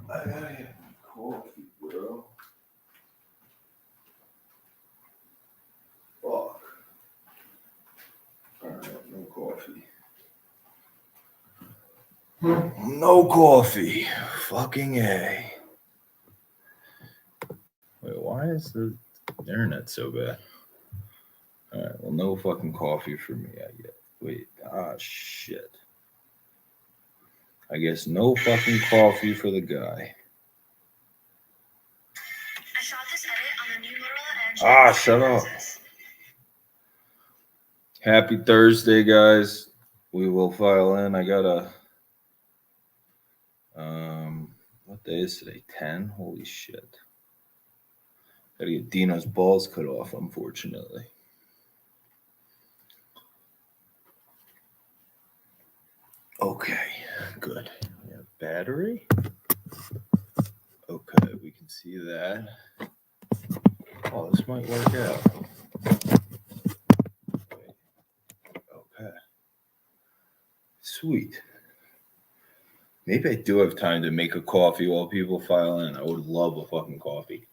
I gotta get coffee, bro. Fuck. Alright, no coffee. No coffee. Fucking A. Wait, why is the internet so bad? Alright, well, no fucking coffee for me, I get. Wait, shit. I guess no fucking coffee for the guy. I saw this edit on the new Motorola Edge. Shut up. Happy Thursday, guys. We will file in. I got what day is today? 10? Holy shit. Gotta get Dino's balls cut off, unfortunately. Okay, good. We have battery. Okay, we can see that. Oh, this might work out. Okay. Sweet. Maybe I do have time to make a coffee while people file in. I would love a fucking coffee.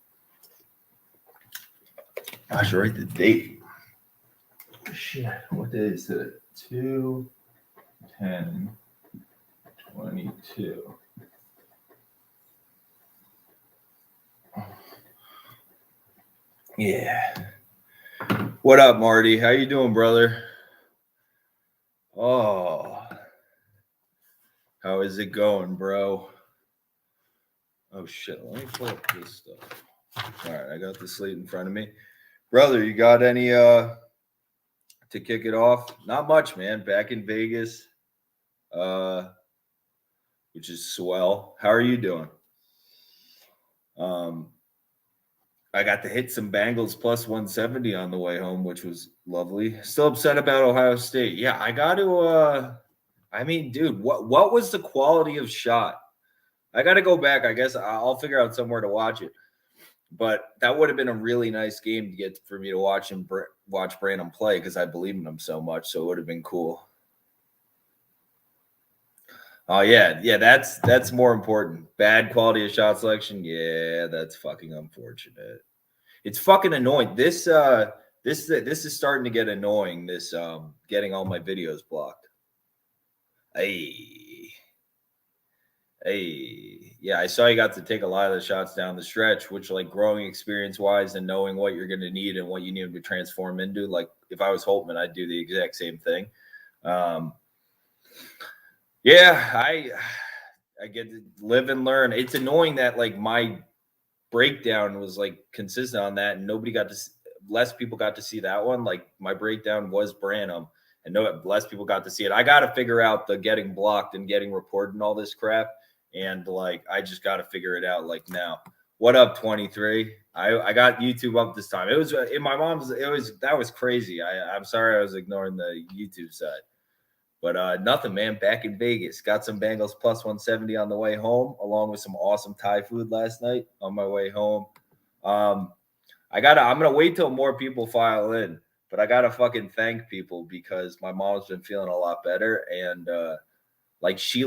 I should write the date. Shit, what day is it? 2/10/22. Yeah. What up, Marty? How you doing, brother? Oh. How is it going, bro? Oh, shit. Let me pull up this stuff. All right, I got the slate in front of me. Brother, you got any to kick it off? Not much, man. Back in Vegas, which is swell. How are you doing? I got to hit some Bengals plus 170 on the way home, which was lovely. Still upset about Ohio State. Yeah, I got to I mean, dude, what was the quality of shot? I got to go back. I guess I'll figure out somewhere to watch it. But that would have been a really nice game to get for me to watch Brandon play because I believe in him so much. So it would have been cool. Oh yeah, that's more important. Bad quality of shot selection. Yeah, that's fucking unfortunate. It's fucking annoying. This is starting to get annoying. This getting all my videos blocked. Hey, yeah, I saw you got to take a lot of the shots down the stretch, which, like, growing experience wise and knowing what you're going to need and what you need to transform into. Like, if I was Holtman, I'd do the exact same thing. Yeah, I get to live and learn. It's annoying that, like, my breakdown was, like, consistent on that, and less people got to see that one. Like, my breakdown was Branham, and less people got to see it. I got to figure out the getting blocked and getting reported and all this crap. And, like, I just got to figure it out, like, now. What up, 23? I got YouTube up this time. It was in my mom's. That was crazy. I'm sorry I was ignoring the YouTube side. But nothing, man. Back in Vegas. Got some Bengals plus 170 on the way home, along with some awesome Thai food last night on my way home. I'm going to wait till more people file in. But I got to fucking thank people because my mom's been feeling a lot better. And, she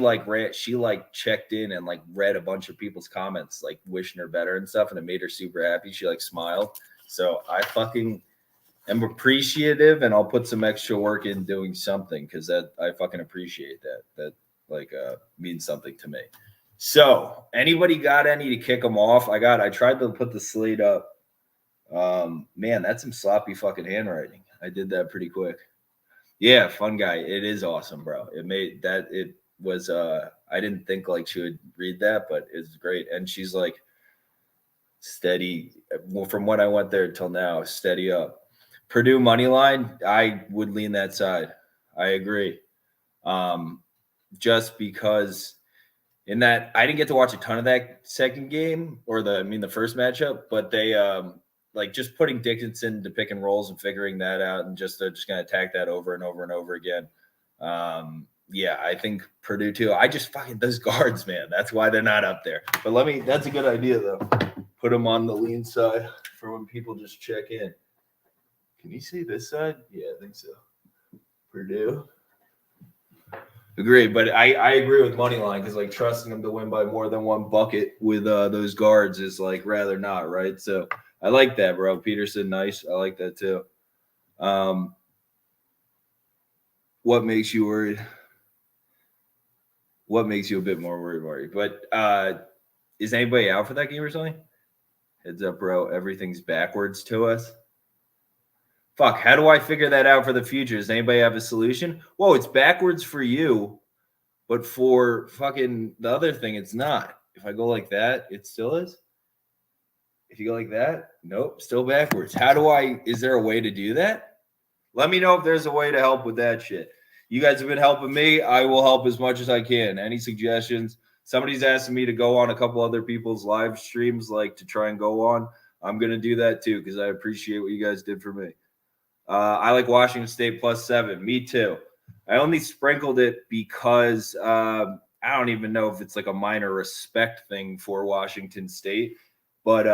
checked in and, like, read a bunch of people's comments, like, wishing her better and stuff. And it made her super happy. She, like, smiled. So I fucking am appreciative, and I'll put some extra work in doing something because I fucking appreciate that. That means something to me. So anybody got any to kick them off? I tried to put the slate up. Man, that's some sloppy fucking handwriting. I did that pretty quick. Yeah, fun guy. It is awesome, bro. It was I didn't think, like, she would read that, but it's great. And she's, like, steady. Well, from when I went there till now, steady up. Purdue money line, I would lean that side. I agree. Just because in that I didn't get to watch a ton of that second game or the first matchup, but they like, just putting Dickinson to pick and rolls and figuring that out, and just going to attack that over and over and over again. Yeah, I think Purdue too. I just fucking those guards, man. That's why they're not up there. But that's a good idea though. Put them on the lean side for when people just check in. Can you see this side? Yeah, I think so. Purdue. Agree, but I agree with money line because like trusting them to win by more than one bucket with those guards is like rather not, right? So I like that, bro. Peterson, nice. I like that too. What makes you worried? What makes you a bit more worried, Marty? But is anybody out for that game or something? Heads up, bro. Everything's backwards to us. Fuck, how do I figure that out for the future? Does anybody have a solution? Whoa, it's backwards for you, but for fucking the other thing, it's not. If I go like that, it still is. If you go like that, nope, still backwards. Is there a way to do that? Let me know if there's a way to help with that shit. You guys have been helping me. I will help as much as I can. Any suggestions? Somebody's asking me to go on a couple other people's live streams, like to try and go on. I'm going to do that too because I appreciate what you guys did for me. I like Washington State +7. Me too. I only sprinkled it because I don't even know if it's like a minor respect thing for Washington State, but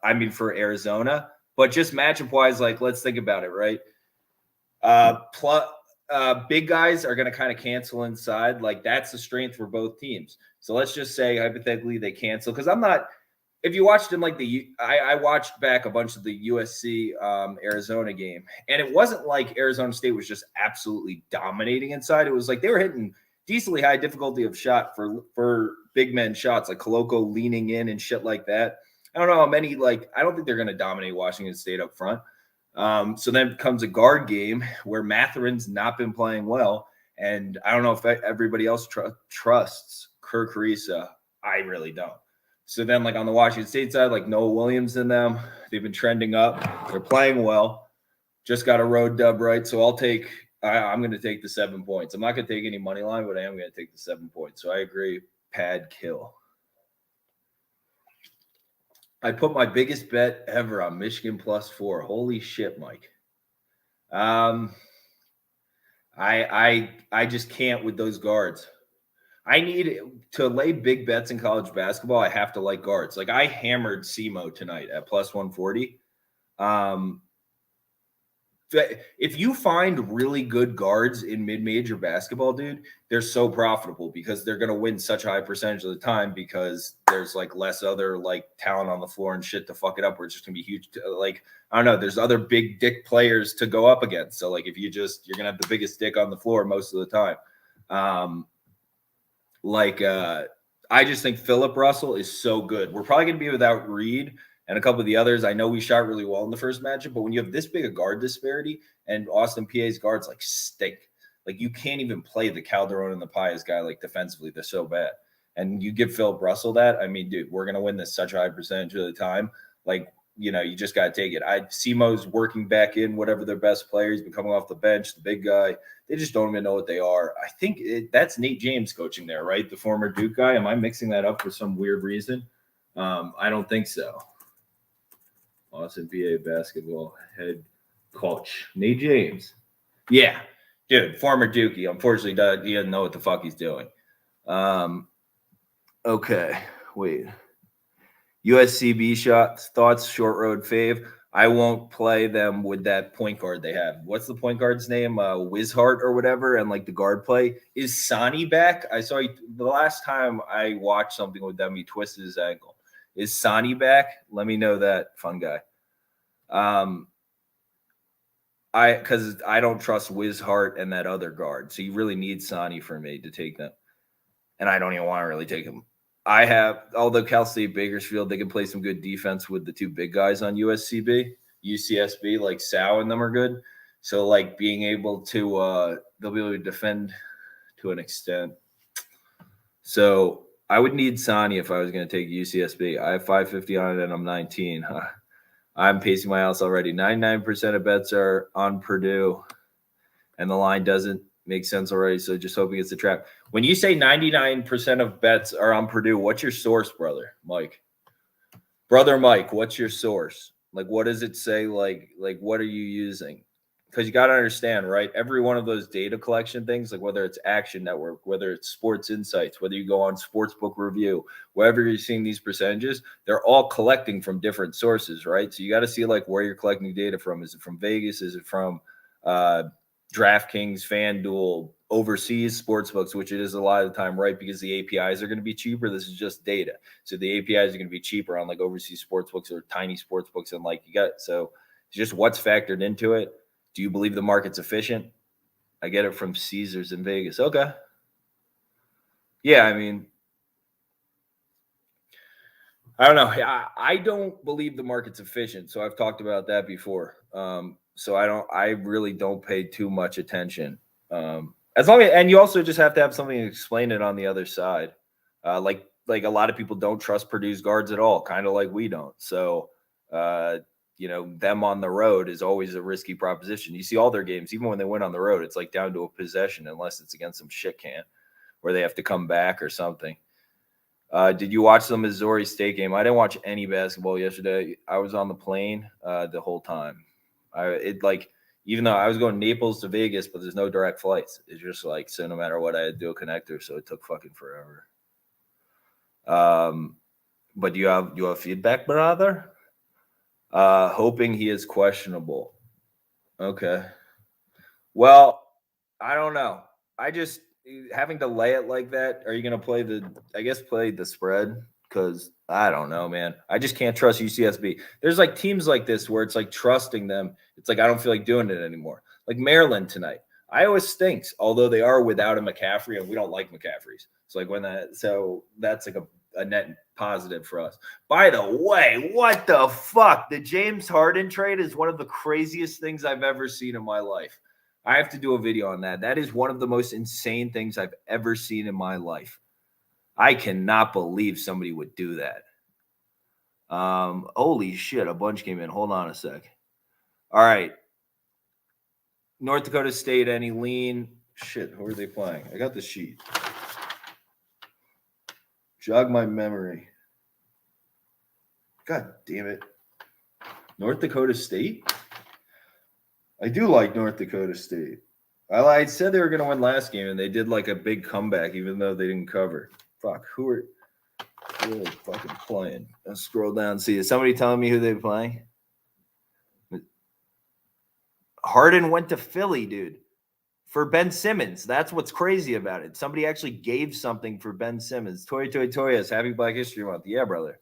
I mean for Arizona. But just matchup wise, like let's think about it, right? Big guys are going to kind of cancel inside. Like that's the strength for both teams. So let's just say hypothetically they cancel because I'm not. If you watched in like I watched back a bunch of the USC Arizona game, and it wasn't like Arizona State was just absolutely dominating inside. It was like they were hitting decently high difficulty of shot for big men shots, like Koloko leaning in and shit like that. I don't know how many, like, I don't think they're going to dominate Washington State up front. So then comes a guard game where Matherin's not been playing well. And I don't know if everybody else trusts Kirk Carissa. I really don't. So then, like on the Washington State side, like Noah Williams in them, they've been trending up. They're playing well. Just got a road dub, right? So I'm going to take the 7 points. I'm not going to take any money line, but I am going to take the 7 points. So I agree. Pad kill. I put my biggest bet ever on Michigan +4. Holy shit, Mike. I just can't with those guards. I need to lay big bets in college basketball. I have to like guards. Like I hammered SEMO tonight at +140. If you find really good guards in mid-major basketball, dude, they're so profitable because they're going to win such a high percentage of the time because there's like less other like talent on the floor and shit to fuck it up where it's just going to be huge. Like, I don't know, there's other big dick players to go up against. So like if you're going to have the biggest dick on the floor most of the time. I just think Philip Russell is so good. We're probably going to be without Reed and a couple of the others. I know we shot really well in the first matchup, but when you have this big a guard disparity and Austin PA's guards like stink, like you can't even play the Calderon and the Pius guy like defensively. They're so bad. And you give Philip Russell that. I mean, dude, we're going to win this such a high percentage of the time. Like, you know, you just got to take it. SEMO's working back in whatever their best player. He's been coming off the bench, the big guy. They just don't even know what they are. I think that's Nate James coaching there, right? The former Duke guy. Am I mixing that up for some weird reason? I don't think so. Austin PA basketball head coach. Nate James. Yeah, dude, former Dookie. Unfortunately, he doesn't know what the fuck he's doing. Okay, wait. USCB shots, thoughts, short road fave. I won't play them with that point guard they have. What's the point guard's name? Wishart or whatever. And like the guard play. Is Sonny back? I saw the last time I watched something with them, he twisted his ankle. Is Sonny back? Let me know that, fun guy. Because I don't trust Wishart and that other guard. So you really need Sonny for me to take them. And I don't even want to really take him. Although Cal State Bakersfield, they can play some good defense with the two big guys on UCSB, like Sal and them are good. So like being able to, they'll be able to defend to an extent. So I would need Sonny if I was going to take UCSB. I have 550 on it and I'm 19. I'm pacing my house already. 99% of bets are on Purdue and the line doesn't make sense already. So just hoping it's a trap. When you say 99% of bets are on Purdue, what's your source, brother Mike? Brother Mike, what's your source? Like, what does it say? Like what are you using? Because you got to understand, right? Every one of those data collection things, like whether it's Action Network, whether it's Sports Insights, whether you go on Sportsbook Review, wherever you're seeing these percentages, they're all collecting from different sources, right? So you got to see like where you're collecting data from. Is it from Vegas? Is it from DraftKings, FanDuel, overseas sports books, which it is a lot of the time, right? Because the APIs are going to be cheaper. This is just data. So the APIs are going to be cheaper on like overseas sports books or tiny sports books. And like so it's just what's factored into it. Do you believe the market's efficient? I get it from Caesars in Vegas. Okay. Yeah, I mean, I don't know. I don't believe the market's efficient. So I've talked about that before. So I really don't pay too much attention. As long as, and you also just have to have something to explain it on the other side. Like a lot of people don't trust Purdue's guards at all, kind of like we don't. So, them on the road is always a risky proposition. You see all their games, even when they win on the road, it's like down to a possession, unless it's against some shit can where they have to come back or something. Did you watch the Missouri State game? I didn't watch any basketball yesterday. I was on the plane the whole time. Even though I was going Naples to Vegas, but there's no direct flights. It's just like, so no matter what, I had to do a connector, so it took fucking forever. But you have feedback, brother? Hoping he is questionable. Okay. Well, I don't know. I just having to lay it like that. Are you going to play the spread? Because I don't know, man. I just can't trust UCSB. There's like teams like this where it's like trusting them. It's like I don't feel like doing it anymore. Like Maryland tonight. Iowa stinks, although they are without a McCaffrey, and we don't like McCaffreys. So that's like a net positive for us. By the way, what the fuck? The James Harden trade is one of the craziest things I've ever seen in my life. I have to do a video on that. That is one of the most insane things I've ever seen in my life. I cannot believe somebody would do that. Holy shit, a bunch came in. Hold on a sec. All right. North Dakota State, any lean? Shit, who are they playing? I got the sheet. Jog my memory. God damn it. North Dakota State? I do like North Dakota State. I said they were going to win last game, and they did like a big comeback, even though they didn't cover. Fuck, who are they fucking playing? Let's scroll down and see. Is somebody telling me who they're playing? Harden went to Philly, dude, for Ben Simmons. That's what's crazy about it. Somebody actually gave something for Ben Simmons. Toyas, happy Black History Month. Yeah, brother.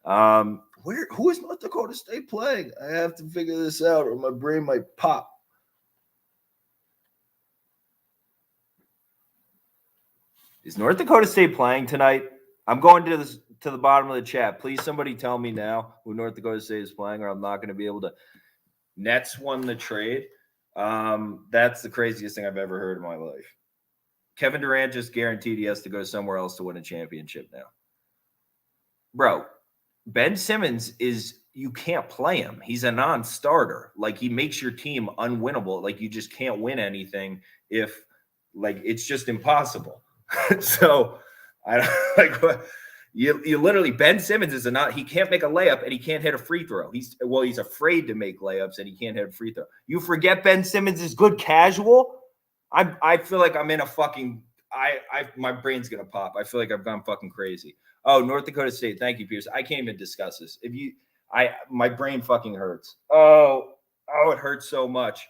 Who is North Dakota State playing? I have to figure this out or my brain might pop. Is North Dakota State playing tonight? I'm going to the bottom of the chat. Please, somebody tell me now who North Dakota State is playing, or I'm not going to be able to. Nets won the trade. That's the craziest thing I've ever heard in my life. Kevin Durant just guaranteed he has to go somewhere else to win a championship now. Bro, Ben Simmons you can't play him. He's a non-starter. Like, he makes your team unwinnable. Like, you just can't win anything if, like, it's just impossible. So, I don't like what. You literally, Ben Simmons he can't make a layup and he can't hit a free throw. He's afraid to make layups and he can't hit a free throw. You forget Ben Simmons is good casual. I feel like I'm in a fucking, my brain's going to pop. I feel like I've gone fucking crazy. Oh, North Dakota State. Thank you, Pierce. I can't even discuss this. My brain fucking hurts. Oh, it hurts so much.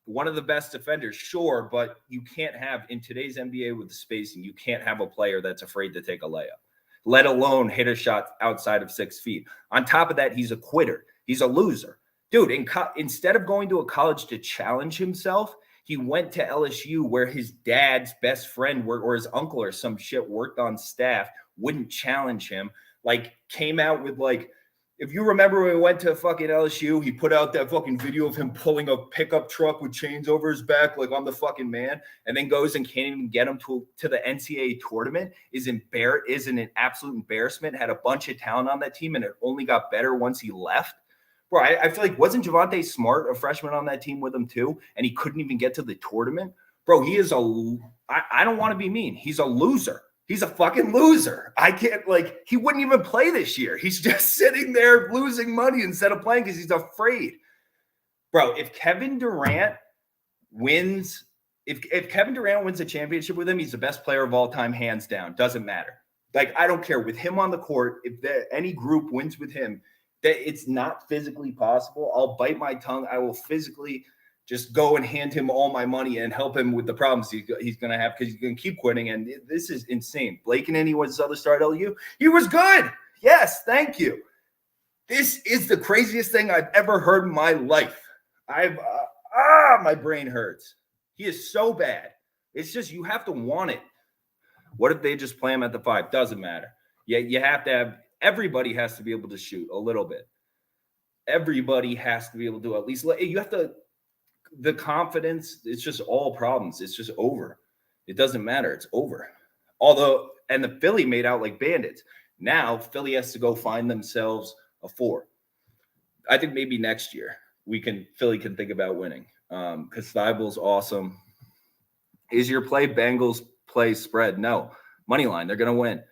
One of the best defenders, sure, but you can't have, in today's NBA with the spacing, you can't have a player that's afraid to take a layup, let alone hit a shot outside of 6 feet. On top of that, he's a quitter. He's a loser. Dude, instead of going to a college to challenge himself, he went to LSU where his dad's best friend or his uncle or some shit worked on staff, wouldn't challenge him, like came out with like, if you remember when we went to fucking LSU, he put out that fucking video of him pulling a pickup truck with chains over his back, like I'm the fucking man, and then goes and can't even get him to the NCAA tournament, is an absolute embarrassment, had a bunch of talent on that team, and it only got better once he left. Bro, I feel like, wasn't Javonte Smart a freshman on that team with him too, and he couldn't even get to the tournament? Bro, he is I don't want to be mean. He's a loser. He's a fucking loser. I can't, he wouldn't even play this year. He's just sitting there losing money instead of playing because he's afraid. Bro, if Kevin Durant wins a championship with him, he's the best player of all time, hands down. Doesn't matter. Like, I don't care. With him on the court, if any group wins with him, that it's not physically possible. I'll bite my tongue. I will physically just go and hand him all my money and help him with the problems he's going to have because he's going to keep quitting. And this is insane. Blake and he was his other star at LU. He was good. Yes, thank you. This is the craziest thing I've ever heard in my life. My brain hurts. He is so bad. It's just you have to want it. What if they just play him at the 5? Doesn't matter. Yeah, you have to have – everybody has to be able to shoot a little bit. Everybody has to be able to at least – you have to – the confidence, it's just all problems. It's just over. It doesn't matter. It's over. Although – and the Philly made out like bandits. Now Philly has to go find themselves a 4. I think maybe next year Philly can think about winning because Thibault's awesome. Is your play Bengals play spread? No. Money line. They're going to win.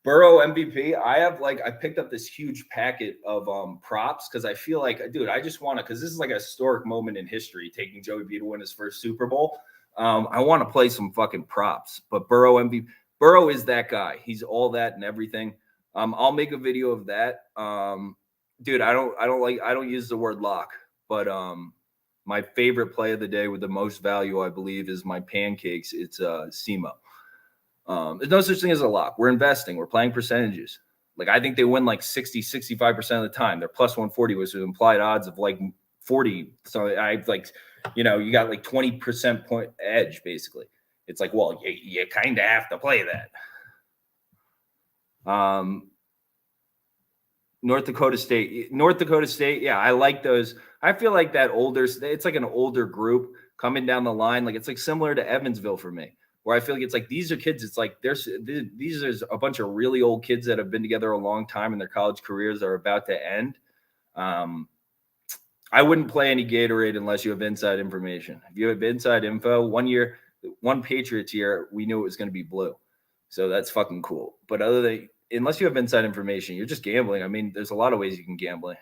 Burrow MVP. I picked up this huge packet of props because I feel like, dude, I just want to, because this is like a historic moment in history, taking Joey B to win his first Super Bowl. I want to play some fucking props, but Burrow MVP. Burrow is that guy. He's all that and everything. I'll make a video of that. Dude, I don't use the word lock, but my favorite play of the day with the most value, I believe, is my pancakes. It's SEMO. There's no such thing as a lock. We're investing. We're playing percentages. Like, I think they win like 60, 65% of the time. They're plus 140, which is implied odds of like 40. So I like, you got like 20% point edge, basically. It's like, well, you kind of have to play that. North Dakota State. Yeah, I like those. I feel like that it's like an older group coming down the line. Like, it's like similar to Evansville for me, where I feel like it's like these are kids. It's like these are a bunch of really old kids that have been together a long time and their college careers are about to end. I wouldn't play any Gatorade unless you have inside information. If you have inside info, one Patriots year, we knew it was going to be blue. So that's fucking cool. But unless you have inside information, you're just gambling. I mean, there's a lot of ways you can gamble.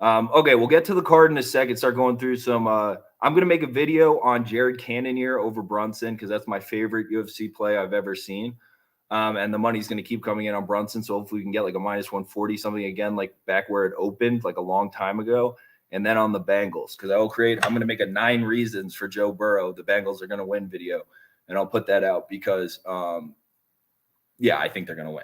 Okay, we'll get to the card in a second. Start going through some. I'm going to make a video on Jared Cannonier over Brunson because that's my favorite UFC play I've ever seen. And the money's going to keep coming in on Brunson. So hopefully we can get like a minus 140 something again, like back where it opened like a long time ago. And then on the Bengals, because I'm going to make a 9 reasons for Joe Burrow. The Bengals are going to win video. And I'll put that out because, I think they're going to win.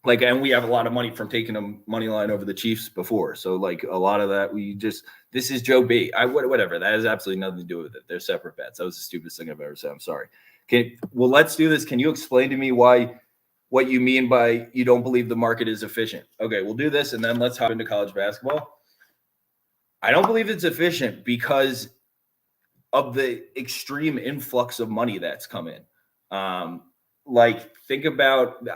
Like, and we have a lot of money from taking a money line over the Chiefs before. So like a lot of that, this is Joe B. Whatever. That has absolutely nothing to do with it. They're separate bets. That was the stupidest thing I've ever said. I'm sorry. Let's do this. Can you explain to me what you mean by you don't believe the market is efficient? Okay, we'll do this. And then let's hop into college basketball. I don't believe it's efficient because of the extreme influx of money that's come in. Think about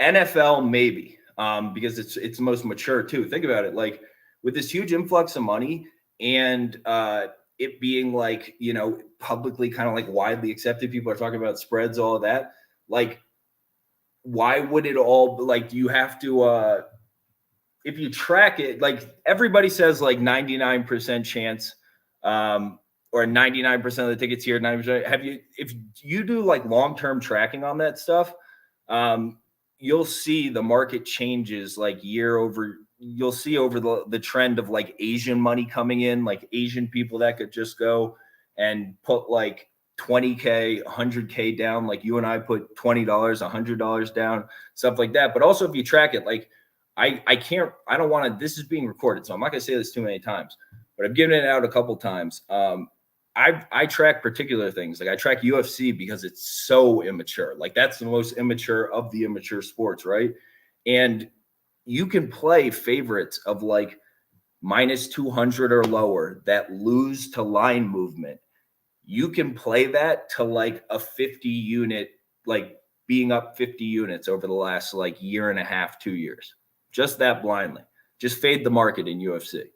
NFL, maybe, because it's most mature too. Think about it, like with this huge influx of money and it being like, publicly kind of like widely accepted. People are talking about spreads, all of that. Like, why would it all like you have to if you track it, like everybody says like 99% chance or 99% of the tickets here, 90%. If you do like long-term tracking on that stuff, you'll see the market changes like you'll see over the trend of like Asian money coming in, like Asian people that could just go and put like $20K, $100K down, like you and I put $20, $100 down, stuff like that. But also if you track it, like I don't want to, this is being recorded, so I'm not going to say this too many times, but I've given it out a couple times. I track particular things. Like I track UFC because it's so immature. Like that's the most immature of the immature sports, right? And you can play favorites of like minus 200 or lower that lose to line movement. You can play that to like a 50 unit, like being up 50 units over the last like year and a half, 2 years. Just that blindly. Just fade the market in UFC.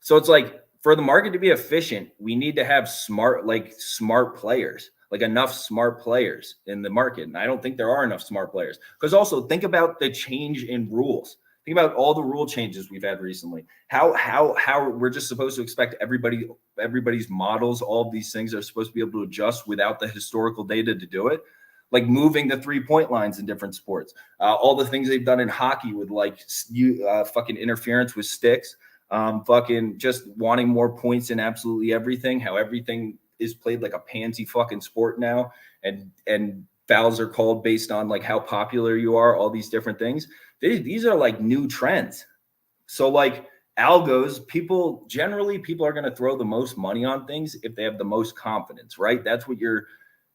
So it's like, for the market to be efficient, we need to have smart players, like enough smart players in the market. And I don't think there are enough smart players. Because also think about the change in rules. Think about all the rule changes we've had recently. How we're just supposed to expect everybody's models, all of these things are supposed to be able to adjust without the historical data to do it. Like moving the 3-point lines in different sports. All the things they've done in hockey with like fucking interference with sticks. fucking just wanting more points in absolutely everything, how everything is played like a pansy fucking sport now, and fouls are called based on like how popular you are, all these different things. These are like new trends. So like algos, people are going to throw the most money on things if they have the most confidence, right? That's what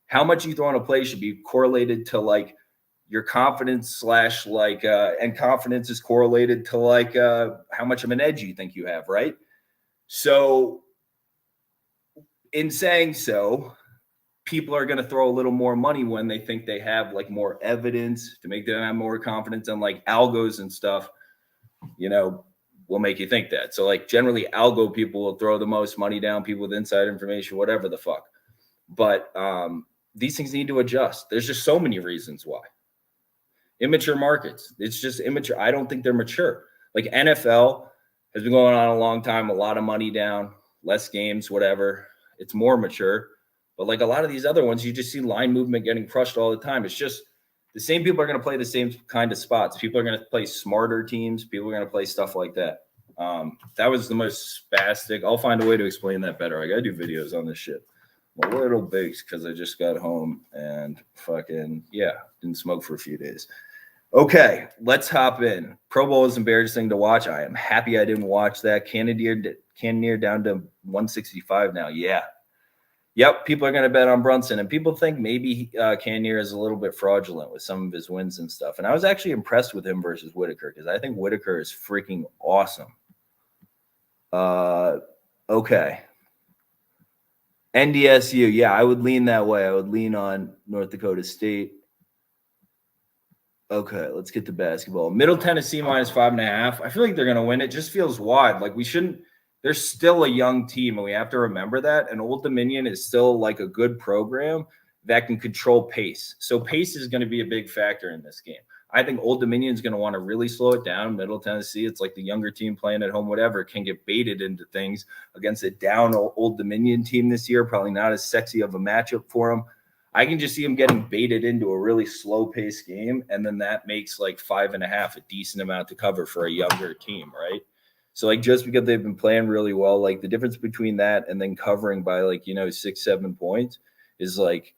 how much you throw in a play should be correlated to like your confidence / like and confidence is correlated to like how much of an edge you think you have, right? So in saying so, people are going to throw a little more money when they think they have like more evidence to make them have more confidence, and like algos and stuff, will make you think that. So like generally algo people will throw the most money down, people with inside information, whatever the fuck. But these things need to adjust. There's just so many reasons why. Immature markets. It's just immature. I don't think they're mature. Like NFL has been going on a long time, a lot of money down, less games, whatever. It's more mature. But like a lot of these other ones, you just see line movement getting crushed all the time. It's just the same people are going to play the same kind of spots. People are going to play smarter teams. People are going to play stuff like that. That was the most spastic. I'll find a way to explain that better. I got to do videos on this shit. I'm a little baked because I just got home and fucking, didn't smoke for a few days. Okay, let's hop in. Pro Bowl is embarrassing to watch. I am happy I didn't watch that. Cannoneer down to 165 now. Yeah. Yep, people are going to bet on Brunson, and people think maybe Cannoneer is a little bit fraudulent with some of his wins and stuff. And I was actually impressed with him versus Whitaker because I think Whitaker is freaking awesome. Okay. NDSU, yeah, I would lean that way. I would lean on North Dakota State. Okay, let's get to basketball. Middle Tennessee -5.5. I feel like they're going to win. It just feels wide. Like we shouldn't. They're still a young team, and we have to remember that. And Old Dominion is still like a good program that can control pace. So pace is going to be a big factor in this game. I think Old Dominion is going to want to really slow it down. Middle Tennessee, it's like the younger team playing at home, whatever, can get baited into things against a down Old Dominion team this year. Probably not as sexy of a matchup for them. I can just see them getting baited into a really slow-paced game, and then that makes like 5.5 a decent amount to cover for a younger team, right? So like just because they've been playing really well, like the difference between that and then covering by like 6-7 points is like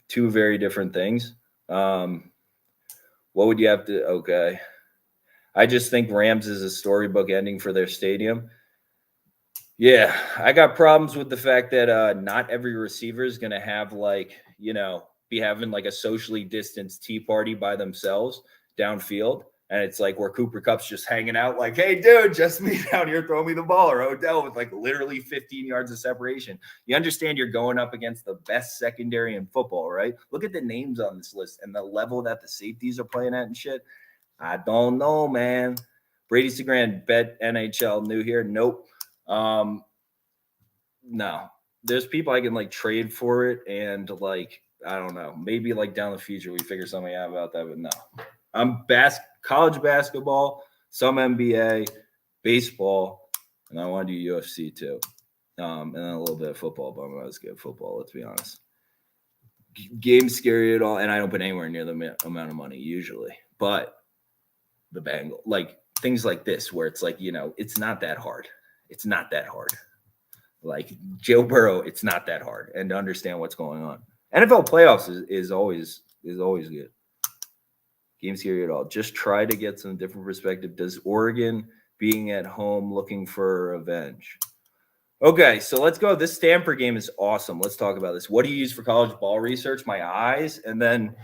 two very different things. What would you have to? Okay, I just think Rams is a storybook ending for their stadium. Yeah, I got problems with the fact that not every receiver is going to have like, be having like a socially distanced tea party by themselves downfield. And it's like where Cooper Kupp's just hanging out like, hey, dude, just me down here, throw me the ball. Or Odell with like literally 15 yards of separation. You understand you're going up against the best secondary in football, right? Look at the names on this list and the level that the safeties are playing at and shit. I don't know, man. Brady Segran, bet NHL new here. Nope. No, there's people I can like trade for it, and like I don't know, maybe like down the future we figure something out about that, but no. I'm college basketball, some NBA, baseball, and I want to do UFC too, and then a little bit of football. But I'm always good at football. Let's be honest. Game's scary at all, and I don't put anywhere near the amount of money usually, but the Bengal, like things like this, where it's like it's not that hard. It's not that hard. Like Joe Burrow, it's not that hard, and to understand what's going on. NFL playoffs is always good. Game scary at all. Just try to get some different perspective. Does Oregon being at home looking for revenge? Okay, so let's go. This Stanford game is awesome. Let's talk about this. What do you use for college ball research? My eyes, and then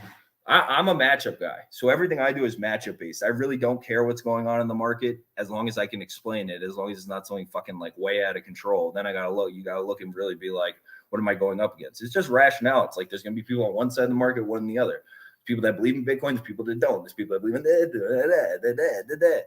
I'm a matchup guy. So everything I do is matchup based. I really don't care what's going on in the market as long as I can explain it, as long as it's not something fucking like way out of control. Then you gotta look and really be like, what am I going up against? It's just rationale. It's like there's gonna be people on one side of the market, one on the other. People that believe in Bitcoin, there's people that don't. There's people that believe in that.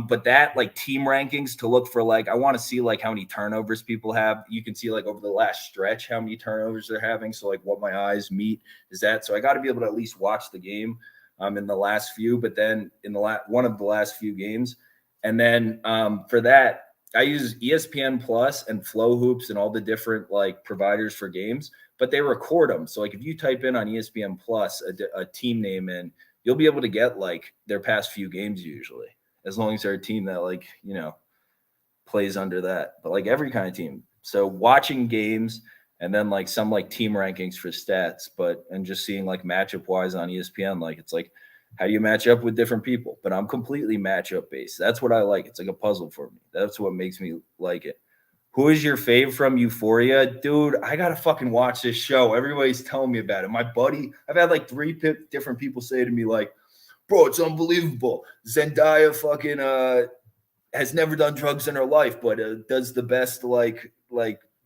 But that like team rankings to look for, like, I want to see like how many turnovers people have. You can see like over the last stretch how many turnovers they're having. So like what my eyes meet is that. So I got to be able to at least watch the game in the last few, but then in the one of the last few games. And then for that, I use ESPN Plus and Flow Hoops and all the different like providers for games, but they record them. So like if you type in on ESPN Plus a team name in, you'll be able to get like their past few games usually, as long as they're a team that like, plays under that, but like every kind of team. So watching games and then like some like team rankings for stats, and just seeing like matchup wise on ESPN, like it's like, how do you match up with different people? But I'm completely matchup based. That's what I like. It's like a puzzle for me. That's what makes me like it. Who is your fave from Euphoria? Dude, I got to fucking watch this show. Everybody's telling me about it. My buddy, I've had like three different people say to me like, bro, it's unbelievable. Zendaya fucking has never done drugs in her life, but does the best like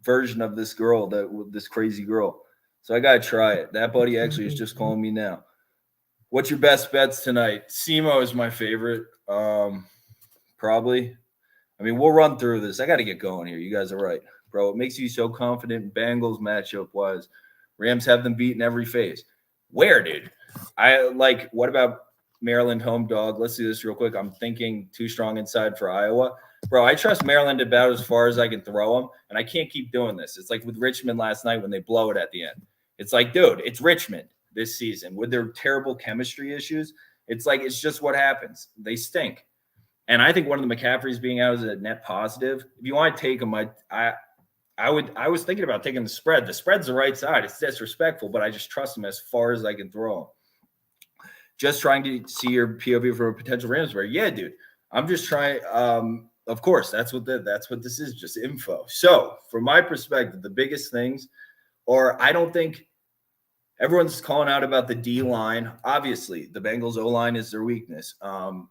version of this girl, this crazy girl. So I got to try it. That buddy actually is just calling me now. What's your best bets tonight? Simo is my favorite. Probably. I mean, we'll run through this. I got to get going here. You guys are right, bro. It makes you so confident. Bengals matchup was Rams have them beaten every phase. Where, dude? What about Maryland home dog? Let's do this real quick. I'm thinking too strong inside for Iowa. Bro, I trust Maryland about as far as I can throw them, and I can't keep doing this. It's like with Richmond last night when they blow it at the end. It's like, dude, it's Richmond this season with their terrible chemistry issues. It's like, it's just what happens. They stink. And I think one of the McCaffreys being out is a net positive. If you want to take them, I was thinking about taking the spread. The spread's the right side. It's disrespectful, but I just trust them as far as I can throw them. Just trying to see your POV for a potential Ramsbury. Yeah, dude. I'm just trying. Of course, that's what this is, just info. So from my perspective, the biggest things, or I don't think everyone's calling out about the D line. Obviously, the Bengals O line is their weakness. And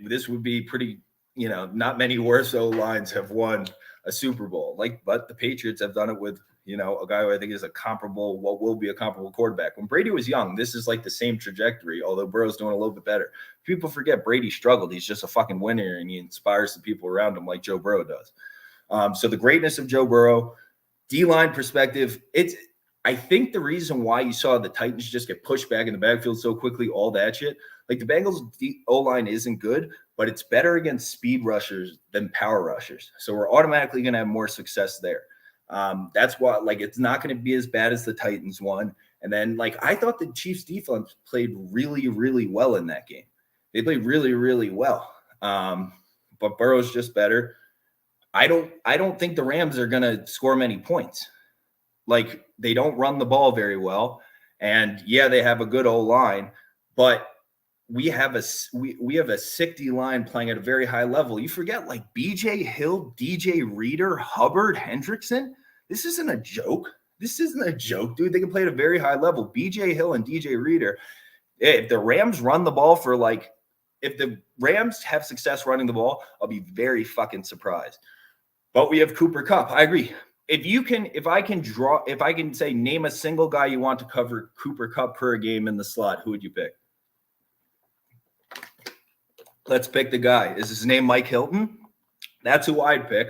this would be pretty, not many worse O lines have won a Super Bowl. But the Patriots have done it with, a guy who I think is what will be a comparable quarterback. When Brady was young, this is like the same trajectory, although Burrow's doing a little bit better. People forget Brady struggled. He's just a fucking winner, and he inspires the people around him like Joe Burrow does. So the greatness of Joe Burrow, D-line perspective, I think the reason why you saw the Titans just get pushed back in the backfield so quickly, all that shit, like the Bengals O-line isn't good, but it's better against speed rushers than power rushers. So we're automatically going to have more success there. That's why, it's not going to be as bad as the Titans one. And then, I thought the Chiefs defense played really, really well in that game. They played really, really well. But Burrow's just better. I don't think the Rams are going to score many points. They don't run the ball very well. And yeah, they have a good O-line, but we have a sick D-line playing at a very high level. You forget BJ Hill, DJ Reader, Hubbard, Hendrickson. This isn't a joke. Dude. They can play at a very high level. BJ Hill and DJ Reader. If the Rams run the ball if the Rams have success running the ball, I'll be very fucking surprised. But we have Cooper Kupp. I agree. If I can say name a single guy you want to cover Cooper Kupp per game in the slot, who would you pick? Let's pick the guy. Is his name Mike Hilton? That's who I'd pick.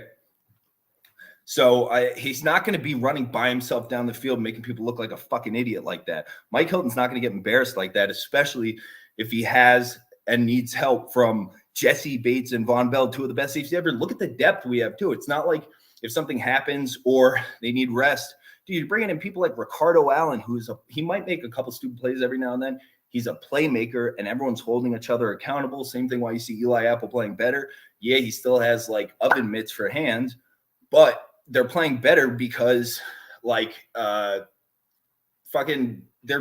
So he's not going to be running by himself down the field, making people look like a fucking idiot like that. Mike Hilton's not going to get embarrassed like that, especially if he has and needs help from Jesse Bates and Von Bell, two of the best safeties ever. Look at the depth we have, too. It's not like if something happens or they need rest, dude, you're bringing in people like Ricardo Allen, he might make a couple stupid plays every now and then. He's a playmaker, and everyone's holding each other accountable. Same thing why you see Eli Apple playing better. Yeah, he still has oven mitts for hands, but they're playing better because they're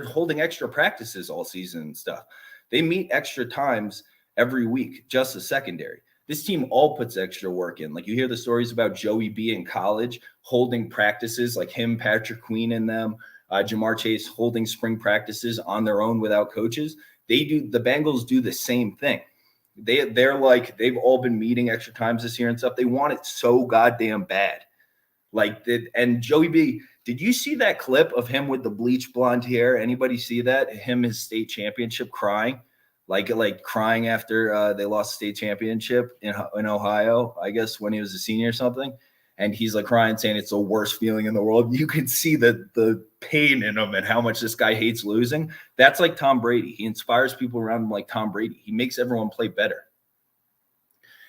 holding extra practices all season and stuff. They meet extra times every week, just a secondary. This team all puts extra work in. You hear the stories about Joey B in college holding practices, like him, Patrick Queen and them, Jamar Chase holding spring practices on their own without coaches. The Bengals do the same thing. They've all been meeting extra times this year and stuff. They want it so goddamn bad. And Joey B, did you see that clip of him with the bleach blonde hair? Anybody see that? His state championship crying, crying after they lost the state championship in Ohio, I guess when he was a senior or something. And he's crying, saying it's the worst feeling in the world. You can see the pain in him and how much this guy hates losing. That's like Tom Brady. He inspires people around him like Tom Brady. He makes everyone play better.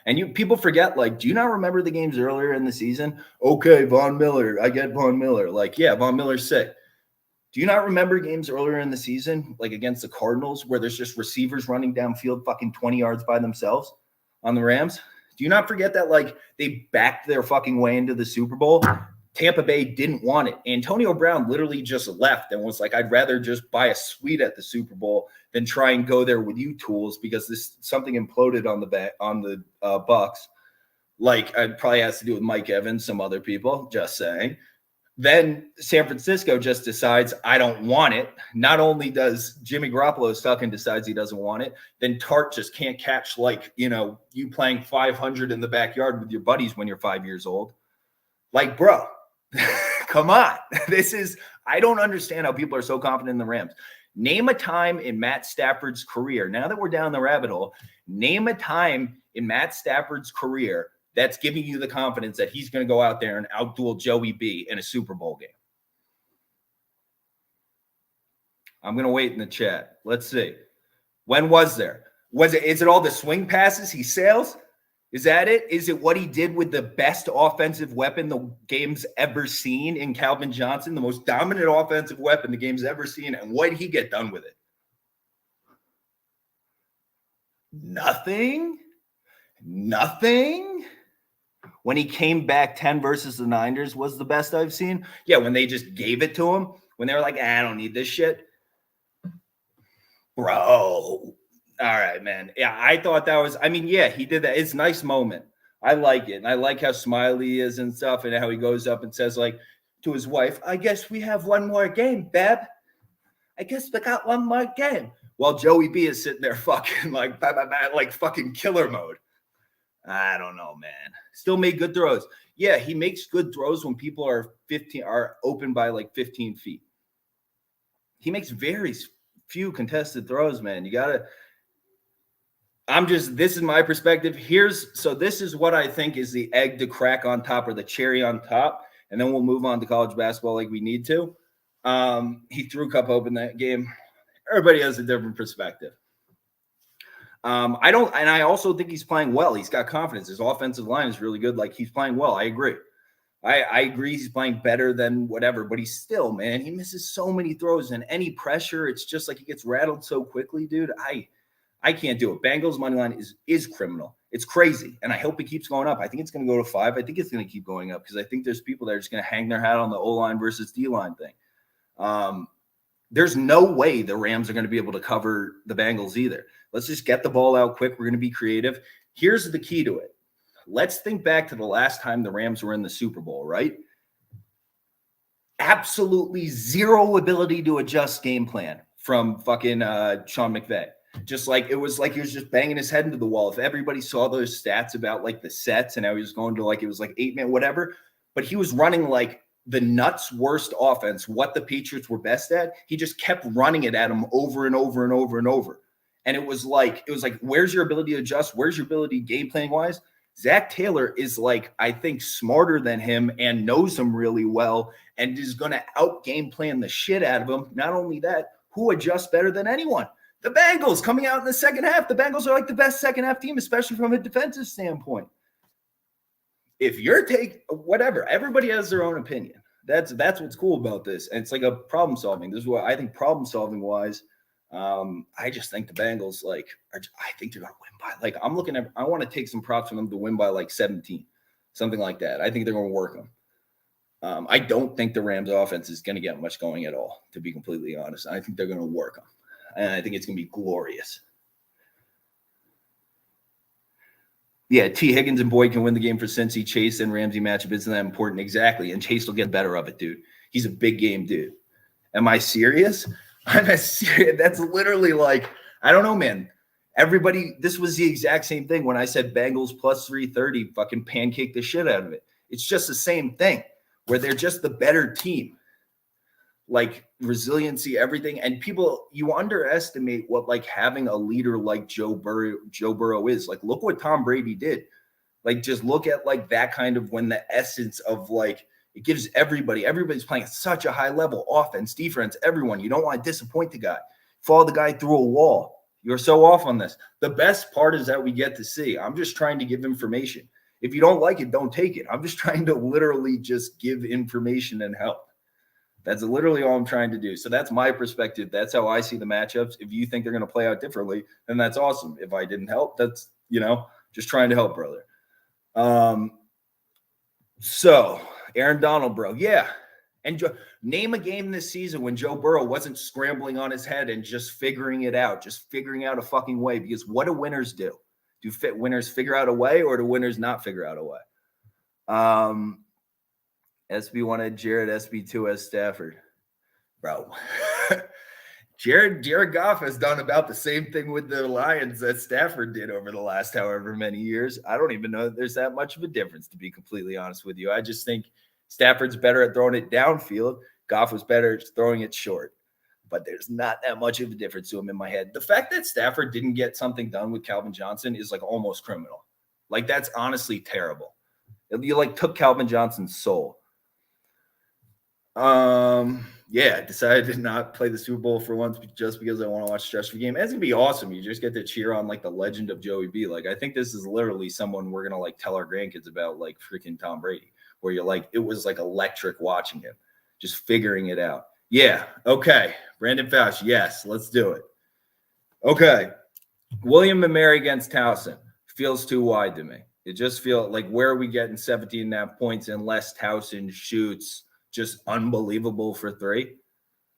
And people forget, do you not remember the games earlier in the season? Okay, Von Miller. I get Von Miller. Yeah, Von Miller's sick. Do you not remember games earlier in the season, against the Cardinals, where there's just receivers running downfield fucking 20 yards by themselves on the Rams? Do you not forget that, like, they backed their fucking way into the Super Bowl? Tampa Bay didn't want it. Antonio Brown literally just left and was like, I'd rather just buy a suite at the Super Bowl than try and go there with you tools, because this something imploded on the Bucks. Like, it probably has to do with Mike Evans, some other people, just saying. Then San Francisco just decides, I don't want it. Not only does Jimmy Garoppolo suck and decides he doesn't want it, then Tart just can't catch, like, you playing 500 in the backyard with your buddies when you're 5 years old. Like, bro, come on. I don't understand how people are so confident in the Rams. Name a time in Matt Stafford's career, now that we're down the rabbit hole, name a time in Matt Stafford's career that's giving you the confidence that he's going to go out there and outduel Joey B in a Super Bowl game. I'm going to wait in the chat. Let's see. When was there? Is it all the swing passes he sails? Is that it? Is it what he did with the best offensive weapon the game's ever seen in Calvin Johnson, the most dominant offensive weapon the game's ever seen? And what did he get done with it? Nothing. When he came back 10 versus the Niners was the best I've seen. Yeah, when they just gave it to him, when they were like, I don't need this shit. Bro. All right, man. Yeah, I thought that was, yeah, he did that. It's a nice moment. I like it. And I like how smiley he is and stuff, and how he goes up and says, like, to his wife, I guess we have one more game, Beb. I guess we got one more game. While Joey B is sitting there fucking like fucking killer mode. I don't know, man. Still made good throws. Yeah, he makes good throws when people are open by like 15 feet. He makes very few contested throws, man. This is my perspective. This is what I think is the egg to crack on top, or the cherry on top, and then we'll move on to college basketball like we need to. He threw Cup open that game. Everybody has a different perspective. I also think he's playing well. He's got confidence. His offensive line is really good. Like, he's playing well. I agree. I agree he's playing better than whatever, but he's still, man, he misses so many throws, and any pressure, it's just like he gets rattled so quickly, dude. I can't do it. Bengals money line is criminal. It's crazy, and I hope it keeps going up. I think it's going to go to 5. I think it's going to keep going up, because I think there's people that are just going to hang their hat on the O-line versus D-line thing. There's no way the Rams are going to be able to cover the Bengals either. Let's just get the ball out quick. We're going to be creative. Here's the key to it. Let's think back to the last time the Rams were in the Super Bowl, right? Absolutely zero ability to adjust game plan from fucking Sean McVay. Just like it was like he was just banging his head into the wall. If everybody saw those stats about like the sets and how he was going to, like, it was like 8-man, whatever, but he was running like the nuts worst offense, what the Patriots were best at. He just kept running it at them over and over and over and over. And it was like, where's your ability to adjust? Where's your ability game planning wise? Zach Taylor is, like, I think, smarter than him and knows him really well and is going to out game plan the shit out of him. Not only that, who adjusts better than anyone? The Bengals coming out in the second half. The Bengals are like the best second half team, especially from a defensive standpoint. If you're whatever, everybody has their own opinion. That's what's cool about this. And it's like a problem solving. This is what I think problem solving wise. I just think the Bengals, like, I think they're going to win by, like, I want to take some props from them to win by like 17, something like that. I think they're going to work them. I don't think the Rams offense is going to get much going at all, to be completely honest. I think they're going to work them, and I think it's going to be glorious. Yeah, T. Higgins and Boyd can win the game for Cincy. Chase and Ramsey matchup isn't that important. Exactly. And Chase will get better of it, dude. He's a big game dude. Am I serious? I'm serious. That's literally like, I don't know, man. This was the exact same thing when I said Bengals plus 330, fucking pancake the shit out of it. It's just the same thing where they're just the better team. Like, resiliency, everything. And you underestimate what, like, having a leader like Joe Burrow is. Like, look what Tom Brady did. Like, just look at, like, that kind of, when the essence of, like, it gives everybody's playing at such a high level, offense, defense, everyone. You don't want to disappoint the guy. Follow the guy through a wall. You're so off on this. The best part is that we get to see. I'm just trying to give information. If you don't like it, don't take it. I'm just trying to literally just give information and help. That's literally all I'm trying to do. So that's my perspective. That's how I see the matchups. If you think they're going to play out differently, then that's awesome. If I didn't help, that's, just trying to help, brother. So Aaron Donald, bro. Yeah. And name a game this season when Joe Burrow wasn't scrambling on his head and just figuring it out, just figuring out a fucking way. Because what do winners do? Do winners figure out a way, or do winners not figure out a way? SB1 at Jared, SB2 as Stafford. Bro. Jared Goff has done about the same thing with the Lions that Stafford did over the last however many years. I don't even know if there's that much of a difference, to be completely honest with you. I just think Stafford's better at throwing it downfield. Goff was better at throwing it short. But there's not that much of a difference to him in my head. The fact that Stafford didn't get something done with Calvin Johnson is like almost criminal. Like, that's honestly terrible. You like took Calvin Johnson's soul. Yeah, decided to not play the Super Bowl for once just because I want to watch a stressful game. It's gonna be awesome. You just get to cheer on like the legend of Joey B. Like, I think this is literally someone we're gonna like tell our grandkids about, like freaking Tom Brady, where you're like, it was like electric watching him, just figuring it out. Yeah, okay. Brandon Fauci, yes, let's do it. Okay. William and Mary against Towson feels too wide to me. It just feels like, where are we getting 17.5 points unless Towson shoots just unbelievable for 3?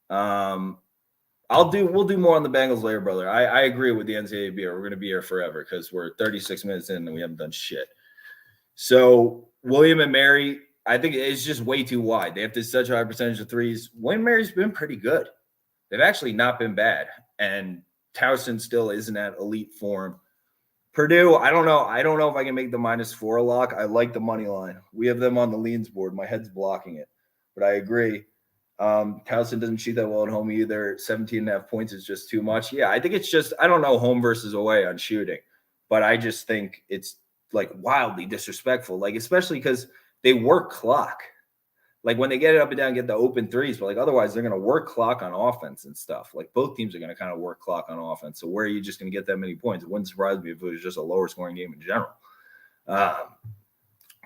We'll do more on the Bengals later, brother. I agree with the NCAA beer. We're going to be here forever because we're 36 minutes in and we haven't done shit. So William and Mary, I think it's just way too wide. They have to such a high percentage of threes. William and Mary's been pretty good. They've actually not been bad. And Towson still isn't at elite form. Purdue, I don't know. I don't know if I can make the -4 lock. I like the money line. We have them on the leans board. My head's blocking it. But I agree. Towson doesn't shoot that well at home either. 17.5 points is just too much. Yeah, I think it's just, I don't know home versus away on shooting. But I just think it's like wildly disrespectful. Like, especially because they work clock. Like, when they get it up and down, get the open threes, but like otherwise they're going to work clock on offense and stuff. Like, both teams are going to kind of work clock on offense. So where are you just going to get that many points? It wouldn't surprise me if it was just a lower scoring game in general.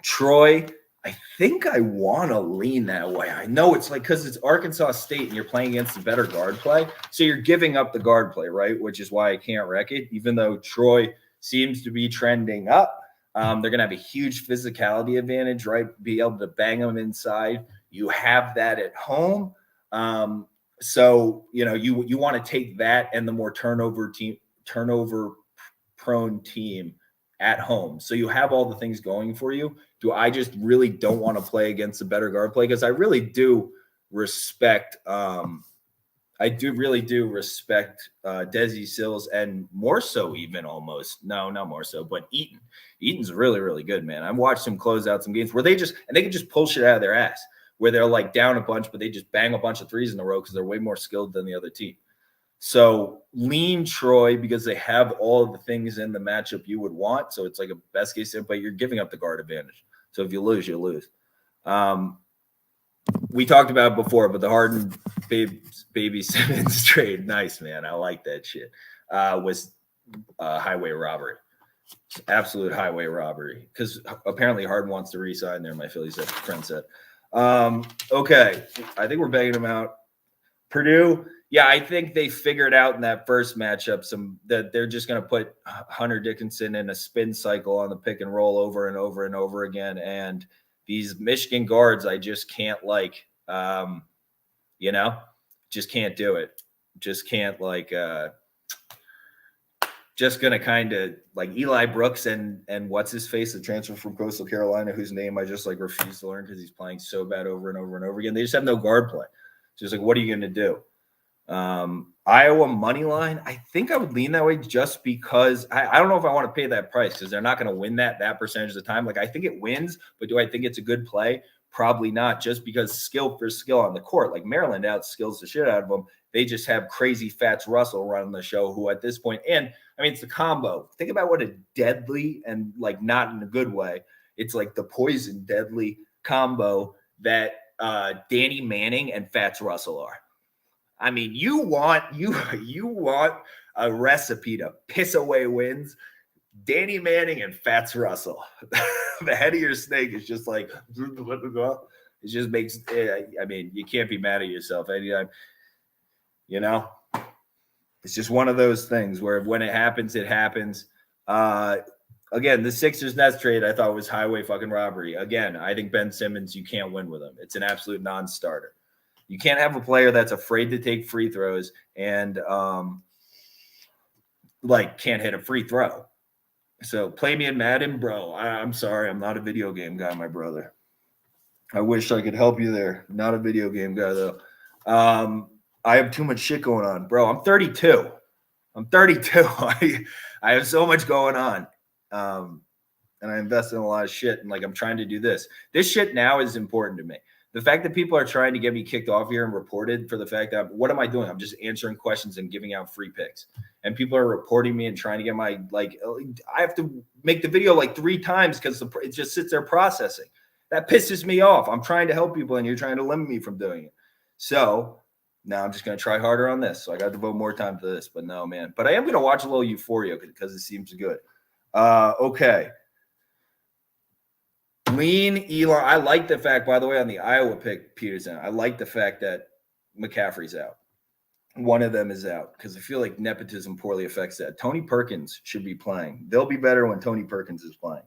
Troy, I think I want to lean that way. I know it's like, because it's Arkansas State and you're playing against the better guard play. So you're giving up the guard play, right? Which is why I can't wreck it, even though Troy seems to be trending up. They're going to have a huge physicality advantage, right? Be able to bang them inside. You have that at home. So, you know, you want to take that and the more turnover prone team at home. So you have all the things going for you. Do I just really don't want to play against a better guard play? Because I really do respect Desi Sills, and more so even almost. No, not more so, but Eaton. Eaton's really, really good, man. I've watched him close out some games where they can just pull shit out of their ass, where they're like down a bunch, but they just bang a bunch of threes in a row because they're way more skilled than the other team. So lean Troy because they have all of the things in the matchup you would want. So it's like a best case scenario, but you're giving up the guard advantage. So if you lose, you lose. We talked about it before, but the Harden baby Simmons trade, nice, man. I like that shit. Was highway robbery. Absolute highway robbery. Because apparently Harden wants to re-sign there, my Phillies friend said. Okay. I think we're begging them out. Purdue, yeah, I think they figured out in that first matchup that they're just going to put Hunter Dickinson in a spin cycle on the pick and roll over and over and over again. And these Michigan guards, I just can't just can't do it. Just can't just going to kind of like Eli Brooks and what's his face, the transfer from Coastal Carolina, whose name I just like refuse to learn because he's playing so bad over and over and over again. They just have no guard play. So it's like, what are you going to do? Iowa money line, I think I would lean that way just because I don't know if I want to pay that price because they're not going to win that percentage of the time. Like, I think it wins, but do I think it's a good play? Probably not, just because skill for skill on the court. Like, Maryland outskills the shit out of them. They just have crazy Fats Russell running the show, who at this point, and I mean, it's the combo. Think about what a deadly and like not in a good way. It's like the poison deadly combo that Danny Manning and Fats Russell are. I mean, you want a recipe to piss away wins. Danny Manning and Fats Russell. The head of your snake is just like, it just makes, I mean, you can't be mad at yourself anytime. You know, it's just one of those things where when it happens, it happens. Again, the Sixers Nets trade I thought was highway fucking robbery. Again, I think Ben Simmons, you can't win with him. It's an absolute non-starter. You can't have a player that's afraid to take free throws and can't hit a free throw. So play me in Madden, bro. I'm sorry, I'm not a video game guy, my brother. I wish I could help you there. Not a video game guy though. I have too much shit going on, bro. I'm 32. I have so much going on. And I invest in a lot of shit. And I'm trying to do this. This shit now is important to me. The fact that people are trying to get me kicked off here and reported for the fact that what am I doing? I'm just answering questions and giving out free picks. And people are reporting me and trying to get my I have to make the video 3 times because it just sits there processing. That pisses me off. I'm trying to help people and you're trying to limit me from doing it. So now I'm just going to try harder on this. So I got to devote more time to this. But no, man. But I am going to watch a little Euphoria because it seems good. Okay. Lean Elon. I like the fact, by the way, on the Iowa pick, Peterson, I like the fact that McCaffrey's out. One of them is out because I feel like nepotism poorly affects that. Tony Perkins should be playing. They'll be better when Tony Perkins is playing.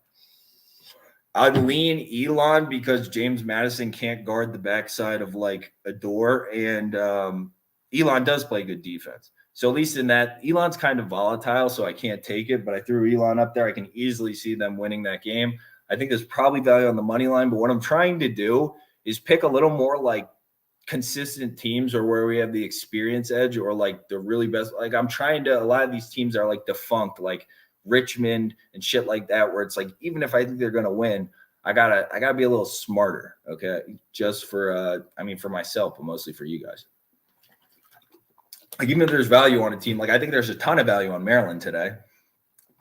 I'd lean Elon because James Madison can't guard the backside of a door, and Elon does play good defense. So at least in that, Elon's kind of volatile, so I can't take it, but I threw Elon up there. I can easily see them winning that game. I think there's probably value on the money line, but what I'm trying to do is pick a little more consistent teams or where we have the experience edge or the really best. I'm trying to, a lot of these teams are defunct, Richmond and shit like that, where it's even if I think they're going to win, I gotta be a little smarter. Okay. Just for, for myself, but mostly for you guys. Even if there's value on a team, I think there's a ton of value on Maryland today.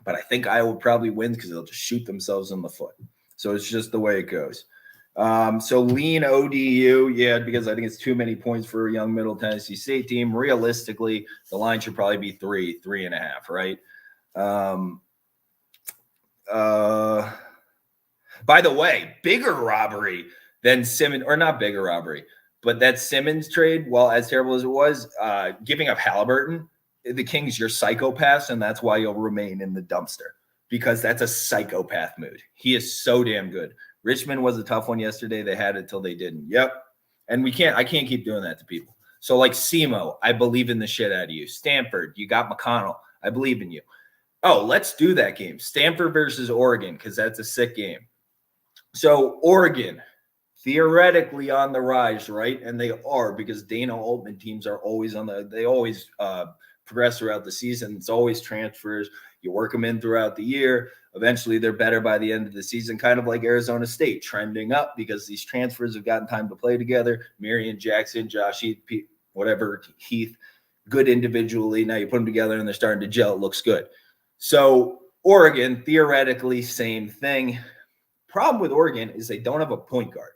But I think Iowa probably wins because they'll just shoot themselves in the foot. So it's just the way it goes. So lean ODU, yeah, because I think it's too many points for a young Middle Tennessee State team. Realistically, the line should probably be 3.5, right? By the way, bigger robbery than Simmons, or not bigger robbery, but that Simmons trade, well, as terrible as it was, giving up Halliburton. The Kings, you're psychopaths, and that's why you'll remain in the dumpster because that's a psychopath mood. He is so damn good. Richmond was a tough one yesterday. They had it till they didn't. Yep. And I can't keep doing that to people. So SEMO, I believe in the shit out of you. Stanford, you got McConnell. I believe in you. Oh, let's do that game. Stanford versus Oregon, because that's a sick game. So Oregon, theoretically on the rise, right? And they are because Dana Altman teams are always they always progress throughout the season. It's always transfers. You work them in throughout the year. Eventually, they're better by the end of the season, kind of like Arizona State, trending up because these transfers have gotten time to play together. Marion Jackson, Josh Heath, Heath, good individually. Now you put them together and they're starting to gel. It looks good. So Oregon, theoretically, same thing. Problem with Oregon is they don't have a point guard.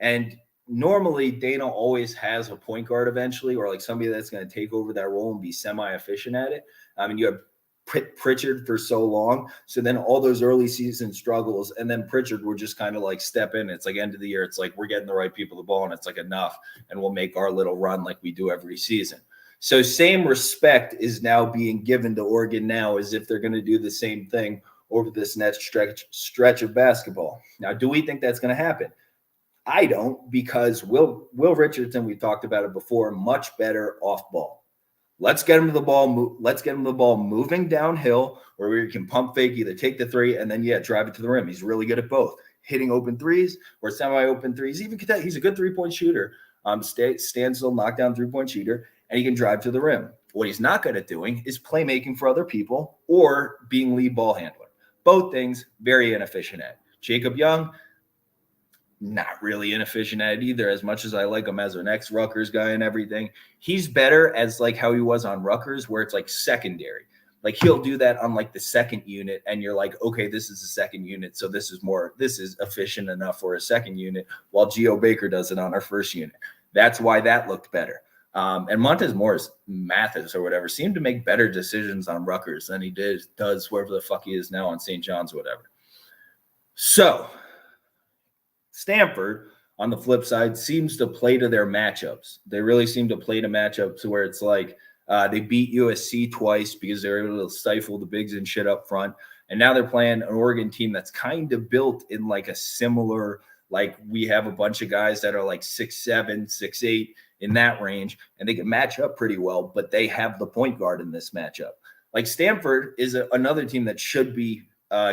And normally Dana always has a point guard eventually, or somebody that's going to take over that role and be semi-efficient at it. You have Pritchard for so long. So then all those early season struggles, and then Pritchard will just kind of step in. It's end of the year. It's we're getting the right people the ball, and it's enough, and we'll make our little run like we do every season. So same respect is now being given to Oregon now as if they're going to do the same thing over this next stretch of basketball. Now, do we think that's going to happen? I don't, because Will Richardson, we talked about it before, much better off ball. Let's get him to the ball. Let's get him the ball moving downhill where we can pump fake, either take the three and then drive it to the rim. He's really good at both, hitting open threes or semi-open threes. Even he's a good 3-point shooter. Stand still, knockdown 3-point shooter, and he can drive to the rim. What he's not good at doing is playmaking for other people or being lead ball handler. Both things very inefficient at. Jacob Young, not really inefficient at it either, as much as I like him as an ex-Rutgers guy and everything. He's better as how he was on Rutgers, where it's secondary. He'll do that on the second unit, and you're okay, this is the second unit, so this is efficient enough for a second unit, while Geo Baker does it on our first unit. That's why that looked better. And Montez Morris, Mathis or whatever, seemed to make better decisions on Rutgers than he does wherever the fuck he is now on St. John's or whatever. So Stanford, on the flip side, seems to play to their matchups. They really seem to play to matchups where it's They beat USC twice because they were able to stifle the bigs and shit up front. And now they're playing an Oregon team that's kind of built in like a similar, like we have a bunch of guys that are like 6'7", 6'8" in that range, and they can match up pretty well, but they have the point guard in this matchup. Like Stamford is another team that should be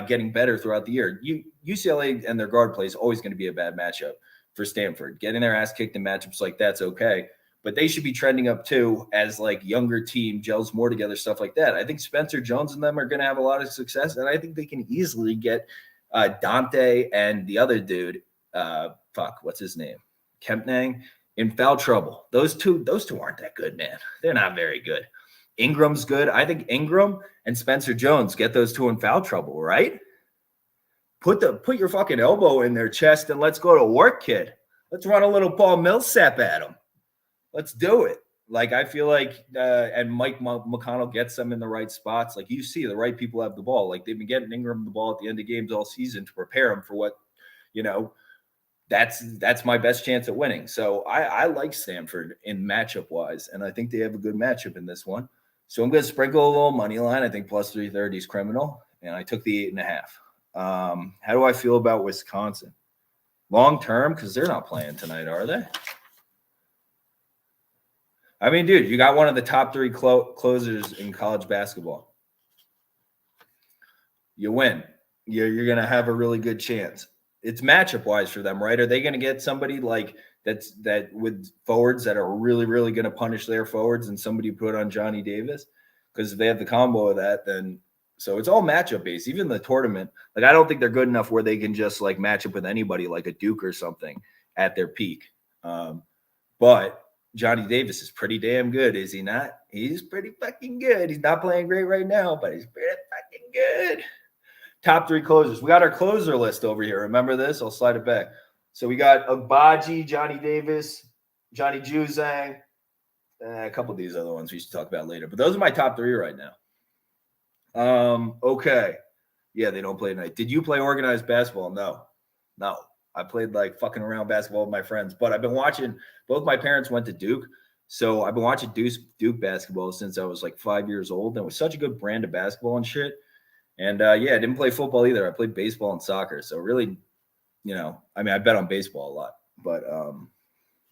getting better throughout the year. UCLA and their guard play is always going to be a bad matchup for Stamford. Getting their ass kicked in matchups like that's okay, but they should be trending up too as like younger team gels more together, stuff like that. I think Spencer Jones and them are going to have a lot of success, and I think they can easily get Dante and the other dude, what's his name, Kempnang, in foul trouble. Those two aren't that good, man. They're not very good. Ingram's good. I think Ingram and Spencer Jones get those two in foul trouble, right? Put your fucking elbow in their chest and let's go to work, kid. Let's run a little Paul Millsap at them. Let's do it. Like, I feel like, and Mike McConnell gets them in the right spots. Like, you see the right people have the ball. Like, they've been getting Ingram the ball at the end of games all season to prepare him for what, that's my best chance at winning. So I like Stanford in matchup wise, and I think they have a good matchup in this one. So I'm going to sprinkle a little money line. I think plus 330 is criminal, and I took the 8.5. How do I feel about Wisconsin? Long term, because they're not playing tonight, are they? I mean, dude, you got one of the top 3 closers in college basketball. You win. You're going to have a really good chance. It's matchup wise for them, right? Are they going to get somebody like that with forwards that are really, really going to punish their forwards and somebody put on Johnny Davis? Because if they have the combo of that, then so it's all matchup based. Even the tournament, like I don't think they're good enough where they can just like match up with anybody like a Duke or something at their peak. But Johnny Davis is pretty damn good, is he not? He's pretty fucking good. He's not playing great right now, but he's pretty fucking good. Top 3 closers. We got our closer list over here. Remember this? I'll slide it back. So we got Agbaji, Johnny Davis, Johnny Juzang, a couple of these other ones we should talk about later. But those are my top 3 right now. Okay. Yeah, they don't play tonight. Did you play organized basketball? No. I played like fucking around basketball with my friends. But I've been watching, both my parents went to Duke. So I've been watching Duke basketball since I was like 5 years old. And it was such a good brand of basketball and shit. And I didn't play football either. I played baseball and soccer. So really, I bet on baseball a lot. But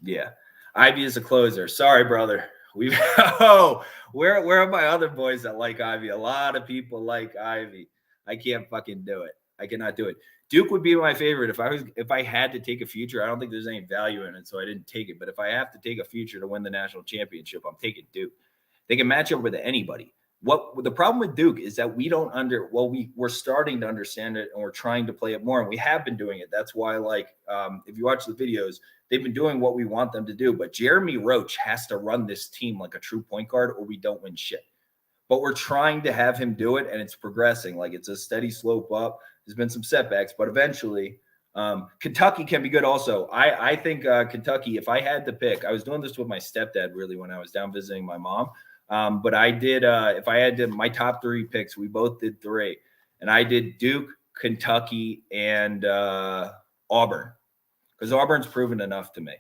yeah, Ivy is a closer. Sorry, brother. Where are my other boys that like Ivy? A lot of people like Ivy. I can't fucking do it. I cannot do it. Duke would be my favorite if I had to take a future. I don't think there's any value in it, so I didn't take it. But if I have to take a future to win the national championship, I'm taking Duke. They can match up with anybody. What the problem with Duke is that we're starting to understand it and we're trying to play it more, and we have been doing it. That's why, if you watch the videos, they've been doing what we want them to do. But Jeremy Roach has to run this team like a true point guard, or we don't win shit. But we're trying to have him do it, and it's progressing. Like it's a steady slope up. There's been some setbacks, but eventually, Kentucky can be good. Also, I think Kentucky. If I had to pick, I was doing this with my stepdad really when I was down visiting my mom. But I did, if I had to, my top 3 picks, we both did 3. And I did Duke, Kentucky, and Auburn. Because Auburn's proven enough to me.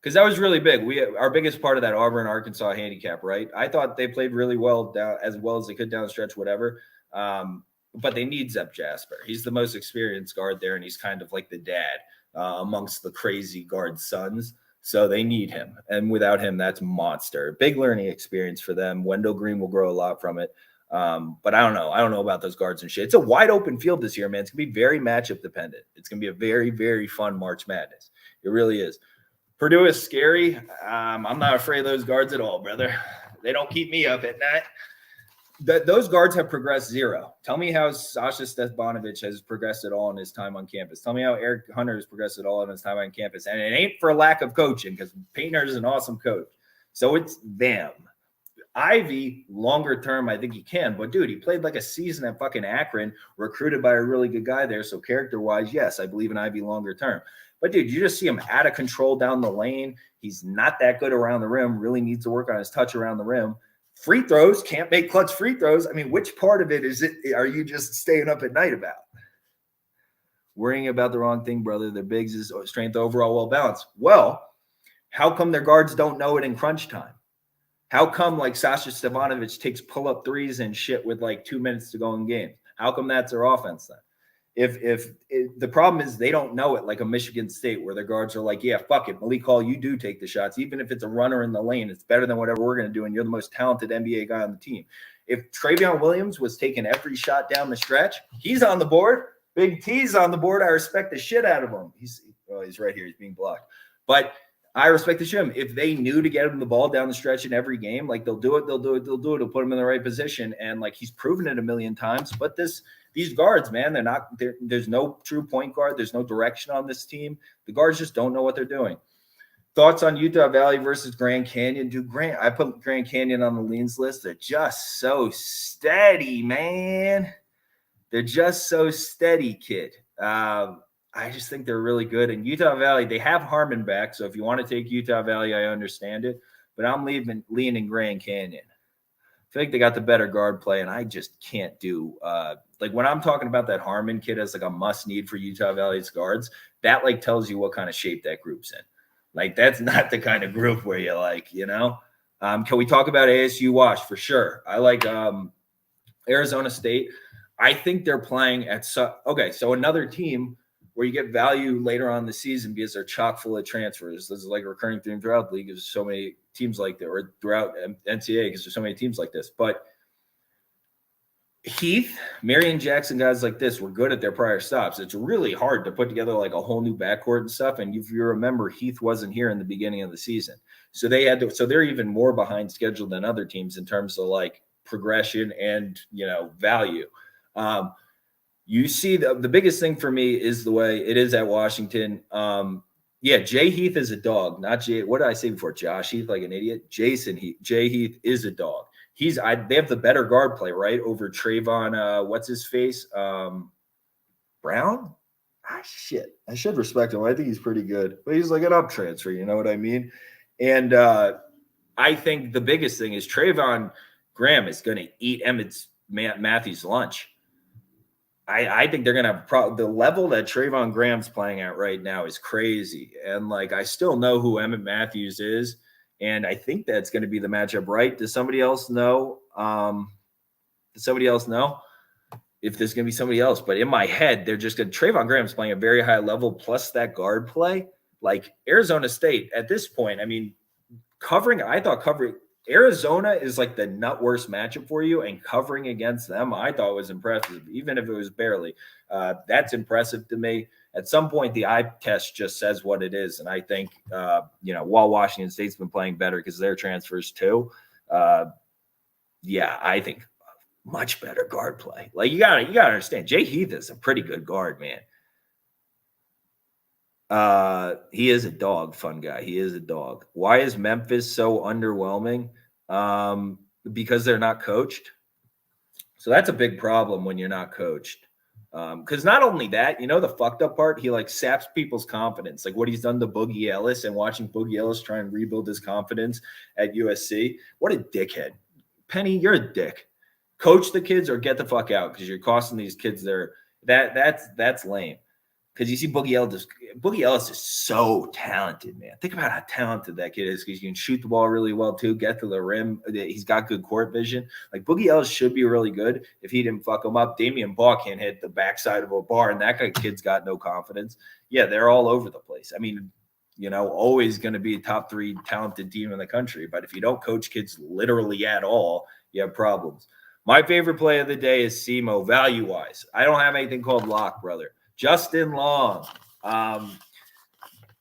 Because that was really big. Our biggest part of that Auburn-Arkansas handicap, right? I thought they played really well as they could down the stretch, whatever. But they need Zep Jasper. He's the most experienced guard there, and he's kind of like the dad amongst the crazy guard sons. So they need him. And without him, that's monster. Big learning experience for them. Wendell Green will grow a lot from it. But I don't know. I don't know about those guards and shit. It's a wide open field this year, man. It's going to be very matchup dependent. It's going to be a very, very fun March Madness. It really is. Purdue is scary. I'm not afraid of those guards at all, brother. They don't keep me up at night. Those guards have progressed zero. Tell me how Sasha Stefanovic has progressed at all in his time on campus. Tell me how Eric Hunter has progressed at all in his time on campus. And it ain't for lack of coaching, because Painter is an awesome coach. So it's them. Ivy, longer term, I think he can. But, dude, he played like a season at fucking Akron, recruited by a really good guy there. So character-wise, yes, I believe in Ivy longer term. But, dude, you just see him out of control down the lane. He's not that good around the rim, really needs to work on his touch around the rim. Free throws, can't make clutch free throws. I mean, which part of it are you just staying up at night about? Worrying about the wrong thing, brother. Their bigs is strength overall well balanced. Well, how come their guards don't know it in crunch time? How come like Sasha Stefanovic takes pull-up threes and shit with like 2 minutes to go in games? How come that's their offense then? If the problem is they don't know it, like a Michigan State where their guards are like, yeah, fuck it, Malik Hall, you do take the shots, even if it's a runner in the lane, it's better than whatever we're going to do, and you're the most talented NBA guy on the team. If Travion Williams was taking every shot down the stretch, he's on the board. Big T's on the board. I respect the shit out of him. He's right here. He's being blocked, but I respect the shit. If they knew to get him the ball down the stretch in every game, like they'll do it. They'll put him in the right position, and like he's proven it a million times. But these guards, man, they're not. There's no true point guard. There's no direction on this team. The guards just don't know what they're doing. Thoughts on Utah Valley versus Grand Canyon? Dude, I put Grand Canyon on the leans list. They're just so steady, man. They're just so steady, kid. I just think they're really good. And Utah Valley, they have Harmon back. So if you want to take Utah Valley, I understand it. But I'm leaning Grand Canyon. I feel like they got the better guard play, and I just can't do like when I'm talking about that Harmon kid as like a must need for Utah Valley's guards, that like tells you what kind of shape that group's in. Like that's not the kind of group where you're like, can we talk about ASU Wash for sure? I like Arizona State. I think they're playing at so another team where you get value later on in the season because they're chock full of transfers. This is like a recurring theme throughout the league. There's so many teams like that, or throughout NCAA because there's so many teams like this. But Heath, Marion Jackson, guys like this were good at their prior stops. It's really hard to put together like a whole new backcourt and stuff. And if you remember, Heath wasn't here in the beginning of the season. So they're even more behind schedule than other teams in terms of like progression and, value. You see the biggest thing for me is the way it is at Washington. Jay Heath is a dog, not Jay. What did I say before? Josh Heath, like an idiot. Jason Heath. Jay Heath is a dog. They have the better guard play, right? Over Trayvon, what's his face? Brown? Shit. I should respect him. I think he's pretty good. But he's like an up transfer, you know what I mean? And I think the biggest thing is Trayvon Graham is going to eat Emmett Matthews' lunch. I think they're going to have the level that Trayvon Graham's playing at right now is crazy. And like, I still know who Emmett Matthews is. And I think that's going to be the matchup, right? Does somebody else know? If there's going to be somebody else? But in my head, they're just going to Trayvon Graham's playing a very high level plus that guard play. Like Arizona State at this point, I mean, covering Arizona is like the nut worst matchup for you, and covering against them, I thought was impressive, even if it was barely. That's impressive to me. At some point, the eye test just says what it is, and I think, while Washington State's been playing better because their transfers too, I think much better guard play. Like you gotta understand, Jay Heath is a pretty good guard, man. He is a dog, fun guy. He is a dog. Why is Memphis so underwhelming? Because they're not coached. So that's a big problem when you're not coached. Because not only that, the fucked up part, he like saps people's confidence. Like what he's done to Boogie Ellis, and watching Boogie Ellis try and rebuild his confidence at USC. What a dickhead. Penny, you're a dick. Coach the kids or get the fuck out because you're costing these kids that's lame. Because you see Boogie Ellis is so talented, man. Think about how talented that kid is because he can shoot the ball really well too, get to the rim. He's got good court vision. Like Boogie Ellis should be really good if he didn't fuck him up. Damian Baugh can't hit the backside of a bar, and that kid's got no confidence. Yeah, they're all over the place. I mean, always going to be a top 3 talented team in the country. But if you don't coach kids literally at all, you have problems. My favorite play of the day is SEMO, value-wise. I don't have anything called lock, brother. Justin Long. I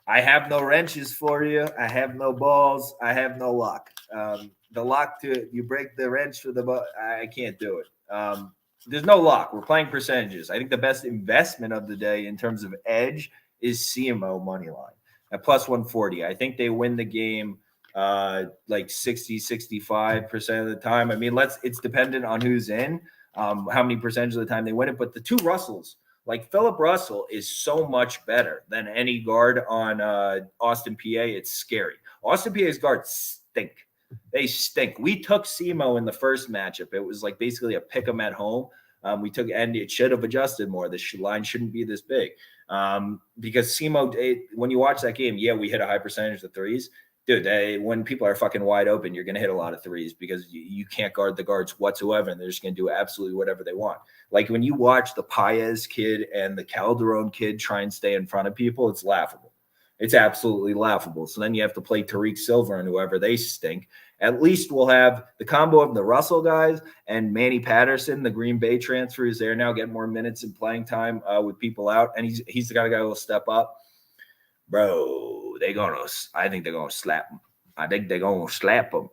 have no wrenches for you. I have no balls. I have no lock. The lock you break the wrench for the ball. I can't do it. There's no lock. We're playing percentages. I think the best investment of the day in terms of edge is CMO money line at plus 140. I think they win the game like 60-65% of the time. I mean, it's dependent on who's in, how many percentage of the time they win it. But the two Russells, like Philip Russell, is so much better than any guard on Austin PA. It's scary. Austin PA's guards stink. They stink. We took SEMO in the first matchup. It was like basically a pick 'em at home. And it should have adjusted more. The line shouldn't be this big because SEMO, when you watch that game, we hit a high percentage of threes. dude, when people are fucking wide open, you're going to hit a lot of threes because you can't guard the guards whatsoever, and they're just going to do absolutely whatever they want. Like when you watch the Paez kid and the Calderon kid try and stay in front of people, it's laughable. It's absolutely laughable. So then you have to play Tariq Silver and whoever they stink. At least we'll have the combo of the Russell guys and Manny Patterson, the Green Bay transfer, is there now getting more minutes and playing time with people out, and he's the guy who will step up. Bro, I think they're gonna slap him. I think they're gonna slap him.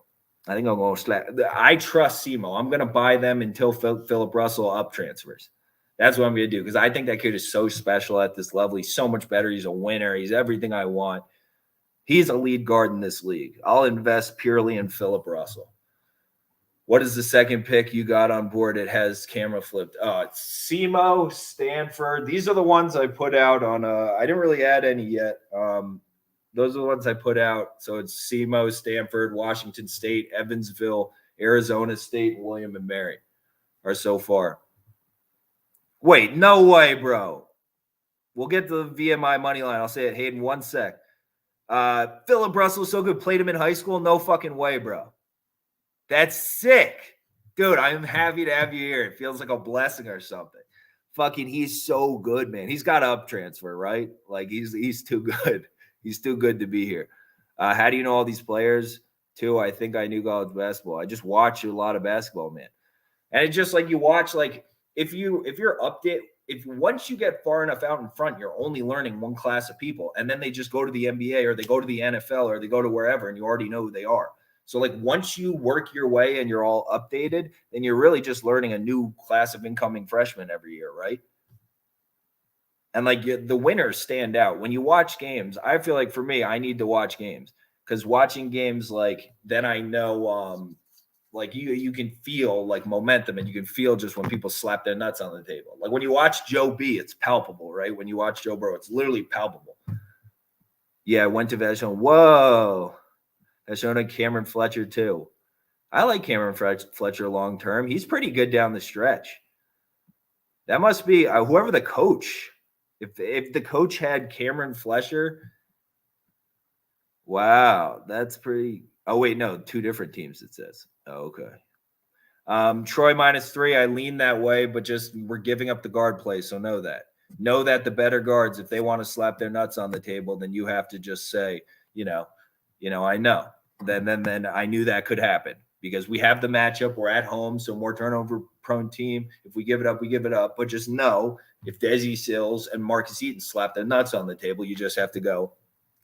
I think I'm gonna slap. I trust SEMO. I'm gonna buy them until Philip Russell up transfers. That's what I'm gonna do because I think that kid is so special at this level. He's so much better. He's a winner. He's everything I want. He's a lead guard in this league. I'll invest purely in Philip Russell. What is the second pick you got on board? It has camera flipped. It's SEMO, Stanford. These are the ones I put out on. I didn't really add any yet. Those are the ones I put out. So it's SEMO, Stanford, Washington State, Evansville, Arizona State, and William and Mary are so far. Wait, no way, bro. We'll get to the VMI money line. I'll say it, Hayden, 1 sec. Philip Russell so good. Played him in high school. No fucking way, bro. That's sick. Dude, I'm happy to have you here. It feels like a blessing or something. Fucking, he's so good, man. He's got up transfer, right? Like, he's too good. He's too good to be here. How do you know all these players? Too, I think I knew college basketball. I just watch a lot of basketball, man. And it's just like you watch, like, if you're updated, if once you get far enough out in front, you're only learning one class of people. And then they just go to the NBA or they go to the NFL or they go to wherever and you already know who they are. So like once you work your way and you're all updated, then you're really just learning a new class of incoming freshmen every year, right? And like the winners stand out. When you watch games, I feel like for me, I need to watch games because watching games, like then I know like you can feel like momentum and you can feel just when people slap their nuts on the table. Like when you watch Joe B, it's palpable, right? When you watch Joe Burrow, it's literally palpable. Yeah, I went to Vashon. Whoa. Vashon Cameron Fletcher too. I like Cameron Fletcher long term. He's pretty good down the stretch. That must be whoever the coach. If the coach had Cameron Fletcher, wow, that's pretty. Oh wait, no, 2 different teams. It says. Oh, okay. Troy -3. I lean that way, but just we're giving up the guard play, so know that. Know that the better guards, if they want to slap their nuts on the table, then you have to just say, I know. Then I knew that could happen because we have the matchup. We're at home, so more turnover-prone team. If we give it up, we give it up. But just know if Desi Sills and Marcus Eaton slap their nuts on the table, you just have to go,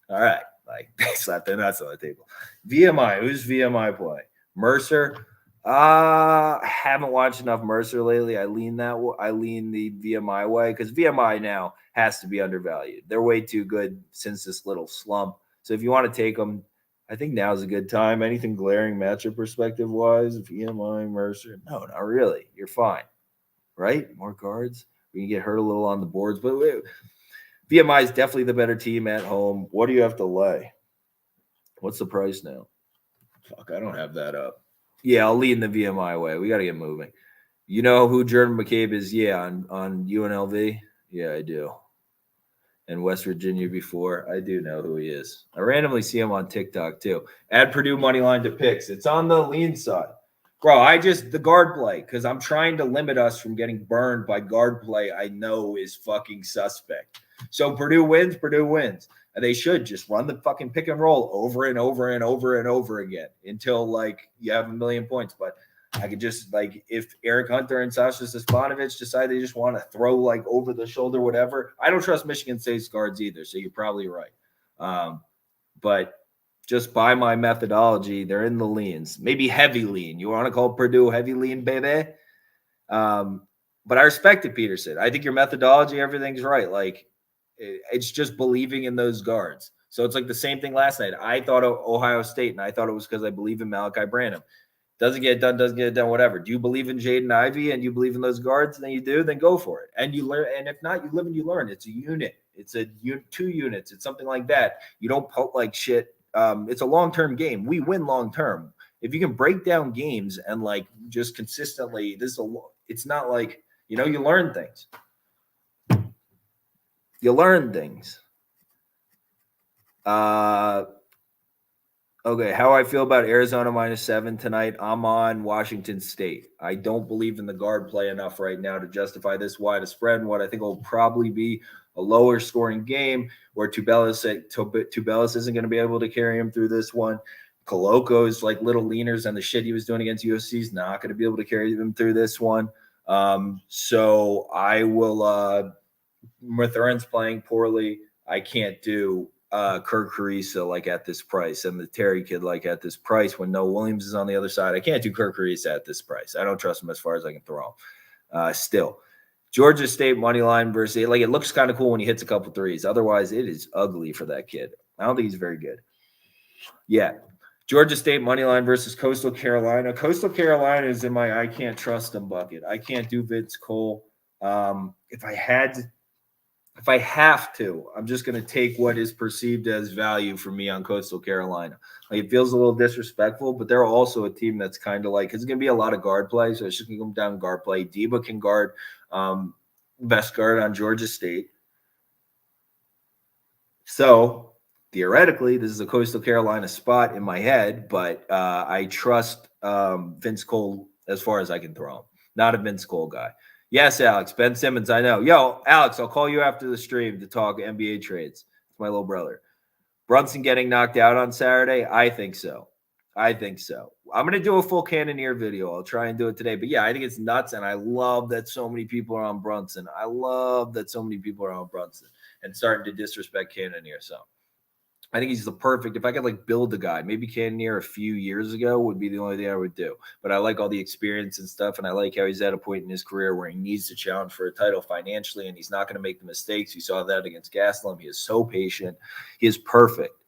all right, like they slap their nuts on the table. VMI, who's VMI play? Mercer. I haven't watched enough Mercer lately. I lean the VMI way because VMI now has to be undervalued. They're way too good since this little slump. So if you want to take them, I think now's a good time. Anything glaring matchup perspective wise, VMI, Mercer, no, not really. You're fine, right? More cards. We can get hurt a little on the boards, but VMI is definitely the better team at home. What do you have to lay? What's the price now? Fuck, I don't have that up. Yeah, I'll lead in the VMI way. We got to get moving. You know who Jordan McCabe is? Yeah, on UNLV. Yeah, I do. And West Virginia before. I do know who he is. I randomly see him on TikTok too. Add Purdue money line to picks. It's on the lean side. Bro, the guard play, because I'm trying to limit us from getting burned by guard play I know is fucking suspect. So Purdue wins. And they should just run the fucking pick and roll over and over and over and over again until like you have 1 million points. But I could just like if Eric Hunter and Sasha Stefanovic decide they just want to throw like over the shoulder, whatever. I don't trust Michigan State's guards either, so you're probably right. But just by my methodology, they're in the leans, maybe heavy lean. You want to call Purdue heavy lean, baby? But I respect it, Peterson. I think your methodology, everything's right. Like it's just believing in those guards. So it's like the same thing last night. I thought of Ohio State, and I thought it was because I believe in Malachi Branham. Doesn't get it done, whatever. Do you believe in Jaden Ivey and you believe in those guards? Then you do, then go for it. And you learn. And if not, you live and you learn. It's a unit. It's 2 units. It's something like that. You don't poke like shit. It's a long-term game. We win long-term. If you can break down games and like just consistently, it's not like, you learn things. You learn things. Okay, how I feel about Arizona -7 tonight. I'm on Washington State. I don't believe in the guard play enough right now to justify this wide a spread and what I think will probably be a lower scoring game where Tubelis isn't going to be able to carry him through this one. Coloco's like little leaners and the shit he was doing against USC is not going to be able to carry him through this one. So I will Matherin's playing poorly. I can't do Kirk Carissa like at this price and the Terry kid like at this price when Noah Williams is on the other side. I can't do Kirk Carissa at this price. I don't trust him as far as I can throw him. Still, Georgia State money line versus like it looks kind of cool when he hits a couple threes. Otherwise, it is ugly for that kid. I don't think he's very good. Yeah. Georgia State money line versus Coastal Carolina. Coastal Carolina is in my I can't trust him bucket. I can't do Vince Cole. If I have to, I'm just going to take what is perceived as value for me on Coastal Carolina. Like it feels a little disrespectful, but they're also a team that's kind of like, it's going to be a lot of guard play. So it's just going to come down to guard play. Deba can guard, best guard on Georgia State. So theoretically, this is a Coastal Carolina spot in my head, but I trust Vince Cole as far as I can throw him. Not a Vince Cole guy. Yes, Alex. Ben Simmons, I know. Yo, Alex, I'll call you after the stream to talk NBA trades. It's my little brother. Brunson getting knocked out on Saturday? I think so. I'm going to do a full Cannoneer video. I'll try and do it today. But yeah, I think it's nuts, and I love that so many people are on Brunson. And starting to disrespect Cannoneer. So I think he's the perfect. If I could like build a guy, maybe Cannoneer a few years ago would be the only thing I would do. But I like all the experience and stuff, and I like how he's at a point in his career where he needs to challenge for a title financially, and he's not going to make the mistakes. You saw that against Gaslam. He is so patient. He is perfect.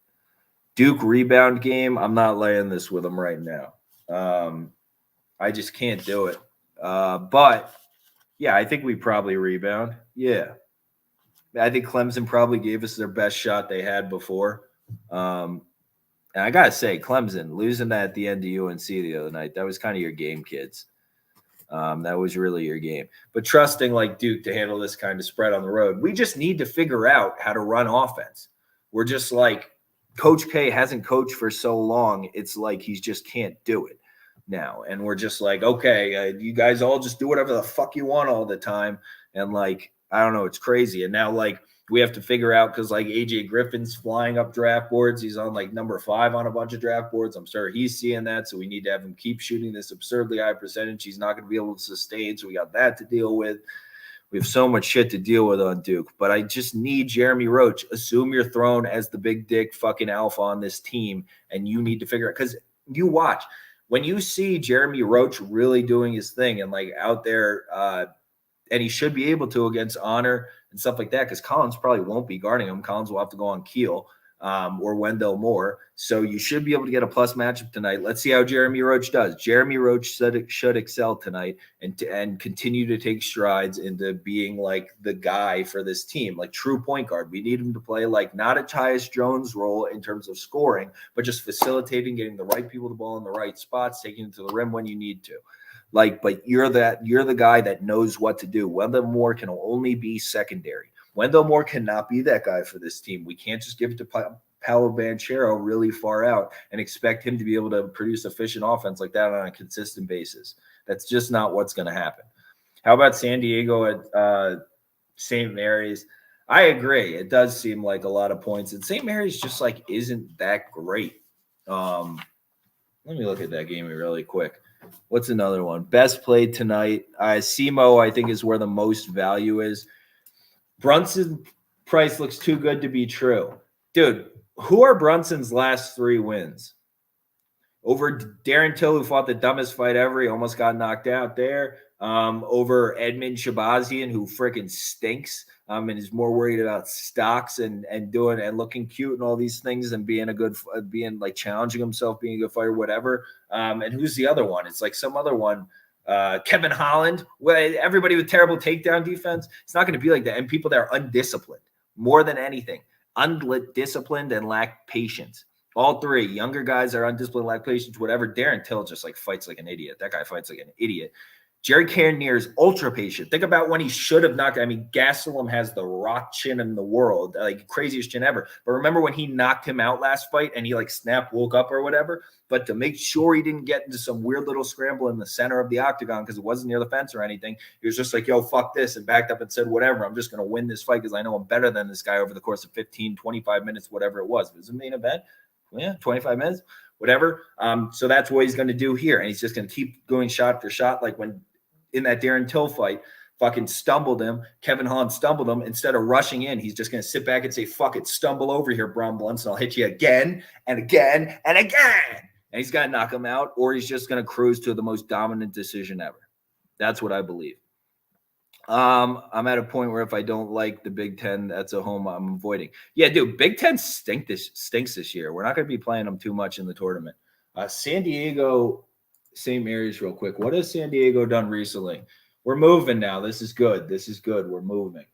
Duke rebound game. I'm not laying this with him right now. I just can't do it. But yeah, I think we probably rebound. Yeah. I think Clemson probably gave us their best shot they had before. And I got to say, Clemson, losing that at the end of UNC the other night, that was kind of your game, kids. That was really your game. But trusting like Duke to handle this kind of spread on the road, we just need to figure out how to run offense. We're just like, Coach K hasn't coached for so long, it's like he just can't do it now. And we're just like, okay, you guys all just do whatever the fuck you want all the time. And like, I don't know, it's crazy. And now like we have to figure out because like AJ Griffin's flying up draft boards. He's on like number 5 on a bunch of draft boards. I'm sure he's seeing that. So we need to have him keep shooting this absurdly high percentage. He's not going to be able to sustain. So we got that to deal with. We have so much shit to deal with on Duke, but I just need Jeremy Roach. Assume you're thrown as the big dick fucking alpha on this team, and you need to figure it because you watch when you see Jeremy Roach really doing his thing and like out there, and he should be able to against Honor and stuff like that because Collins probably won't be guarding him. Collins will have to go on Keel or Wendell Moore. So you should be able to get a plus matchup tonight. Let's see how Jeremy Roach does. Jeremy Roach should excel tonight and continue to take strides into being like the guy for this team, like true point guard. We need him to play like not a Tyus Jones role in terms of scoring, but just facilitating, getting the right people the ball in the right spots, taking it to the rim when you need to. Like, but you're the guy that knows what to do. Wendell Moore can only be secondary. Wendell Moore cannot be that guy for this team. We can't just give it to Paolo Banchero really far out and expect him to be able to produce efficient offense like that on a consistent basis. That's just not what's going to happen. How about San Diego at St. Mary's? I agree. It does seem like a lot of points. And St. Mary's just like isn't that great. Let me look at that game really quick. What's another one? Best played tonight. SEMO, I think, is where the most value is. Brunson price looks too good to be true. Dude, who are Brunson's last 3 wins? Over Darren Till, who fought the dumbest fight ever. He almost got knocked out there. Over Edmund Shabazian, who freaking stinks and is more worried about stocks and doing and looking cute and all these things and being being like challenging himself, being a good fighter, whatever. And who's the other one? It's like some other one. Kevin Holland, everybody with terrible takedown defense. It's not going to be like that. And people that are undisciplined more than anything, undisciplined and lack patience. All 3 younger guys are undisciplined, lack patience, whatever. Darren Till just like fights like an idiot. That guy fights like an idiot. Jerry Cannonier is ultra patient. Think about when he should have knocked. I mean, Gastelum has the rock chin in the world, like craziest chin ever. But remember when he knocked him out last fight and he like woke up or whatever? But to make sure he didn't get into some weird little scramble in the center of the octagon because it wasn't near the fence or anything, he was just like, yo, fuck this, and backed up and said, whatever, I'm just going to win this fight because I know I'm better than this guy over the course of 15, 25 minutes, whatever it was. It was a main event. Yeah, 25 minutes, whatever. So that's what he's going to do here. And he's just going to keep going shot for shot, like when in that Darren Till fight, fucking stumbled him. Kevin Holland stumbled him. Instead of rushing in, he's just going to sit back and say, fuck it, stumble over here, Bron Blunts, and I'll hit you again and again and again. And he's got to knock him out, or he's just going to cruise to the most dominant decision ever. That's what I believe. I'm at a point where if I don't like the Big Ten, that's a home I'm avoiding. Yeah, dude, Big Ten stinks this year. We're not going to be playing them too much in the tournament. San Diego, St. Mary's real quick. What has San Diego done recently? We're moving now. This is good. We're moving.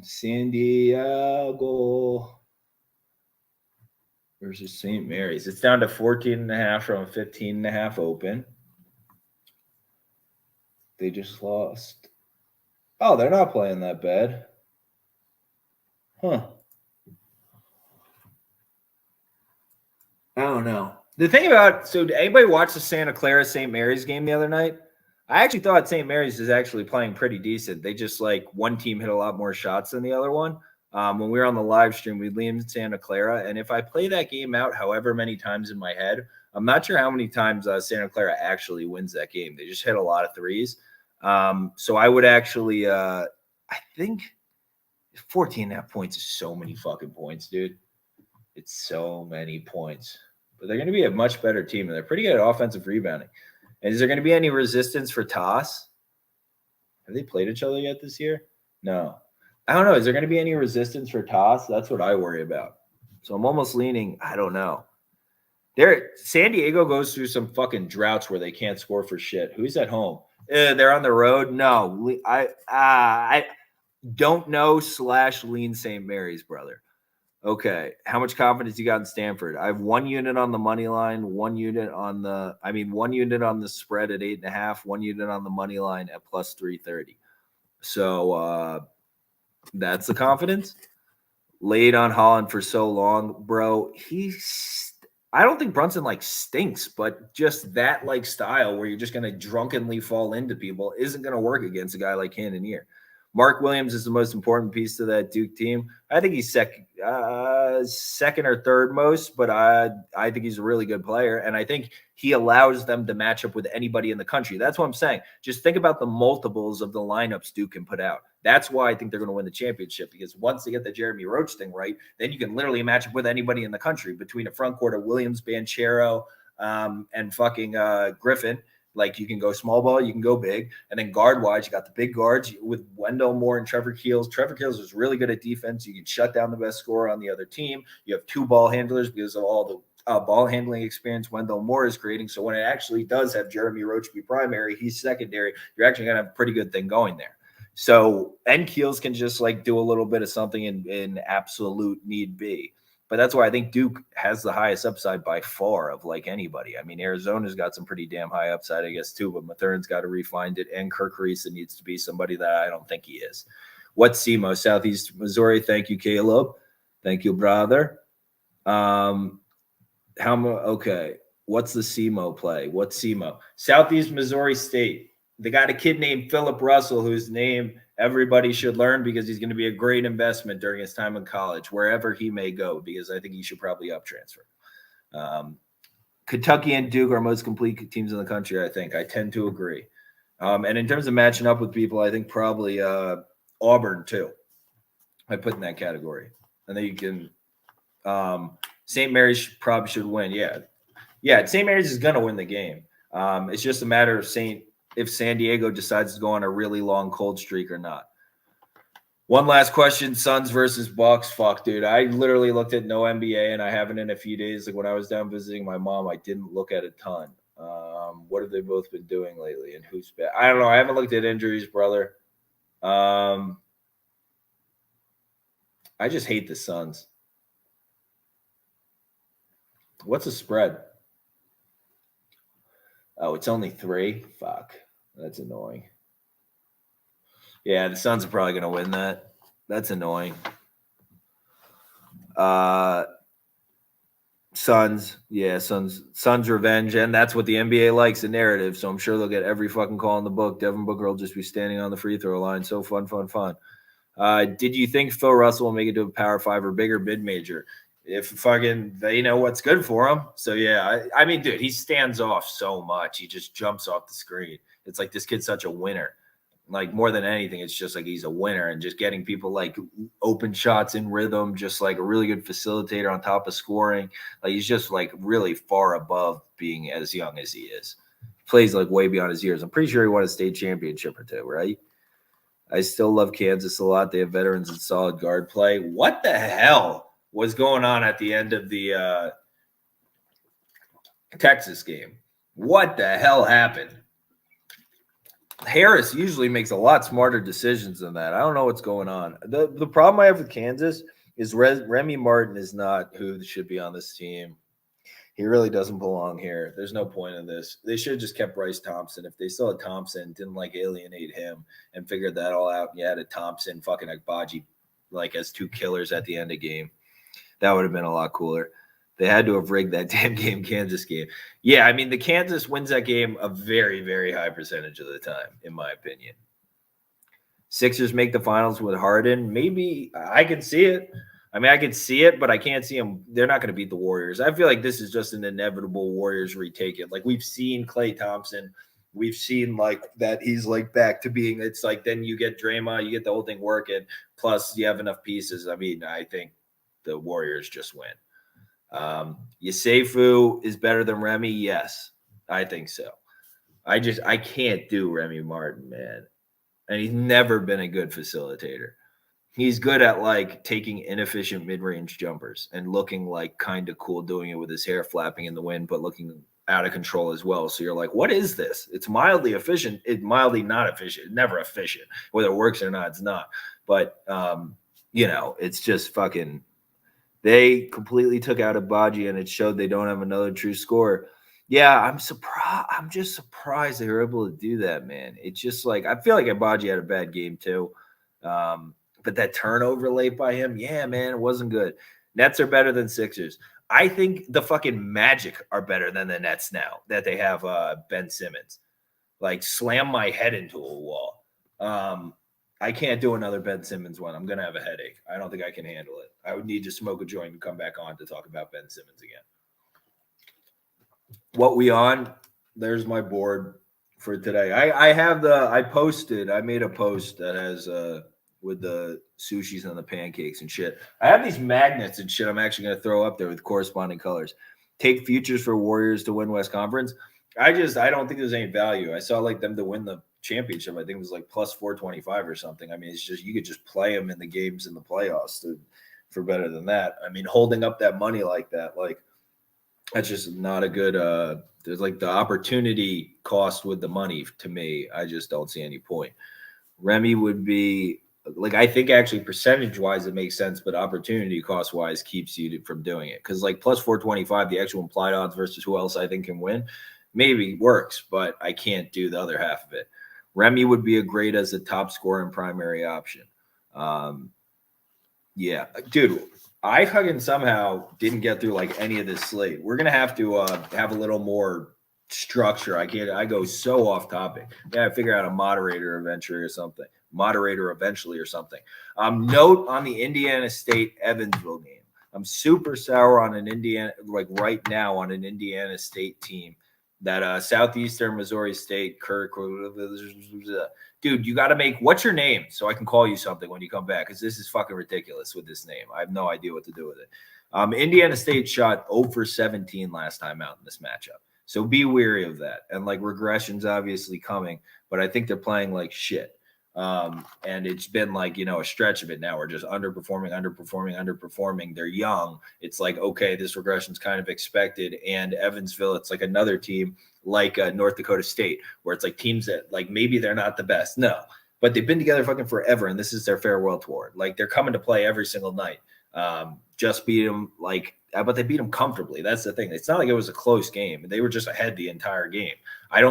San Diego versus St. Mary's. It's down to 14.5 from 15.5 open. They just lost. Oh, they're not playing that bad. Huh. I don't know. The thing about, so did anybody watch the Santa Clara St. Mary's game the other night? I actually thought St. Mary's is actually playing pretty decent. They just like one team hit a lot more shots than the other one. When we were on the live stream, we leaned Santa Clara. And if I play that game out however many times in my head, I'm not sure how many times Santa Clara actually wins that game. They just hit a lot of threes. So I would actually, I think 14.5 points is so many fucking points, dude. It's so many points. But they're going to be a much better team, and they're pretty good at offensive rebounding. And is there going to be any resistance for toss? Have they played each other yet this year? No. I don't know. Is there going to be any resistance for toss? That's what I worry about. So I'm almost leaning, I don't know. San Diego goes through some fucking droughts where they can't score for shit. Who's at home? They're on the road? No. I don't know / lean St. Mary's, brother. Okay. How much confidence you got in Stamford? I have 1 unit on the money line, 1 unit on the spread at 8.5, 1 unit on the money line at plus 330. So that's the confidence. Laid on Holland for so long, bro. I don't think Brunson like stinks, but just that like style where you're just going to drunkenly fall into people isn't going to work against a guy like Cannonier. Mark Williams is the most important piece to that Duke team. I think he's second or third most, but I think he's a really good player. And I think he allows them to match up with anybody in the country. That's what I'm saying. Just think about the multiples of the lineups Duke can put out. That's why I think they're going to win the championship, because once they get the Jeremy Roach thing right, then you can literally match up with anybody in the country between a front court of Williams, Banchero, and fucking Griffin. Like, you can go small ball, you can go big. And then guard-wise, you got the big guards with Wendell Moore and Trevor Keels. Trevor Keels is really good at defense. You can shut down the best scorer on the other team. You have 2 ball handlers because of all the ball handling experience Wendell Moore is creating. So when it actually does have Jeremy Roach be primary, he's secondary, you're actually going to have a pretty good thing going there. So, and Keels can just like do a little bit of something in absolute need be. But that's why I think Duke has the highest upside by far of like anybody. I mean, Arizona's got some pretty damn high upside, I guess, too. But Mathern's got to refine it. And Kirk Reese needs to be somebody that I don't think he is. What's SEMO? Southeast Missouri. Thank you, Caleb. Thank you, brother. Okay. What's the SEMO play? What's SEMO? Southeast Missouri State. They got a kid named Philip Russell, whose name everybody should learn because he's going to be a great investment during his time in college, wherever he may go, because I think he should probably up transfer. Kentucky and Duke are most complete teams in the country, I think. I tend to agree. And in terms of matching up with people, I think probably Auburn, too. I put in that category. I think you can St. Mary's probably should win. Yeah, St. Mary's is going to win the game. It's just a matter of if San Diego decides to go on a really long cold streak or not. One last question, Suns versus Bucks. Fuck, dude. I literally looked at no NBA, and I haven't in a few days. Like when I was down visiting my mom, I didn't look at a ton. What have they both been doing lately, and who's bad? I don't know. I haven't looked at injuries, brother. I just hate the Suns. What's the spread? Oh, it's only 3? Fuck. That's annoying. Yeah, the Suns are probably going to win that. That's annoying. Suns. Yeah, Suns revenge. And that's what the NBA likes, the narrative. So I'm sure they'll get every fucking call in the book. Devin Booker will just be standing on the free throw line. So fun. Did you think Phil Russell will make it to a Power 5 or bigger mid-major? If fucking they know what's good for him. So, yeah. I mean, dude, he stands off so much. He just jumps off the screen. It's like this kid's such a winner. Like more than anything, it's just like he's a winner and just getting people like open shots in rhythm, just like a really good facilitator on top of scoring. Like he's just like really far above being as young as he is. Plays like way beyond his years. I'm pretty sure he won a state championship or 2, right? I still love Kansas a lot. They have veterans and solid guard play. What the hell was going on at the end of the Texas game? What the hell happened? Harris usually makes a lot smarter decisions than that. I don't know what's going on. The problem I have with Kansas is Remy Martin is not who should be on this team. He really doesn't belong here. There's no point in this. They should have just kept Bryce Thompson. If they still had Thompson, didn't like alienate him and figured that all out, and you had a Thompson, fucking Agbaji, like as 2 killers at the end of game, that would have been a lot cooler. They had to have rigged that damn game, Kansas game. Yeah, I mean, the Kansas wins that game a very, very high percentage of the time, in my opinion. Sixers make the finals with Harden. Maybe I could see it. I mean, I could see it, but I can't see them. They're not going to beat the Warriors. I feel like this is just an inevitable Warriors retake it. Like we've seen Klay Thompson. We've seen like that he's like back to being, it's like then you get Draymond, you get the whole thing working. Plus you have enough pieces. I mean, I think the Warriors just win. Yusefu is better than Remy. Yes, I think so. I can't do Remy Martin, man. And he's never been a good facilitator. He's good at like taking inefficient mid-range jumpers and looking like kind of cool doing it with his hair flapping in the wind, but looking out of control as well. So you're like, what is this? It's mildly efficient. It's mildly not efficient. Never efficient. Whether it works or not, it's not. But, it's just fucking – they completely took out Agbaji, and it showed they don't have another true scorer. Yeah, I'm surprised. I'm just surprised they were able to do that, man. It's just like I feel like Agbaji had a bad game too. But that turnover late by him, yeah, man, it wasn't good. Nets are better than Sixers. I think the fucking Magic are better than the Nets now that they have Ben Simmons. Like slam my head into a wall. I can't do another Ben Simmons one. I'm going to have a headache. I don't think I can handle it. I would need to smoke a joint and come back on to talk about Ben Simmons again. What we on? There's my board for today. I made a post that has with the sushis and the pancakes and shit. I have these magnets and shit I'm actually going to throw up there with corresponding colors. Take futures for Warriors to win West Conference. I don't think there's any value. I saw like them to win the championship. I think it was like plus 425 or something. I mean, it's just you could just play them in the games in the playoffs for better than that. I mean, holding up that money like that, like that's just not a good there's like the opportunity cost with the money to me. I just don't see any point. Remy would be like, I think actually percentage wise it makes sense, but opportunity cost wise keeps you from doing it. Cause like plus 425, the actual implied odds versus who else I think can win maybe works, but I can't do the other half of it. Remy would be a great as a top scorer and primary option. Yeah, dude, I fucking somehow didn't get through like any of this slate. We're going to have to have a little more structure. I go so off topic. Yeah, I figure out a moderator eventually or something. Note on the Indiana State Evansville game. I'm super sour on an Indiana, like right now on an Indiana State team that Southeastern Missouri State, Kirk, dude, you got to make, what's your name so I can call you something when you come back? Because this is fucking ridiculous with this name. I have no idea what to do with it. Indiana State shot 0 for 17 last time out in this matchup. So be wary of that. And like regression's obviously coming, but I think they're playing like shit. And it's been like, a stretch of it now. We're just underperforming. They're young. It's like, okay, this regression's kind of expected. And Evansville, it's like another team like North Dakota State, where it's like teams that like maybe they're not the best. No, but they've been together fucking forever. And this is their farewell tour. Like they're coming to play every single night. Just beat them like but they beat them comfortably. That's the thing. It's not like it was a close game. They were just ahead the entire game. I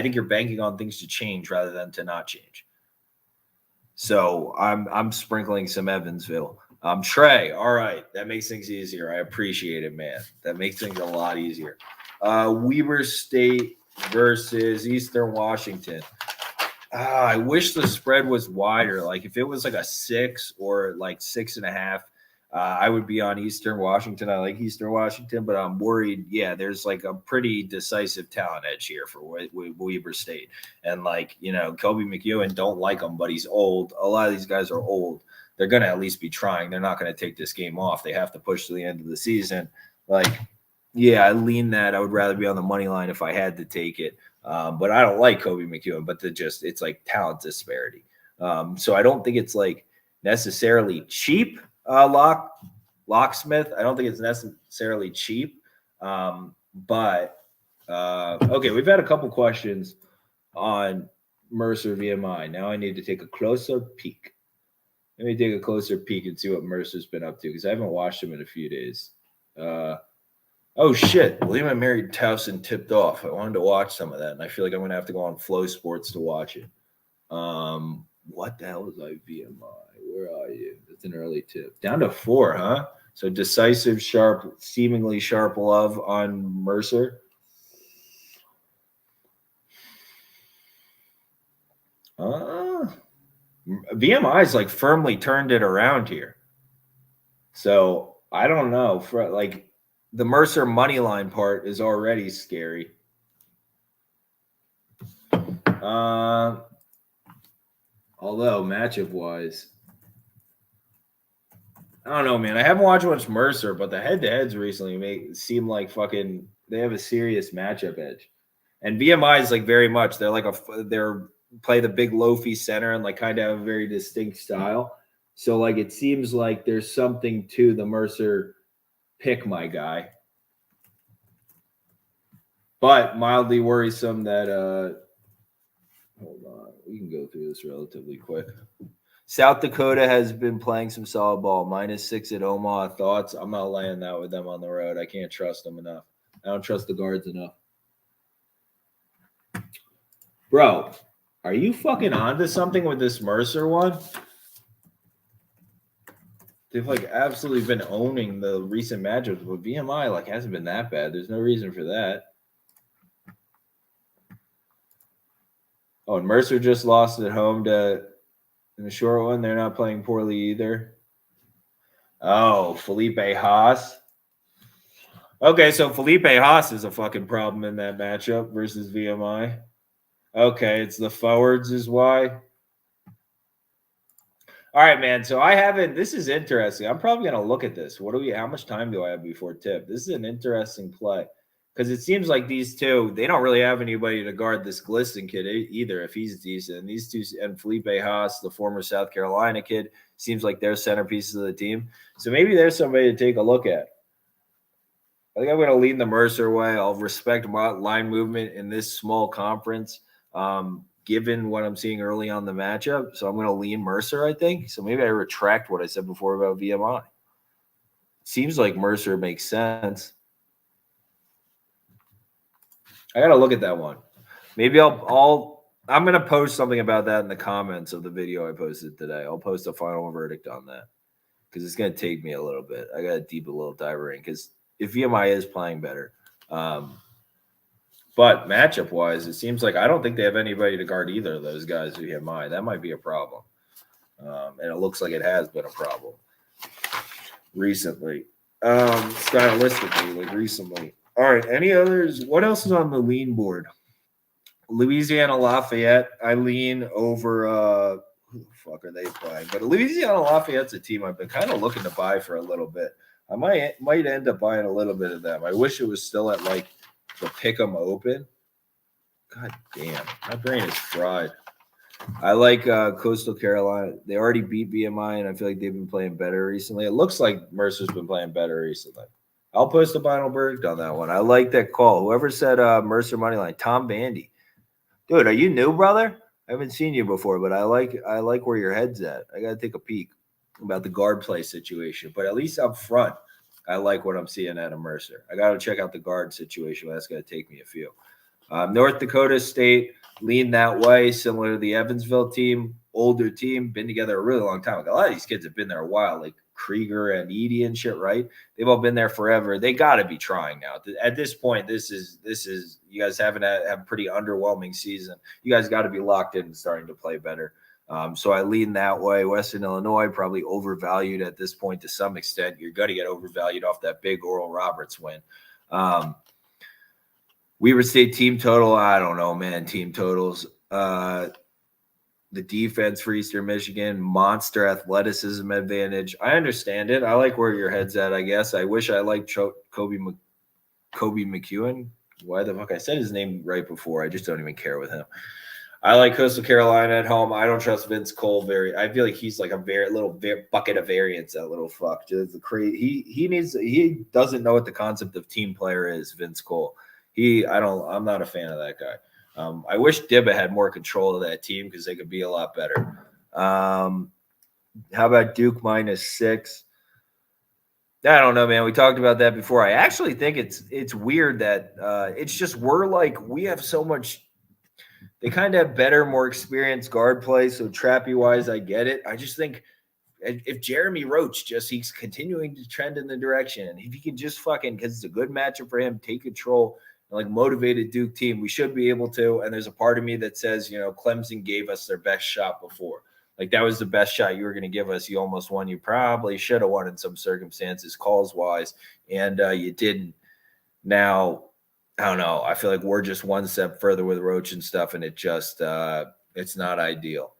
think you're banking on things to change rather than to not change. So I'm sprinkling some Evansville. Trey, all right. That makes things easier. I appreciate it, man. That makes things a lot easier. Weber State versus Eastern Washington. I wish the spread was wider. Like if it was like a 6 or like 6.5, I would be on Eastern Washington. I like Eastern Washington, but I'm worried. Yeah, there's like a pretty decisive talent edge here for Weber State. And like, Kobe McEwen, don't like him, but he's old. A lot of these guys are old. They're going to at least be trying. They're not going to take this game off. They have to push to the end of the season. Like, yeah, I lean that. I would rather be on the money line if I had to take it. But I don't like Kobe McEwen, but it's like talent disparity. So I don't think it's like necessarily cheap locksmith. I don't think it's necessarily cheap. But okay, we've had a couple questions on Mercer VMI. Now I need to take a closer peek. Let me take a closer peek and see what Mercer's been up to because I haven't watched him in a few days. Oh, shit. William and Mary Towson tipped off. I wanted to watch some of that, and I feel like I'm going to have to go on Flow Sports to watch it. What the hell is IVMI? Where are you? It's an early tip. Down to 4, huh? So decisive, sharp, seemingly sharp love on Mercer. VMI's like firmly turned it around here. So I don't know. For like the Mercer money line part is already scary. Although matchup wise, I don't know, man. I haven't watched much Mercer, but the head-to-heads recently seem like fucking they have a serious matchup edge. And VMI is like very much they're play the big loafy center and like kind of have a very distinct style. So like it seems like there's something to the Mercer pick, my guy. But mildly worrisome that hold on, we can go through this relatively quick. South Dakota has been playing some solid ball. -6 at Omaha. Thoughts? I'm not laying that with them on the road. I can't trust them enough. I don't trust the guards enough. Bro, are you fucking onto something with this Mercer one? They've like absolutely been owning the recent matchups, but VMI like hasn't been that bad. There's no reason for that. Oh, and Mercer just lost at home in the short one. They're not playing poorly either. Oh, Felipe Haas. Okay, so Felipe Haas is a fucking problem in that matchup versus VMI. Okay, it's the forwards is why. All right, man. So this is interesting. I'm probably going to look at this. How much time do I have before tip? This is an interesting play because it seems like these two, they don't really have anybody to guard this Glisson kid either if he's decent. And these two, and Felipe Haas, the former South Carolina kid, seems like they're centerpieces of the team. So maybe there's somebody to take a look at. I think I'm going to lean the Mercer way. I'll respect line movement in this small conference. Given what I'm seeing early on the matchup. So I'm going to lean Mercer, I think. So maybe I retract what I said before about VMI. Seems like Mercer makes sense. I got to look at that one. Maybe I'm going to post something about that in the comments of the video I posted today. I'll post a final verdict on that because it's going to take me a little bit. I got to deep a little diver in because if VMI is playing better, but matchup-wise, it seems like I don't think they have anybody to guard either of those guys who have mine. That might be a problem. And it looks like it has been a problem recently. Stylistically, like recently. All right, any others? What else is on the lean board? Louisiana Lafayette. I lean over who the fuck are they playing? But Louisiana Lafayette's a team I've been kind of looking to buy for a little bit. I might end up buying a little bit of them. I wish it was still at like the pick 'em open. God damn, my brain is fried. I like Coastal Carolina. They already beat VMI, and I feel like they've been playing better recently. It looks like Mercer's been playing better recently. I'll post a final verdict on that one. I like that call. Whoever said Mercer money line, Tom Bandy. Dude, are you new, brother? I haven't seen you before, but I like where your head's at. I got to take a peek about the guard play situation. But at least up front, I like what I'm seeing out of Mercer. I got to check out the guard situation. That's going to take me a few. North Dakota State lean that way, similar to the Evansville team, older team, been together a really long time. Like, a lot of these kids have been there a while, like Krieger and Edie and shit, right? They've all been there forever. They got to be trying now. At this point, this is you guys have a pretty underwhelming season. You guys got to be locked in and starting to play better. So I lean that way. Western Illinois probably overvalued at this point to some extent. You're going to get overvalued off that big Oral Roberts win. Weber State team total, I don't know, man. Team totals. The defense for Eastern Michigan, monster athleticism advantage. I understand it. I like where your head's at, I guess. I wish I liked Kobe McEwen. Why the fuck? I said his name right before. I just don't even care with him. I like Coastal Carolina at home. I don't trust Vince Cole I feel like he's like a little bucket of variance. That little fuck. Just he doesn't know what the concept of team player is. Vince Cole. I'm not a fan of that guy. I wish Dibba had more control of that team because they could be a lot better. How about Duke -6? I don't know, man. We talked about that before. I actually think it's weird that it's just we have so much. They kind of have better, more experienced guard play. So trappy wise, I get it. I just think if Jeremy Roach he's continuing to trend in the direction, and if he can just because it's a good matchup for him, take control and like motivated Duke team, we should be able to. And there's a part of me that says, Clemson gave us their best shot before. Like that was the best shot you were going to give us. You almost won. You probably should have won in some circumstances, calls wise, and you didn't. Now, I don't know. I feel like we're just one step further with Roach and stuff, and it just it's not ideal.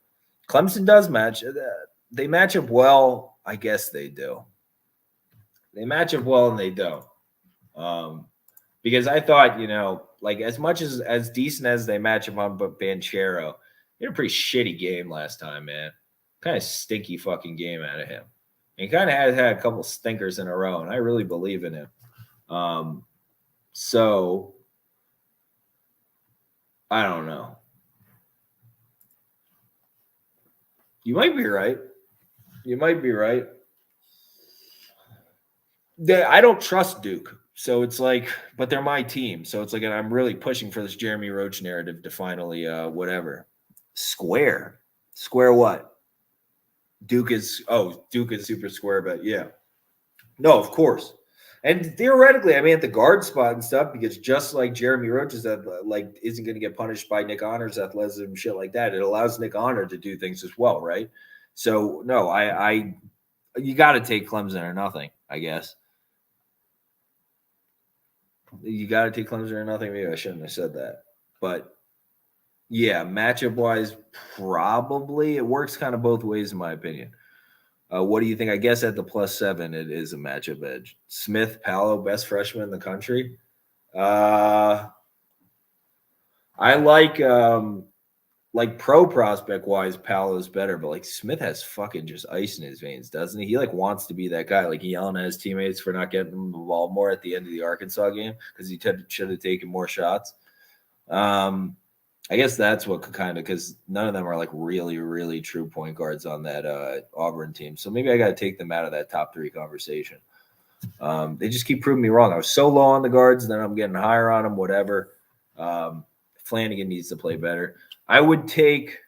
Clemson does match. They match up well. I guess they do. They match up well, and they don't. Because I thought, like as much as decent as they match up on Banchero, he had a pretty shitty game last time, man. Kind of stinky fucking game out of him. And he kind of had a couple stinkers in a row, and I really believe in him. So I don't know. You might be right. I don't trust Duke. So it's like, but they're my team. So it's like, and I'm really pushing for this Jeremy Roach narrative to finally, whatever. Square what? Duke is super square, but yeah. No, of course. And theoretically, I mean, at the guard spot and stuff, because just like Jeremy Roach isn't going to get punished by Nick Honor's athleticism, shit like that. It allows Nick Honor to do things as well, right? So no, you got to take Clemson or nothing, I guess. You got to take Clemson or nothing. Maybe I shouldn't have said that, but yeah, matchup wise, probably it works kind of both ways in my opinion. What do you think? I guess at the +7, it is a matchup edge. Smith, Paolo, best freshman in the country. I like pro prospect wise, Paolo's better, but like Smith has fucking just ice in his veins, doesn't he? He like wants to be that guy. Like he yelling at his teammates for not getting him the ball more at the end of the Arkansas game because he should have taken more shots. I guess that's what could kind of, because none of them are like really, really true point guards on that Auburn team. So maybe I got to take them out of that top 3 conversation. They just keep proving me wrong. I was so low on the guards, and then I'm getting higher on them, whatever. Flanagan needs to play better. I would take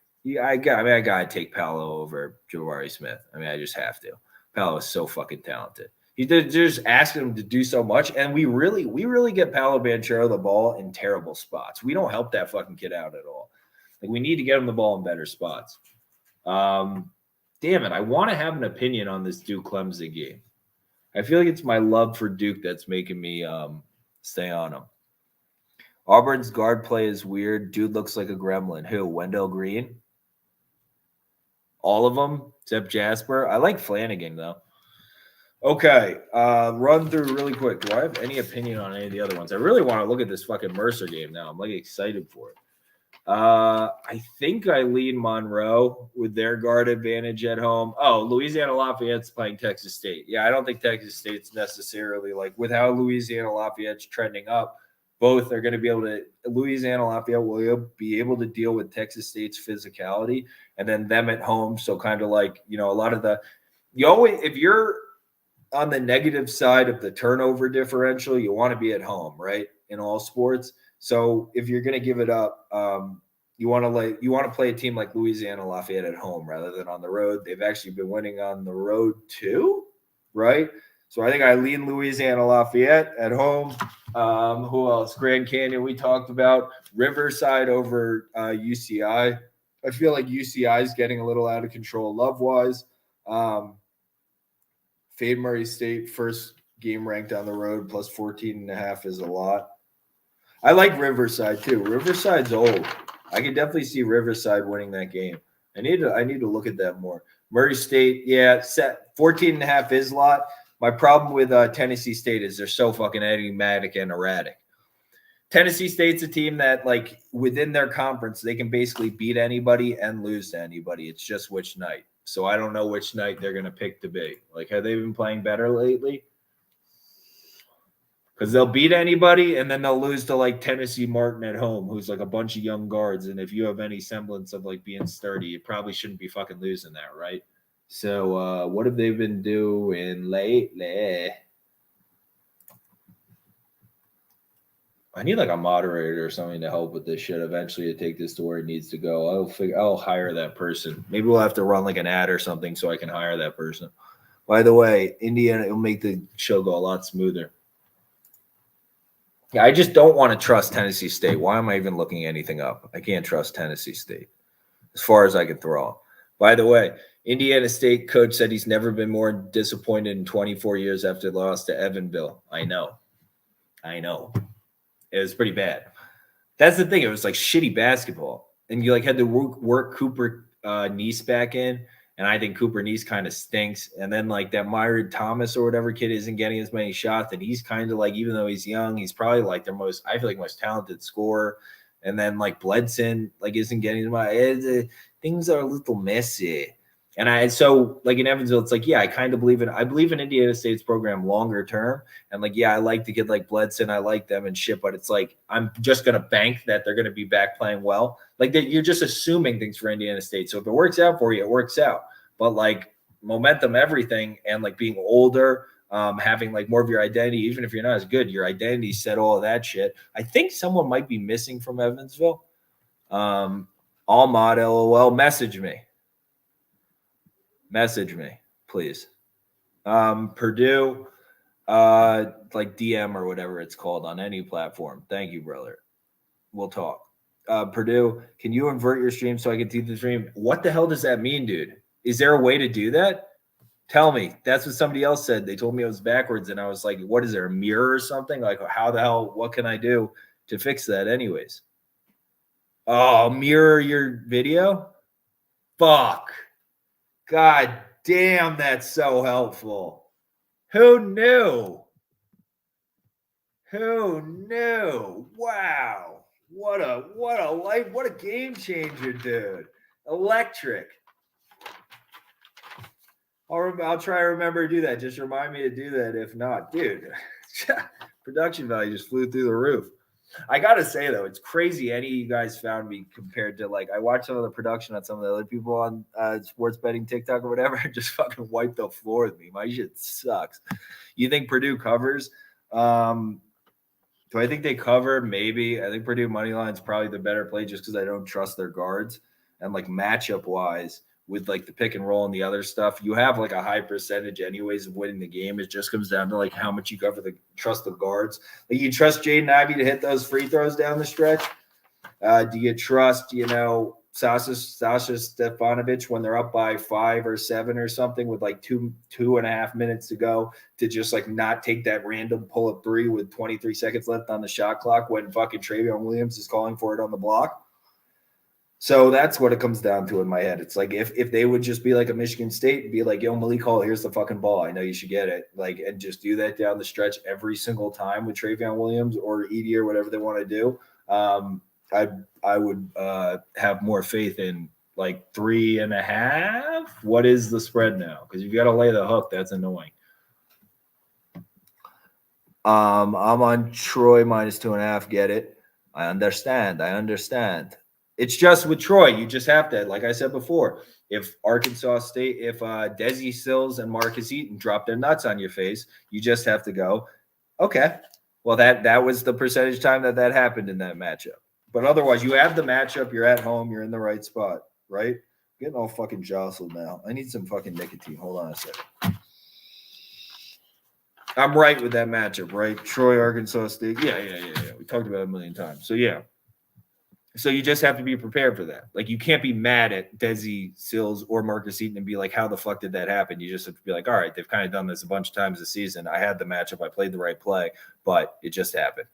I got to take Paolo over Jabari Smith. I mean, I just have to. Paolo is so fucking talented. They're just asking him to do so much, and we really get Paolo Banchero the ball in terrible spots. We don't help that fucking kid out at all. Like we need to get him the ball in better spots. Damn it, I want to have an opinion on this Duke Clemson game. I feel like it's my love for Duke that's making me stay on him. Auburn's guard play is weird. Dude looks like a gremlin. Who? Wendell Green? All of them except Jasper. I like Flanagan though. Okay, run through really quick. Do I have any opinion on any of the other ones? I really want to look at this fucking Mercer game now. I'm like excited for it. I think I lead Monroe with their guard advantage at home. Oh, Louisiana Lafayette's playing Texas State. Yeah, I don't think Texas State's necessarily like with how Louisiana Lafayette's trending up. Both are going to be able to. Louisiana Lafayette will be able to deal with Texas State's physicality, and then them at home. So kind of like a lot of the if you're on the negative side of the turnover differential, you want to be at home, right? In all sports. So if you're going to give it up, you want to play a team like Louisiana Lafayette at home rather than on the road. They've actually been winning on the road too, right? So I think I lean Louisiana Lafayette at home. Who else? Grand Canyon we talked about. Riverside over UCI. I feel like UCI is getting a little out of control love-wise. Fade Murray State, first game ranked on the road, plus 14.5 is a lot. I like Riverside too. Riverside's old. I can definitely see Riverside winning that game. I need to look at that more. Murray State, yeah, set 14.5 is a lot. My problem with Tennessee State is they're so fucking enigmatic and erratic. Tennessee State's a team that, like, within their conference, they can basically beat anybody and lose to anybody. It's just which night. So I don't know which night they're going to pick to be. Like, have they been playing better lately? Because they'll beat anybody and then they'll lose to, like, Tennessee Martin at home, who's like a bunch of young guards. And if you have any semblance of, like, being sturdy, you probably shouldn't be fucking losing that, right? So what have they been doing lately? I need like a moderator or something to help with this shit eventually to take this to where it needs to go. I'll hire that person. Maybe we'll have to run like an ad or something so I can hire that person. By the way, Indiana, it'll make the show go a lot smoother. Yeah, I just don't want to trust Tennessee State. Why am I even looking anything up? I can't trust Tennessee State as far as I can throw. By the way, Indiana State coach said he's never been more disappointed in 24 years after the loss to Evansville. I know. It was pretty bad. That's the thing. It was like shitty basketball. And you like had to work Cooper Nice back in. And I think Cooper Nice kind of stinks. And then like that Myron Thomas or whatever kid isn't getting as many shots. And he's kind of like, even though he's young, he's probably like their most, I feel like most talented scorer. And then like Bledson like isn't getting as much. Things are a little messy. And so like in Evansville, it's like, yeah, I believe in Indiana State's program longer term. And like, yeah, I like the kid like Bledson. I like them and shit, but it's like, I'm just going to bank that they're going to be back playing well. Like that you're just assuming things for Indiana State. So if it works out for you, it works out. But like momentum, everything, and like being older, having like more of your identity, even if you're not as good, your identity set all of that shit. I think someone might be missing from Evansville. All mod LOL, message me, please. Purdue, like DM or whatever it's called on any platform. Thank you, brother. We'll talk. Purdue, can you invert your stream so I can see the stream? What the hell does that mean, dude? Is there a way to do that? Tell me. That's what somebody else said. They told me it was backwards, and I was like, what is there, a mirror or something? Like, how the hell, what can I do to fix that anyways? Oh, mirror your video? Fuck. God damn, that's so helpful. Who knew? Wow. What a life, what a game changer, dude. Electric. I'll try to remember to do that. Just remind me to do that. If not, dude, production value just flew through the roof. I gotta say though, it's crazy. Any of you guys found me compared to like I watched some of the production on some of the other people on sports betting TikTok or whatever, just fucking wiped the floor with me. My shit sucks. You think Purdue covers? Do I think they cover? Maybe. I think Purdue money line is probably the better play just because I don't trust their guards and like matchup wise. With like the pick and roll and the other stuff, you have like a high percentage anyways of winning the game. It just comes down to like how much you cover the trust of guards. Like you trust Jaden Ivey to hit those free throws down the stretch. Do you trust, Sasha Stefanovic when they're up by 5 or 7 or something with like 2.5 minutes to go to just like not take that random pull up three with 23 seconds left on the shot clock when fucking Travion Williams is calling for it on the block? So that's what it comes down to in my head. It's like if they would just be like a Michigan State and be like, yo, Malik Hall, here's the fucking ball. I know you should get it. Like, and just do that down the stretch every single time with Travion Williams or Edie or whatever they want to do. I would have more faith in like 3.5. What is the spread now? Because you've got to lay the hook. That's annoying. I'm on Troy -2.5. Get it? I understand. It's just with Troy, you just have to, like I said before, if Arkansas State, if Desi Sills and Marcus Eaton drop their nuts on your face, you just have to go, okay, well, that was the percentage time that happened in that matchup. But otherwise, you have the matchup, you're at home, you're in the right spot, right? Getting all fucking jostled now. I need some fucking nicotine. Hold on a second. I'm right with that matchup, right? Troy, Arkansas State. Yeah. We talked about it a million times. So, yeah. So you just have to be prepared for that. Like, you can't be mad at Desi Sills or Marcus Eaton and be like, how the fuck did that happen? You just have to be like, all right, they've kind of done this a bunch of times this season. I had the matchup. I played the right play, but it just happened.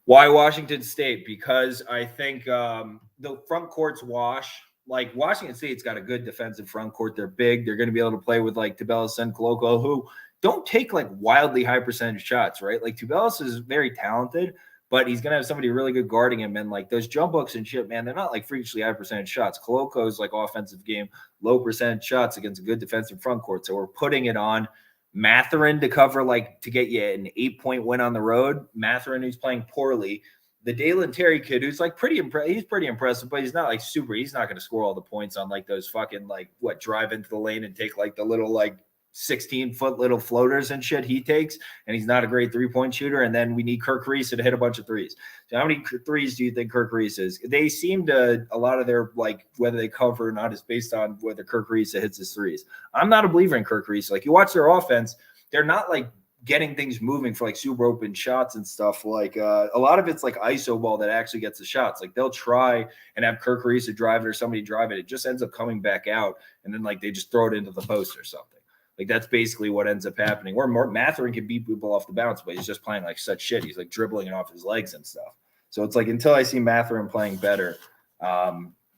Why Washington State? Because I think the front court's wash. Like, Washington State's got a good defensive front court. They're big. They're going to be able to play with, like, Tubelis and Koloko, who don't take, like, wildly high percentage shots, right? Like, Tubelis is very talented, but he's going to have somebody really good guarding him. And, like, those jump hooks and shit, man, they're not, like, freakishly high percentage shots. Koloko's, like, offensive game, low percentage shots against a good defensive front court. So we're putting it on Matherin to cover, like, to get you an 8-point win on the road. Matherin, who's playing poorly. The Dalen Terry kid, who's like he's pretty impressive, but he's not like super. He's not going to score all the points on like those fucking like drive into the lane and take like the little like 16-foot little floaters and shit he takes. And he's not a great 3-point shooter. And then we need Kirk Reese to hit a bunch of threes. So how many threes do you think Kirk Reese is? They seem to, a lot of their like whether they cover or not is based on whether Kirk Reese hits his threes. I'm not a believer in Kirk Reese. Like, you watch their offense, they're not like getting things moving for like super open shots and stuff. Like a lot of it's like ISO ball that actually gets the shots. Like, they'll try and have Kirk Reese drive it or somebody drive it. It just ends up coming back out. And then like they just throw it into the post or something. Like, that's basically what ends up happening. Or Matherin can beat people off the bounce, but he's just playing like such shit. He's like dribbling it off his legs and stuff. So it's like, until I see Matherin playing better, I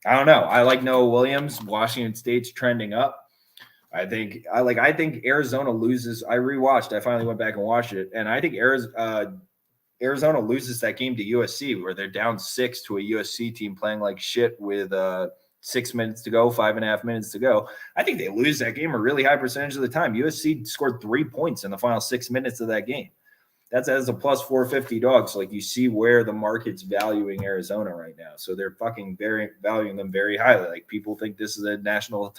don't know. I like Noah Williams. Washington State's trending up. I think Arizona loses. I rewatched. I finally went back and watched it, and I think Arizona loses that game to USC, where they're down 6 to a USC team playing like shit with 6 minutes to go, 5.5 minutes to go. I think they lose that game a really high percentage of the time. USC scored 3 points in the final 6 minutes of that game. That's as a plus 450 dog. So like, you see where the market's valuing Arizona right now. So they're fucking valuing them very highly. Like, people think this is a national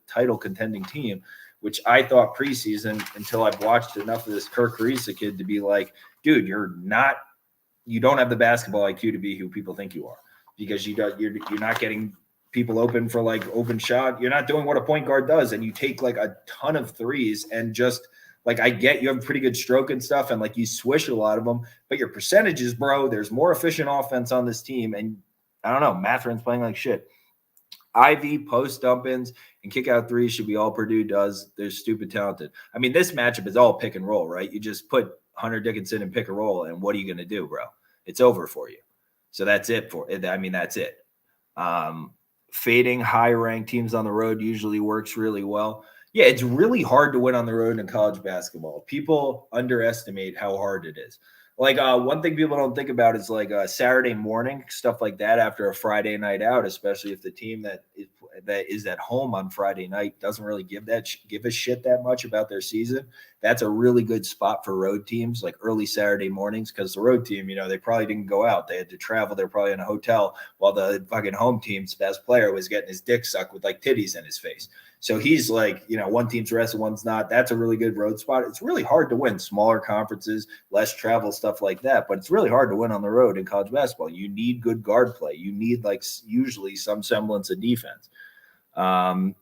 title contending team, which I thought preseason, until I've watched enough of this Kirk Reese kid to be like, dude, you don't have the basketball IQ to be who people think you are, because you're not getting people open for like open shot. You're not doing what a point guard does. And you take like a ton of threes and just, like, I get you have a pretty good stroke and stuff, and like you swish a lot of them, but your percentages, bro, there's more efficient offense on this team. And I don't know, Matherin's playing like shit. IV post dump-ins and kick out threes should be all Purdue does. They're stupid talented. I mean, this matchup is all pick and roll, right? You just put Hunter Dickinson and pick and roll, and what are you going to do, bro? It's over for you. So that's it for it. I mean, that's it. Fading high-ranked teams on the road usually works really well. Yeah, it's really hard to win on the road in college basketball. People underestimate how hard it is. Like, one thing people don't think about is like Saturday morning, stuff like that after a Friday night out, especially if the team that is at home on Friday night doesn't really give a shit that much about their season. That's a really good spot for road teams, like early Saturday mornings, because the road team, they probably didn't go out. They had to travel. They're probably in a hotel while the fucking home team's best player was getting his dick sucked with like titties in his face. So he's like, one team's rested, one's not. That's a really good road spot. It's really hard to win. Smaller conferences, less travel, stuff like that. But it's really hard to win on the road in college basketball. You need good guard play. You need like usually some semblance of defense. AO,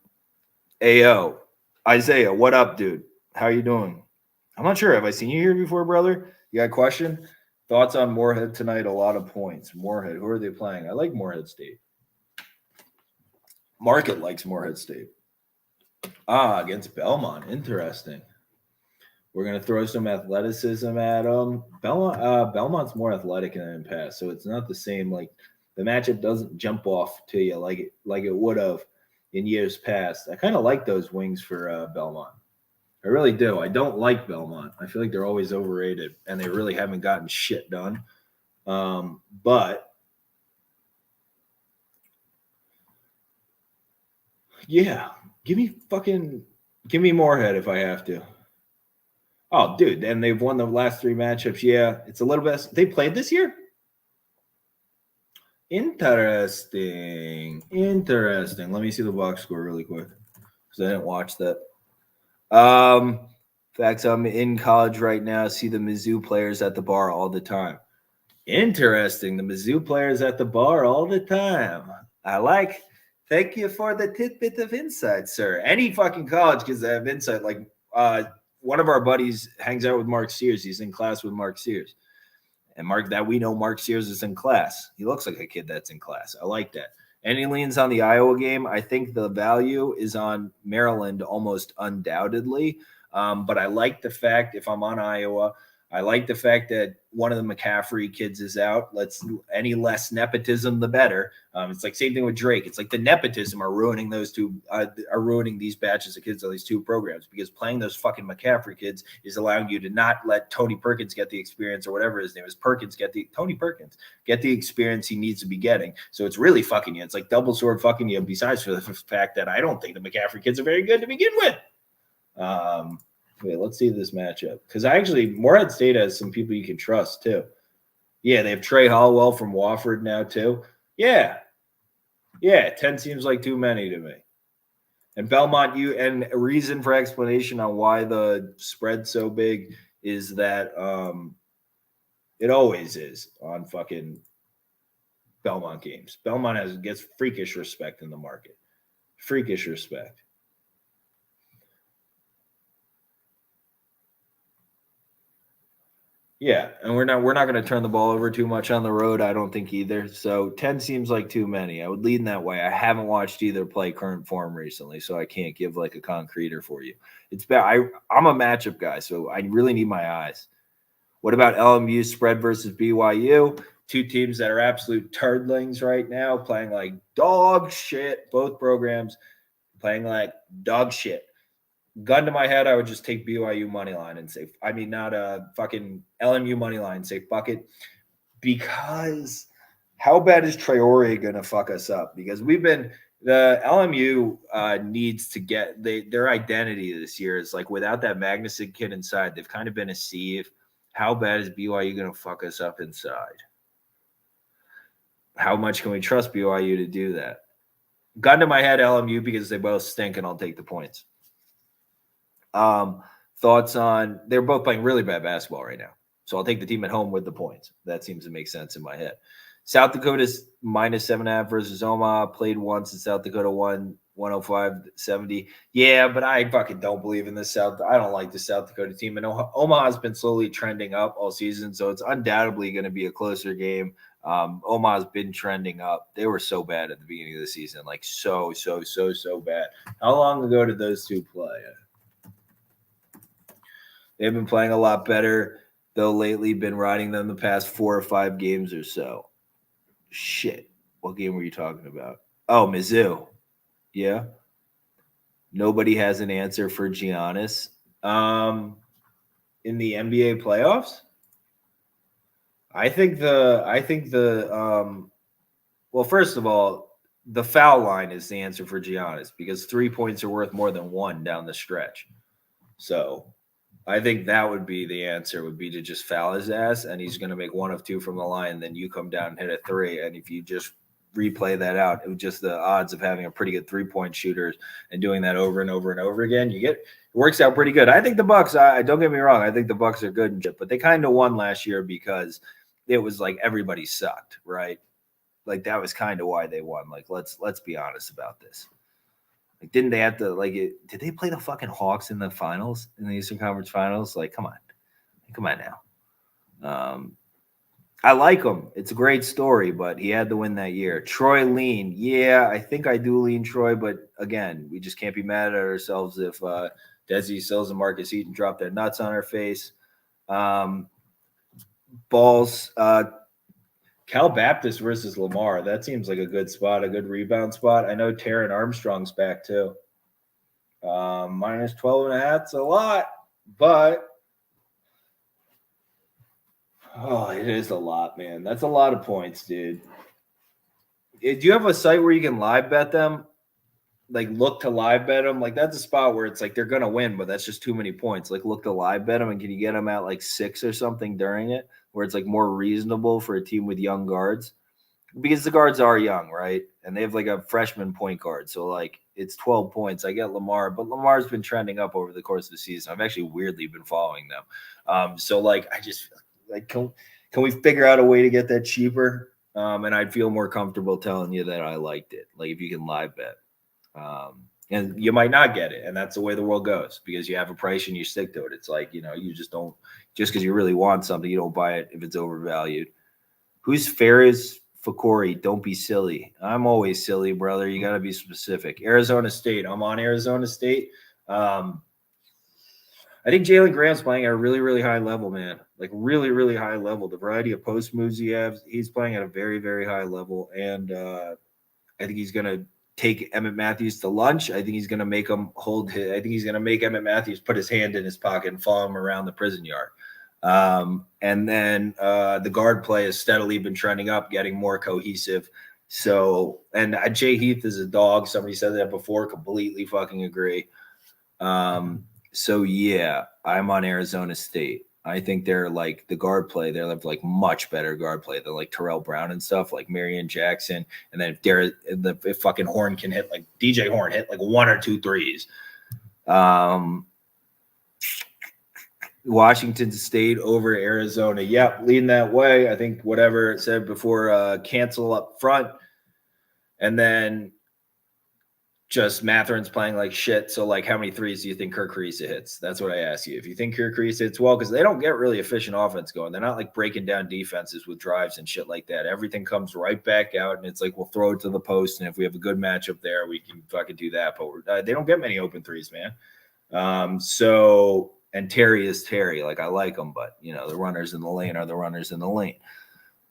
Isaiah, what up, dude? How you doing? I'm not sure. Have I seen you here before, brother? You got a question? Thoughts on Moorhead tonight? A lot of points. Moorhead, who are they playing? I like Moorhead State. Market likes Moorhead State. Against Belmont. Interesting. We're going to throw some athleticism at them. Belmont's more athletic than in the past, so it's not the same. Like, the matchup doesn't jump off to you like it would have in years past. I kind of like those wings for Belmont. I really do. I don't like Belmont. I feel like they're always overrated, and they really haven't gotten shit done. But yeah. Give me Moorhead if I have to. Oh, dude, and they've won the last 3 matchups. Yeah, it's a little bit. They played this year? Interesting. Let me see the box score really quick because I didn't watch that. In fact, I'm in college right now. See the Mizzou players at the bar all the time. Interesting. The Mizzou players at the bar all the time. I like. Thank you for the tidbit of insight, sir. Any fucking college kids that have insight, like one of our buddies hangs out with Mark Sears. He's in class with Mark Sears. And Mark Sears is in class. He looks like a kid that's in class. I like that. And he leans on the Iowa game. I think the value is on Maryland almost undoubtedly. But I like the fact, if I'm on Iowa, I like the fact that one of the McCaffrey kids is out. Any less nepotism, the better. It's like same thing with Drake. It's like the nepotism are ruining these batches of kids on these two programs, because playing those fucking McCaffrey kids is allowing you to not let Tony Perkins get the experience, or whatever his name is. Tony Perkins get the experience he needs to be getting. So it's really fucking you. It's like double sword fucking you. Besides for the fact that I don't think the McCaffrey kids are very good to begin with. Wait, let's see this matchup. Because Morehead State has some people you can trust too. Yeah, they have Trey Hollowell from Wofford now too. Yeah. 10 seems like too many to me. And Belmont, and a reason for explanation on why the spread's so big is that it always is on fucking Belmont games. Belmont gets freakish respect in the market. Freakish respect. Yeah, and we're not going to turn the ball over too much on the road, I don't think either. So 10 seems like too many. I would lean that way. I haven't watched either play current form recently, so I can't give like a concreter for you. It's bad. I'm a matchup guy, so I really need my eyes. What about LMU spread versus BYU? Two teams that are absolute turdlings right now, playing like dog shit. Both programs playing like dog shit. Gun to my head, I would just take BYU money line and say, not a fucking LMU money line, say fuck it. Because how bad is Traore going to fuck us up? Because the LMU needs to get their identity this year is like, without that Magnuson kid inside, they've kind of been a sieve. How bad is BYU going to fuck us up inside? How much can we trust BYU to do that? Gun to my head, LMU, because they both stink, and I'll take the points. Thoughts on, they're both playing really bad basketball right now. So I'll take the team at home with the points. That seems to make sense in my head. South Dakota's -7.5 versus Omaha. Played once, and South Dakota won 105-70. Yeah, but I fucking don't believe in this I don't like the South Dakota team. And Omaha's been slowly trending up all season, so it's undoubtedly going to be a closer game. Omaha's been trending up. They were so bad at the beginning of the season, like so bad. How long ago did those two play? They've been playing a lot better, though lately been riding them the past 4 or 5 games or so. Shit. What game were you talking about? Oh, Mizzou. Yeah. Nobody has an answer for Giannis. In the NBA playoffs? Well, first of all, the foul line is the answer for Giannis, because 3 points are worth more than 1 down the stretch. So I think that would be the answer, would be to just foul his ass, and he's going to make 1 of 2 from the line. Then you come down and hit a 3. And if you just replay that out, it was just the odds of having a pretty good 3-point shooter and doing that over and over and over again. It works out pretty good. I think the Bucks, don't get me wrong, I think the Bucks are good and shit, but they kind of won last year because it was like everybody sucked, right? Like that was kind of why they won. Like, let's be honest about this. Like, didn't they have to did they play the fucking Hawks in the finals, in the Eastern Conference Finals? Like, come on now. I like him. It's a great story, but he had to win that year. Troy lean. Yeah, I think I do lean Troy, but again, we just can't be mad at ourselves if Desi Sills and Marcus Eaton drop their nuts on our face. Balls. Cal Baptist versus Lamar. That seems like a good spot, a good rebound spot. I know Taron Armstrong's back too. -12.5. It's a lot, but it is a lot, man. That's a lot of points, dude. Do you have a site where you can live bet them? Like, look to live bet them? Like, that's a spot where it's like they're going to win, but that's just too many points. Like, look to live bet them, and can you get them at like 6 or something during it, where it's like more reasonable for a team with young guards? because the guards are young, right? And they have like a freshman point guard. So like it's 12 points. I get Lamar, but Lamar's been trending up over the course of the season. I've actually weirdly been following them. So like I just like can we figure out a way to get that cheaper? And I'd feel more comfortable telling you that I liked it. Like if you can live bet. And you might not get it. And that's the way the world goes because you have a price and you stick to it. It's like, you just don't, just because you really want something, you don't buy it if it's overvalued. Who's Ferris Fakori? Don't be silly. I'm always silly, brother. You got to be specific. Arizona State. I'm on Arizona State. I think Jalen Graham's playing at a really, really high level, man. Like really, really high level. The variety of post moves he has, he's playing at a very, very high level. And I think he's going to take Emmett Matthews to lunch. I think he's going to make him hold his, I think he's going to make Emmett Matthews put his hand in his pocket and follow him around the prison yard. And then the guard play has steadily been trending up, getting more cohesive. So, and Jay Heath is a dog. Somebody said that before. Completely fucking agree. So yeah, I'm on Arizona State. I think they're like the guard play. They're like much better guard play than like Terrell Brown and stuff, like Marion Jackson. And then if fucking Horn can hit like DJ Horn hit like 1 or 2 threes. Washington State over Arizona. Yep, leading that way. I think whatever it said before, cancel up front. And then just Matherin's playing like shit. So, like, how many threes do you think Kirk Ariza hits? That's what I ask you. If you think Kirk Ariza hits well, because they don't get really efficient offense going. They're not like breaking down defenses with drives and shit like that. Everything comes right back out, and it's like we'll throw it to the post, and if we have a good matchup there, we can fucking do that. But they don't get many open threes, man. And Terry is Terry. Like, I like him, but, the runners in the lane are the runners in the lane.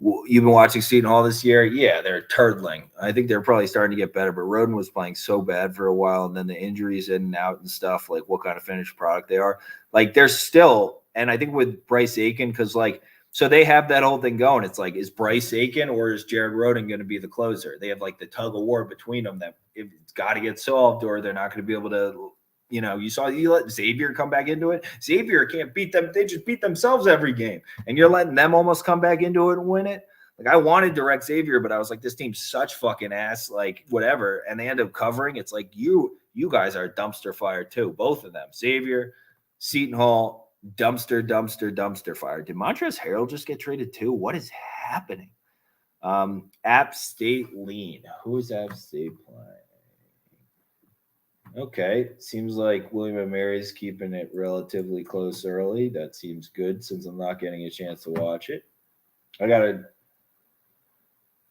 You've been watching Seton Hall this year? Yeah, they're turtling. I think they're probably starting to get better, but Roden was playing so bad for a while, and then the injuries in and out and stuff, like what kind of finished product they are. Like, they're still, and I think with Bryce Aiken, because, like, so they have that whole thing going. It's like, is Bryce Aiken or is Jared Roden going to be the closer? They have, like, the tug of war between them that it's got to get solved or they're not going to be able to – you let Xavier come back into it. Xavier can't beat them. They just beat themselves every game. And you're letting them almost come back into it and win it. Like, I wanted direct Xavier, but I was like, this team's such fucking ass, like, whatever. And they end up covering. It's like, you guys are dumpster fire too. Both of them. Xavier, Seton Hall, dumpster fire. Did Montrezl Harrell just get traded too? What is happening? App State lean. Who is App State playing? Okay, seems like William & Mary's keeping it relatively close early. That seems good since I'm not getting a chance to watch it.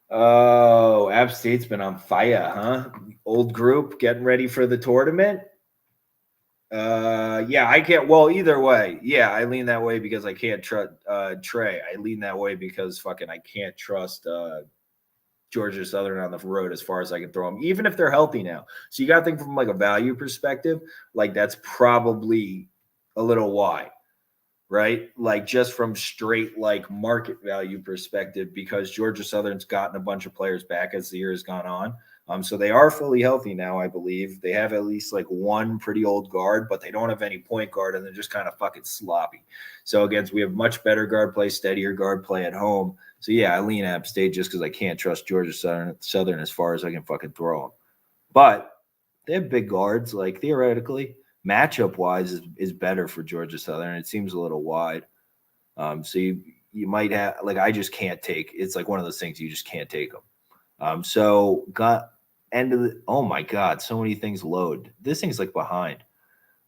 App State's been on fire, huh? Old group getting ready for the tournament. Yeah, I can't. Well, either way, yeah, I lean that way because I can't trust Trey. I lean that way because fucking I can't trust Georgia Southern on the road as far as I can throw them, even if they're healthy now. So you got to think from like a value perspective, like that's probably a little wide, right? Like just from straight like market value perspective, because Georgia Southern's gotten a bunch of players back as the year has gone on. So they are fully healthy now, I believe. They have at least like one pretty old guard, but they don't have any point guard, and they're just kind of fucking sloppy. So again, we have much better guard play, steadier guard play at home. So yeah, I lean App State just because I can't trust Georgia Southern as far as I can fucking throw them. But they have big guards. Like theoretically, matchup wise is better for Georgia Southern. It seems a little wide. So you might have like I just can't take. It's like one of those things you just can't take them. So got end of the. Oh my God, so many things load. This thing's like behind.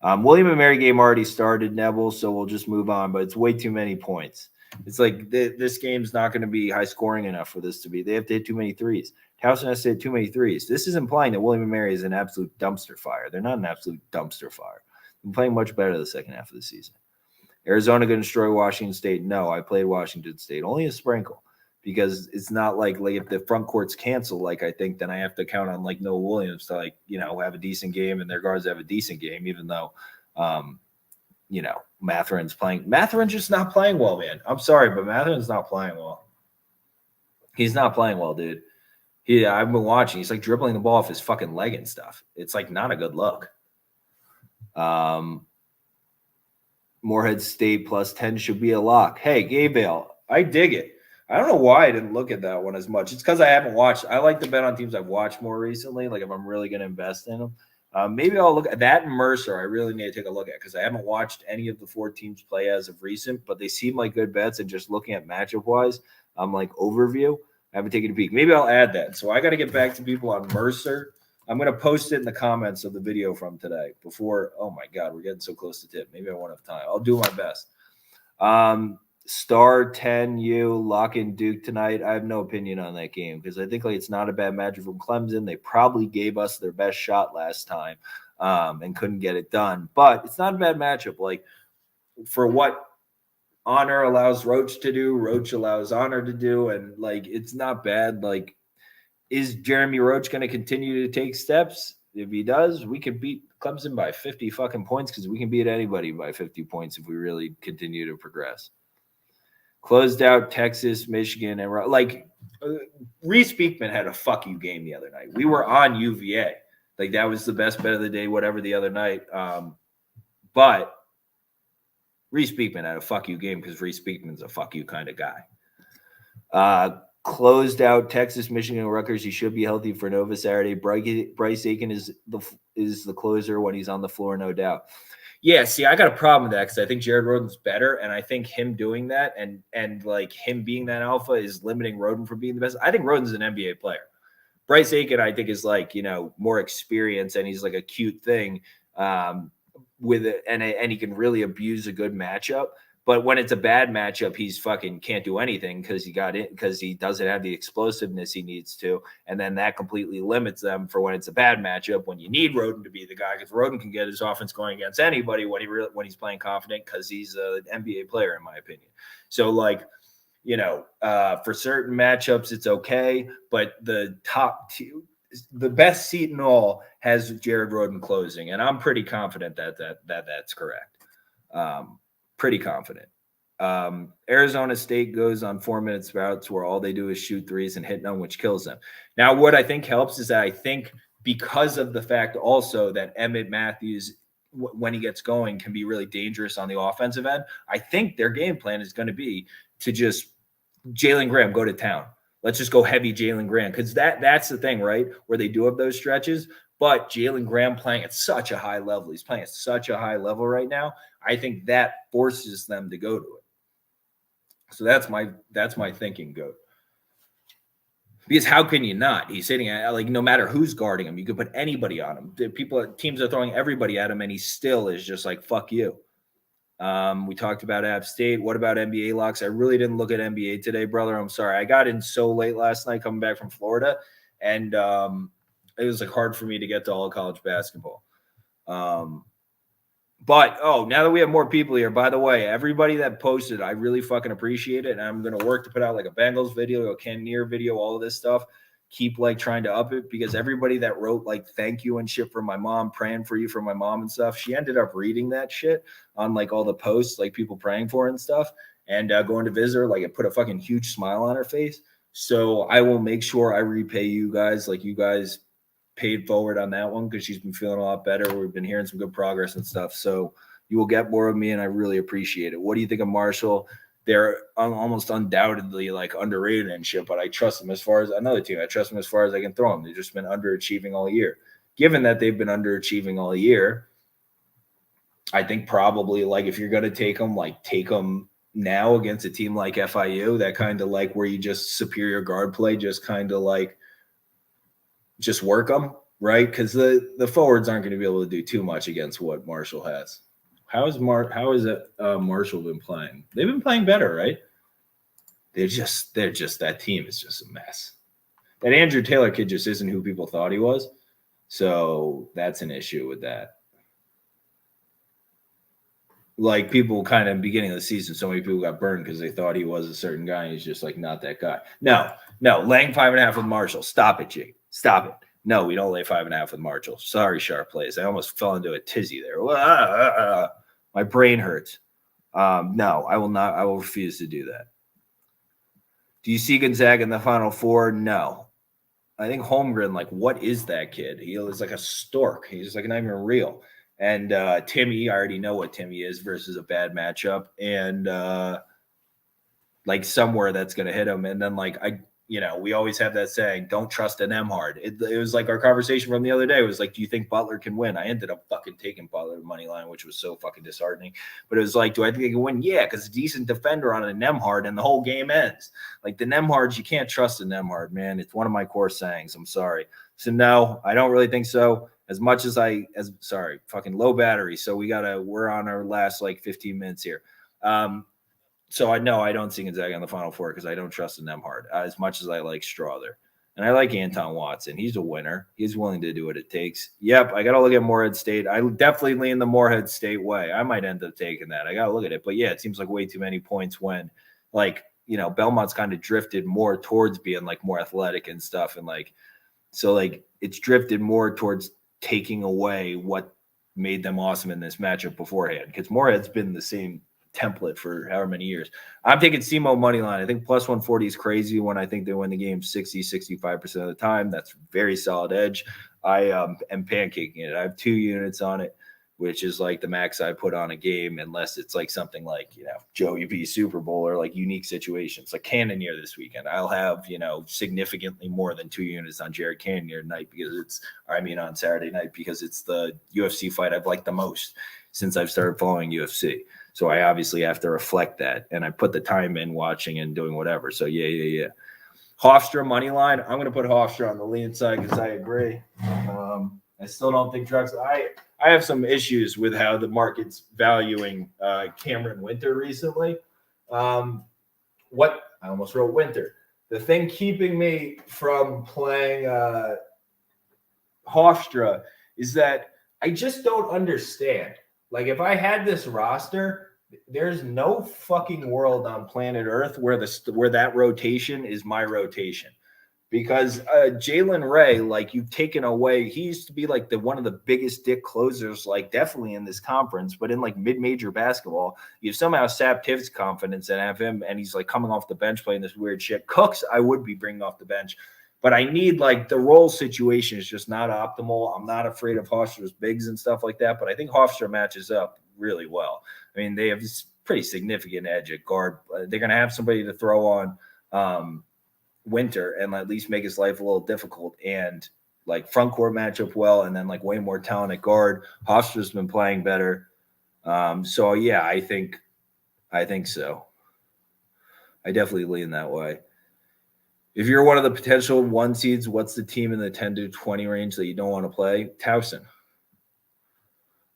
William & Mary game already started, Neville, so we'll just move on. But it's way too many points. It's like this game's not going to be high scoring enough for this to be. They have to hit too many threes. Towson has to hit too many threes. This is implying that William & Mary is an absolute dumpster fire. They're not an absolute dumpster fire. They're playing much better the second half of the season. Arizona going to destroy Washington State? No, I played Washington State. Only a sprinkle. Because it's not like if the front court's canceled, like I think, then I have to count on like Noah Williams to have a decent game and their guards have a decent game, even though Matherin's playing. Matherin's just not playing well, man. I'm sorry, but Matherin's not playing well. He's not playing well, dude. I've been watching. He's like dribbling the ball off his fucking leg and stuff. It's like not a good look. Morehead State plus 10 should be a lock. Hey, Gabriel, I dig it. I don't know why I didn't look at that one as much. It's because I haven't watched. I like to bet on teams I've watched more recently. Like if I'm really going to invest in them, maybe I'll look at that and Mercer. I really need to take a look at because I haven't watched any of the 4 teams play as of recent, but they seem like good bets. And just looking at matchup wise, like overview, I haven't taken a peek. Maybe I'll add that. So I got to get back to people on Mercer. I'm going to post it in the comments of the video from today before. Oh my God, we're getting so close to tip. Maybe I won't have time. I'll do my best. Star 10U lock in Duke tonight. I have no opinion on that game because I think like it's not a bad matchup from Clemson. They probably gave us their best shot last time and couldn't get it done. But it's not a bad matchup. Like for what Honor allows Roach to do, Roach allows Honor to do, and like it's not bad. Like, is Jeremy Roach going to continue to take steps? If he does, we could beat Clemson by 50 fucking points because we can beat anybody by 50 points if we really continue to progress. Closed out Texas, Michigan, and like Reese Beekman had a fuck you game the other night. We were on UVA. Like that was the best bet of the day, whatever the other night. But Reese Beekman had a fuck you game because Reese Beekman's a fuck you kind of guy. Closed out Texas, Michigan, and Rutgers. He should be healthy for Nova Saturday. Bryce Aiken is the closer when he's on the floor, no doubt. Yeah, see, I got a problem with that because I think Jared Rhoden's better, and I think him doing that and like him being that alpha is limiting Rhoden from being the best. I think Rhoden's an NBA player. Bryce Aiken, I think, is like more experience, and he's like a cute thing with it, and he can really abuse a good matchup. But when it's a bad matchup, he's fucking can't do anything because he doesn't have the explosiveness he needs to. And then that completely limits them for when it's a bad matchup, when you need Rhoden to be the guy, because Rhoden can get his offense going against anybody when he's playing confident because he's an NBA player, in my opinion. So like, for certain matchups, it's okay. But the top two, the best seat in all has Jared Rhoden closing. And I'm pretty confident that's correct. Pretty confident. Arizona State goes on 4-minute spouts where all they do is shoot threes and hit none, which kills them. Now, what I think helps is that I think because of the fact also that Emmett Matthews, when he gets going, can be really dangerous on the offensive end, I think their game plan is going to be to just Jalen Graham, go to town. Let's just go heavy Jalen Graham because that's the thing, right? Where they do have those stretches. But Jalen Graham playing at such a high level. He's playing at such a high level right now. I think that forces them to go to it. So that's my thinking, Goat. Because how can you not? He's sitting at like no matter who's guarding him, you could put anybody on him. Teams are throwing everybody at him, and he still is just like fuck you. We talked about App State. What about NBA locks? I really didn't look at NBA today, brother. I'm sorry. I got in so late last night coming back from Florida, and it was like hard for me to get to all college basketball. But now that we have more people here, by the way, everybody that posted, I really fucking appreciate it. And I'm going to work to put out like a Bengals video, a Ken Near video, all of this stuff. Keep like trying to up it because everybody that wrote like thank you and shit for my mom, praying for you for my mom and stuff, she ended up reading that shit on like all the posts, like people praying for her and stuff, and going to visit her, like it put a fucking huge smile on her face. So I will make sure I repay you guys, like you guys paid forward on that one because she's been feeling a lot better. We've been hearing some good progress and stuff. So you will get more of me, and I really appreciate it. What do you think of Marshall? They're almost undoubtedly like underrated and shit, but I trust them as far as another team. I trust them as far as I can throw them. They've just been underachieving all year. Given that they've been underachieving all year, I think probably like if you're going to take them now against a team like FIU, that kind of like where you just superior guard play, just kind of like just work them, right? Because the forwards aren't going to be able to do too much against what Marshall has. How is Marshall been playing? They've been playing better, right? They're just that team is just a mess. That Andrew Taylor kid just isn't who people thought he was. So that's an issue with that. Like people kind of beginning of the season, so many people got burned because they thought he was a certain guy. And he's just like not that guy. No, laying 5.5 with Marshall. Stop it, Jake. Stop it. No, we don't lay 5.5 with Marshall. Sorry, Sharp Plays. I almost fell into a tizzy there. My brain hurts. No, I will not. I will refuse to do that. Do you see Gonzaga in the Final Four? No. I think Holmgren, like, what is that kid? He is like a stork. He's like not even real. And Timmy, I already know what Timmy is versus a bad matchup. And like somewhere that's going to hit him. And then like, we always have that saying, don't trust an Emhart. It was like our conversation from the other day was like, do you think Butler can win? I ended up fucking taking Butler money line, which was so fucking disheartening. But it was like, do I think they can win? Yeah, because a decent defender on an Emhart and the whole game ends. Like the Nemhards, you can't trust a Nemhard, man. It's one of my core sayings. I'm sorry. So no, I don't really think so. As much as fucking low battery. So we're on our last like 15 minutes here. So I know I don't see Gonzaga in the Final Four because I don't trust the Nemhard as much as I like Strother. And I like Anton Watson. He's a winner. He's willing to do what it takes. Yep, I got to look at Morehead State. I definitely lean the Morehead State way. I might end up taking that. I got to look at it. But yeah, it seems like way too many points when like, Belmont's kind of drifted more towards being like more athletic and stuff. And like, so like it's drifted more towards taking away what made them awesome in this matchup beforehand. Because Morehead's been the same template for however many years. I'm taking SEMO money line. I think plus 140 is crazy when I think they win the game 65% of the time. That's very solid edge. I am pancaking it. I have 2 units on it, which is like the max I put on a game, unless it's like something like, Joey B Super Bowl or like unique situations like Cannonier this weekend. I'll have, significantly more than 2 units on Jared Cannonier tonight on Saturday night because it's the UFC fight I've liked the most since I've started following UFC. So I obviously have to reflect that, and I put the time in watching and doing whatever. So yeah. Hofstra money line. I'm going to put Hofstra on the lean side because I agree. I still don't think Drexel. I have some issues with how the market's valuing Cameron Winter recently. I almost wrote Winter. The thing keeping me from playing Hofstra is that I just don't understand. Like, if I had this roster, there's no fucking world on planet Earth where that rotation is my rotation. Because Jalen Ray, like, you've taken away, he used to be like one of the biggest dick closers, like definitely in this conference, but in like mid-major basketball, you've somehow sapped his confidence and have him, and he's like coming off the bench playing this weird shit. Cooks, I would be bringing off the bench. But I need, like, the role situation is just not optimal. I'm not afraid of Hofstra's bigs and stuff like that, but I think Hofstra matches up really well. I mean, they have this pretty significant edge at guard. They're going to have somebody to throw on Winter and at least make his life a little difficult, and like front court matchup well, and then like way more talent at guard. Hofstra's been playing better. So yeah, I think so. I definitely lean that way. If you're one of the potential 1 seeds, what's the team in the 10 to 20 range that you don't want to play? Towson.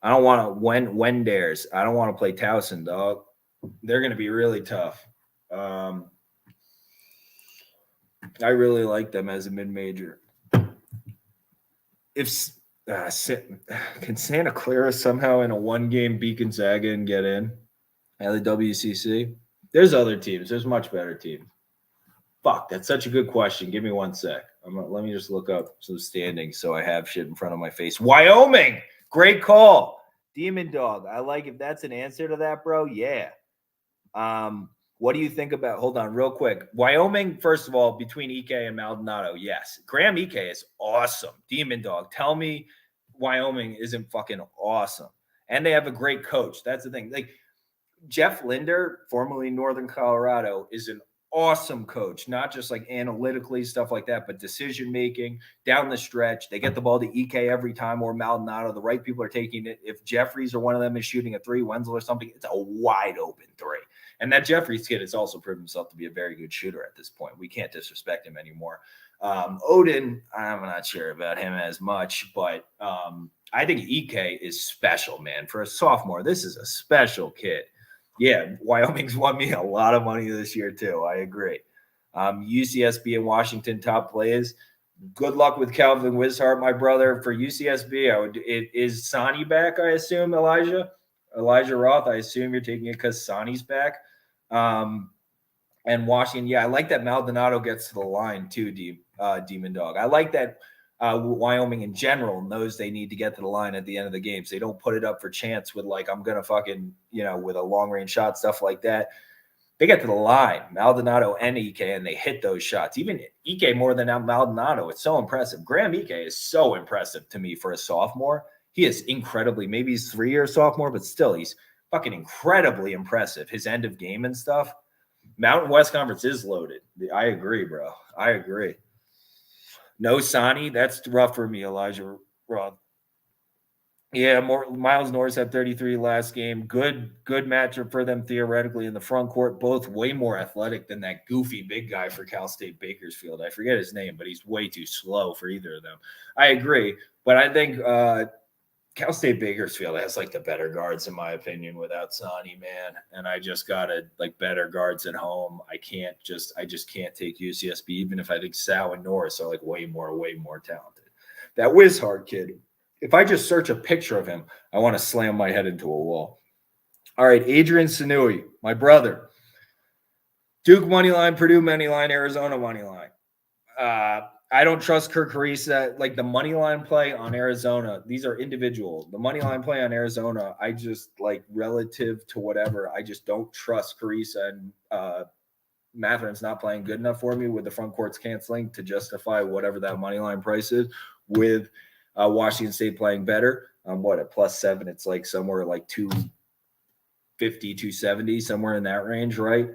I don't want to Wendares. I don't want to play Towson, dog. They're going to be really tough. I really like them as a mid-major. If can Santa Clara somehow in a 1-game beat Gonzaga and get in at the WCC? There's other teams. There's much better teams. Fuck, that's such a good question. Give me 1 sec. Let me just look up some standings so I have shit in front of my face. Wyoming, great call. Demon Dog, I like if that's an answer to that, bro. Yeah. What do you think about? Hold on, real quick. Wyoming, first of all, between Ike and Maldonado, yes. Graham Ike is awesome. Demon Dog, tell me Wyoming isn't fucking awesome, and they have a great coach. That's the thing. Like Jeff Linder, formerly Northern Colorado, is an awesome coach, not just like analytically stuff like that, but decision making down the stretch. They get the ball to Ike every time, or Maldonado. The right people are taking it. If Jeffries or one of them is shooting a 3, Wenzel or something, it's a wide open 3. And that Jeffries kid has also proven himself to be a very good shooter at this point. We can't disrespect him anymore. Odin, I'm not sure about him as much, but I think Ike is special, man. For a sophomore, this is a special kid. Yeah, Wyoming's won me a lot of money this year, too. I agree. UCSB and Washington top plays. Good luck with Calvin Wishart, my brother. For UCSB, is Sonny back, I assume, Elijah Roth. I assume you're taking it because Sonny's back. And Washington, yeah, I like that Maldonado gets to the line, too, Demon Dog. I like that Wyoming in general knows they need to get to the line at the end of the game. So they don't put it up for chance with like, I'm going to fucking, with a long range shot, stuff like that. They get to the line, Maldonado and Ike, and they hit those shots. Even Ike more than Maldonado. It's so impressive. Graham Ike is so impressive to me for a sophomore. He is incredibly, maybe he's 3-year sophomore, but still he's fucking incredibly impressive. His end of game and stuff. Mountain West Conference is loaded. I agree, bro. I agree. No Sonny, that's rough for me, Elijah Roth. Yeah, Miles Norris had 33 last game. Good matchup for them theoretically in the front court. Both way more athletic than that goofy big guy for Cal State Bakersfield. I forget his name, but he's way too slow for either of them. I agree, but I think Cal State Bakersfield has like the better guards in my opinion without Sonny, man. And I just gotta like better guards at home. I just can't take UCSB, even if I think Sal and Norris are like way more talented. That Wizhard kid. If I just search a picture of him, I want to slam my head into a wall. All right, Adrian Sanui, my brother. Duke money line, Purdue money line, Arizona money line. I don't trust Kirk Carissa. Like the money line play on Arizona, these are individual. The money line play on Arizona, I just like relative to whatever. I just don't trust Carissa, and Matherin's not playing good enough for me with the front courts canceling to justify whatever that money line price is. With Washington State playing better, what at +7? It's like somewhere like 250, 270, somewhere in that range, right?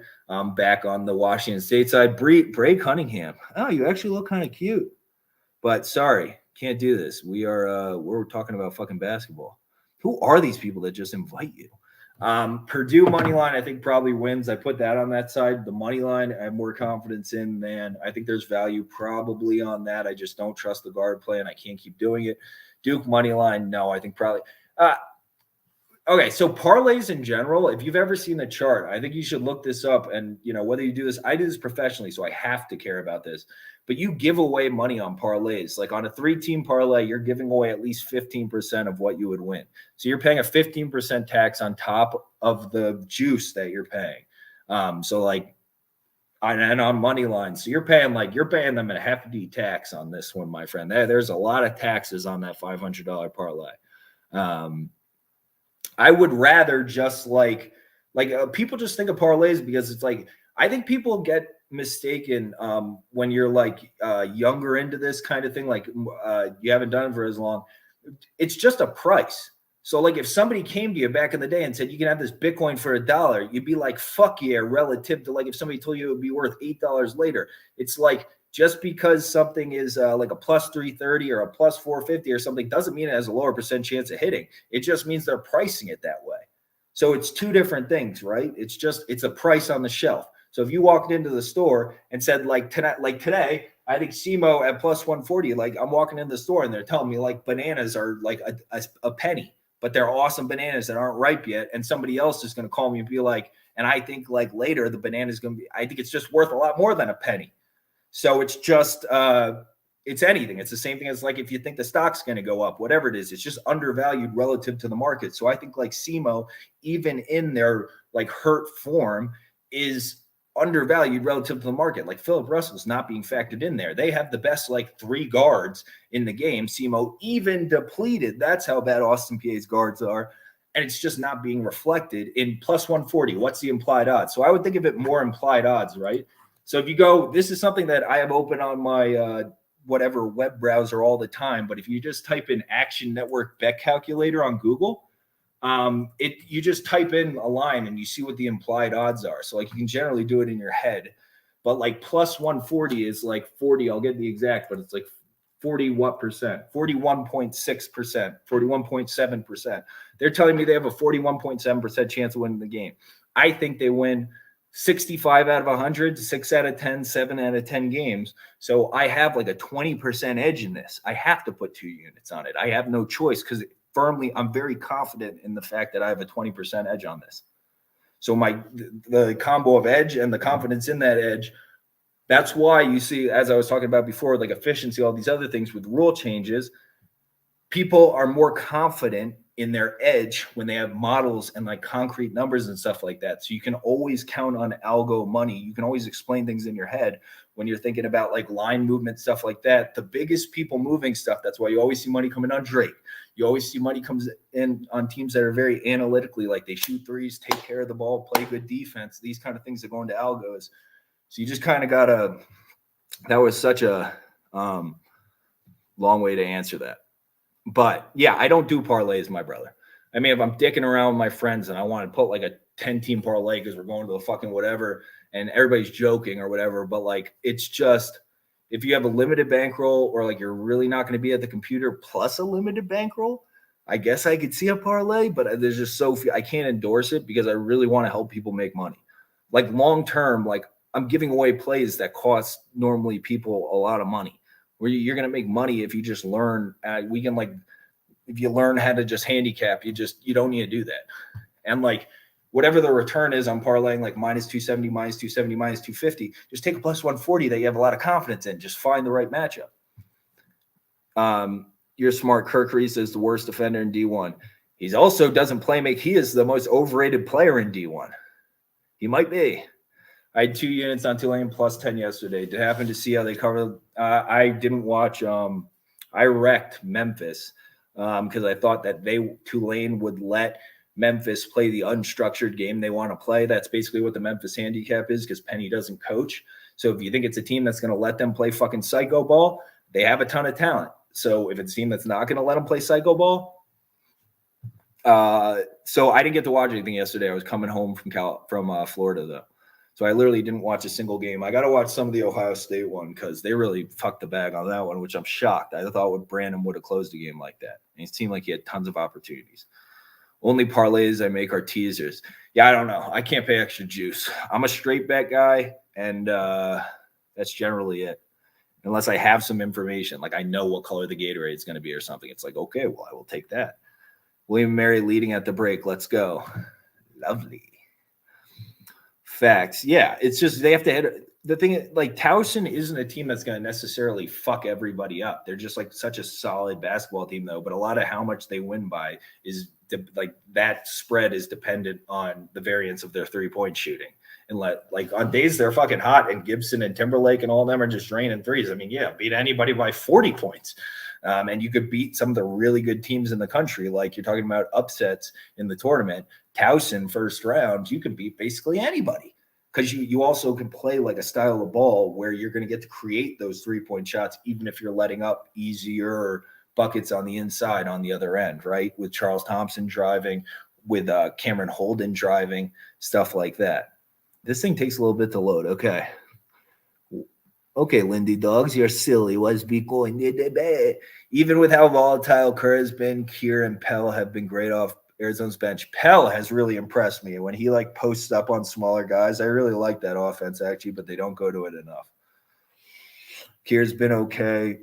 Back on the Washington State side, Bray Cunningham. Oh, you actually look kind of cute, but sorry, can't do this. We're talking about fucking basketball. Who are these people that just invite you? Purdue money line, I think probably wins. I put that on that side. The money line, I have more confidence in than I think there's value probably on that. I just don't trust the guard play, and I can't keep doing it. Duke money line, no, I think probably. Okay, so parlays in general, if you've ever seen the chart, I think you should look this up. And, whether you do this, I do this professionally, so I have to care about this. But you give away money on parlays. Like on a 3-team parlay, you're giving away at least 15% of what you would win. So you're paying a 15% tax on top of the juice that you're paying. And on money lines, so you're paying them a hefty tax on this one, my friend. There's a lot of taxes on that $500 parlay. I would rather just people just think of parlays because it's like, I think people get mistaken when you're like younger into this kind of thing, like you haven't done it for as long. It's just a price. So like if somebody came to you back in the day and said you can have this Bitcoin for $1, you'd be like, fuck yeah, relative to like if somebody told you it would be worth $8 later. It's like, just because something is like a +330 or a +450 or something doesn't mean it has a lower percent chance of hitting. It just means they're pricing it that way. So it's two different things, right? It's a price on the shelf. So if you walked into the store and said today, I think SEMO at +140, like I'm walking in the store and they're telling me like bananas are like a penny, but they're awesome bananas that aren't ripe yet. And somebody else is going to call me and be like, and I think like later the banana is going to be, I think it's just worth a lot more than a penny. So it's just, it's anything. It's the same thing as like if you think the stock's going to go up, whatever it is, it's just undervalued relative to the market. So I think like SEMO, even in their like hurt form, is undervalued relative to the market. Like Philip Russell's not being factored in there. They have the best like 3 guards in the game. SEMO even depleted. That's how bad Austin PA's guards are. And it's just not being reflected in +140. What's the implied odds? So I would think of it more implied odds, right? So if you go, this is something that I have open on my whatever web browser all the time. But if you just type in Action Network Bet Calculator on Google, you just type in a line and you see what the implied odds are. So like you can generally do it in your head, but like +140 is like 40. I'll get the exact, but it's like 40 what percent? 41.6%, 41.7%. They're telling me they have a 41.7% chance of winning the game. I think they win 65 out of 100, 6 out of 10, 7 out of 10 games. So I have like a 20% edge in this. I have to put 2 units on it. I have no choice because I'm very confident in the fact that I have a 20% edge on this. So the combo of edge and the confidence in that edge, that's why you see, as I was talking about before, like efficiency, all these other things with rule changes, people are more confident in their edge when they have models and like concrete numbers and stuff like that. So you can always count on algo money. You can always explain things in your head when you're thinking about like line movement, stuff like that. The biggest people moving stuff, that's why you always see money coming on Drake. You always see money comes in on teams that are very analytically, like they shoot threes, take care of the ball, play good defense. These kind of things that go into algos. So you just kind of gotta, that was such a long way to answer that. But yeah, I don't do parlays, my brother. I mean, if I'm dicking around with my friends and I want to put like a 10-team parlay because we're going to the fucking whatever, and everybody's joking or whatever, but like it's just if you have a limited bankroll or like you're really not going to be at the computer plus a limited bankroll, I guess I could see a parlay, but there's just so few. I can't endorse it because I really want to help people make money. Like long term, like I'm giving away plays that cost normally people a lot of money. Where you're going to make money if you just learn. We can like if you learn how to just handicap, you don't need to do that. And like whatever the return is on parlaying, like minus 270, minus 270, minus 250, just take a plus 140 that you have a lot of confidence in. Just find the right matchup. You're smart. Kirk Reese is the worst defender in D1. He's also doesn't play make. He is the most overrated player in D1. He might be. I had 2 units on Tulane plus 10 yesterday. To happen to see how they covered. I didn't watch. I wrecked Memphis because I thought that Tulane would let Memphis play the unstructured game they want to play. That's basically what the Memphis handicap is because Penny doesn't coach. So if you think it's a team that's going to let them play fucking psycho ball, they have a ton of talent. So if it's a team that's not going to let them play psycho ball, so I didn't get to watch anything yesterday. I was coming home from Florida though. So I literally didn't watch a single game. I got to watch some of the Ohio State one because they really fucked the bag on that one, which I'm shocked. I thought Brandon would have closed a game like that. And it seemed like he had tons of opportunities. Only parlays I make are teasers. Yeah, I don't know. I can't pay extra juice. I'm a straight bet guy, and that's generally it. Unless I have some information, like I know what color the Gatorade is going to be or something. It's like, okay, well, I will take that. William and Mary leading at the break. Let's go. Lovely. Facts. Yeah, it's just they have to hit the thing. Like Towson isn't a team that's going to necessarily fuck everybody up. They're just like such a solid basketball team, though. But a lot of how much they win by is like that spread is dependent on the variance of their 3-point shooting. And like on days they're fucking hot, and Gibson and Timberlake and all of them are just draining threes. I mean, yeah, beat anybody by 40 points. And you could beat some of the really good teams in the country. Like you're talking about upsets in the tournament. Towson first round, you can beat basically anybody because you also can play like a style of ball where you're going to get to create those 3-point shots, even if you're letting up easier buckets on the inside on the other end, right? With Charles Thompson driving, with Cameron Holden driving, stuff like that. This thing takes a little bit to load. Okay. Okay, Lindy Dogs, you're silly. What's be going? Even with how volatile Kerr has been, Kier and Pell have been great off Arizona's bench. Pell has really impressed me. When he like posts up on smaller guys, I really like that offense actually, but they don't go to it enough. Kier's been okay.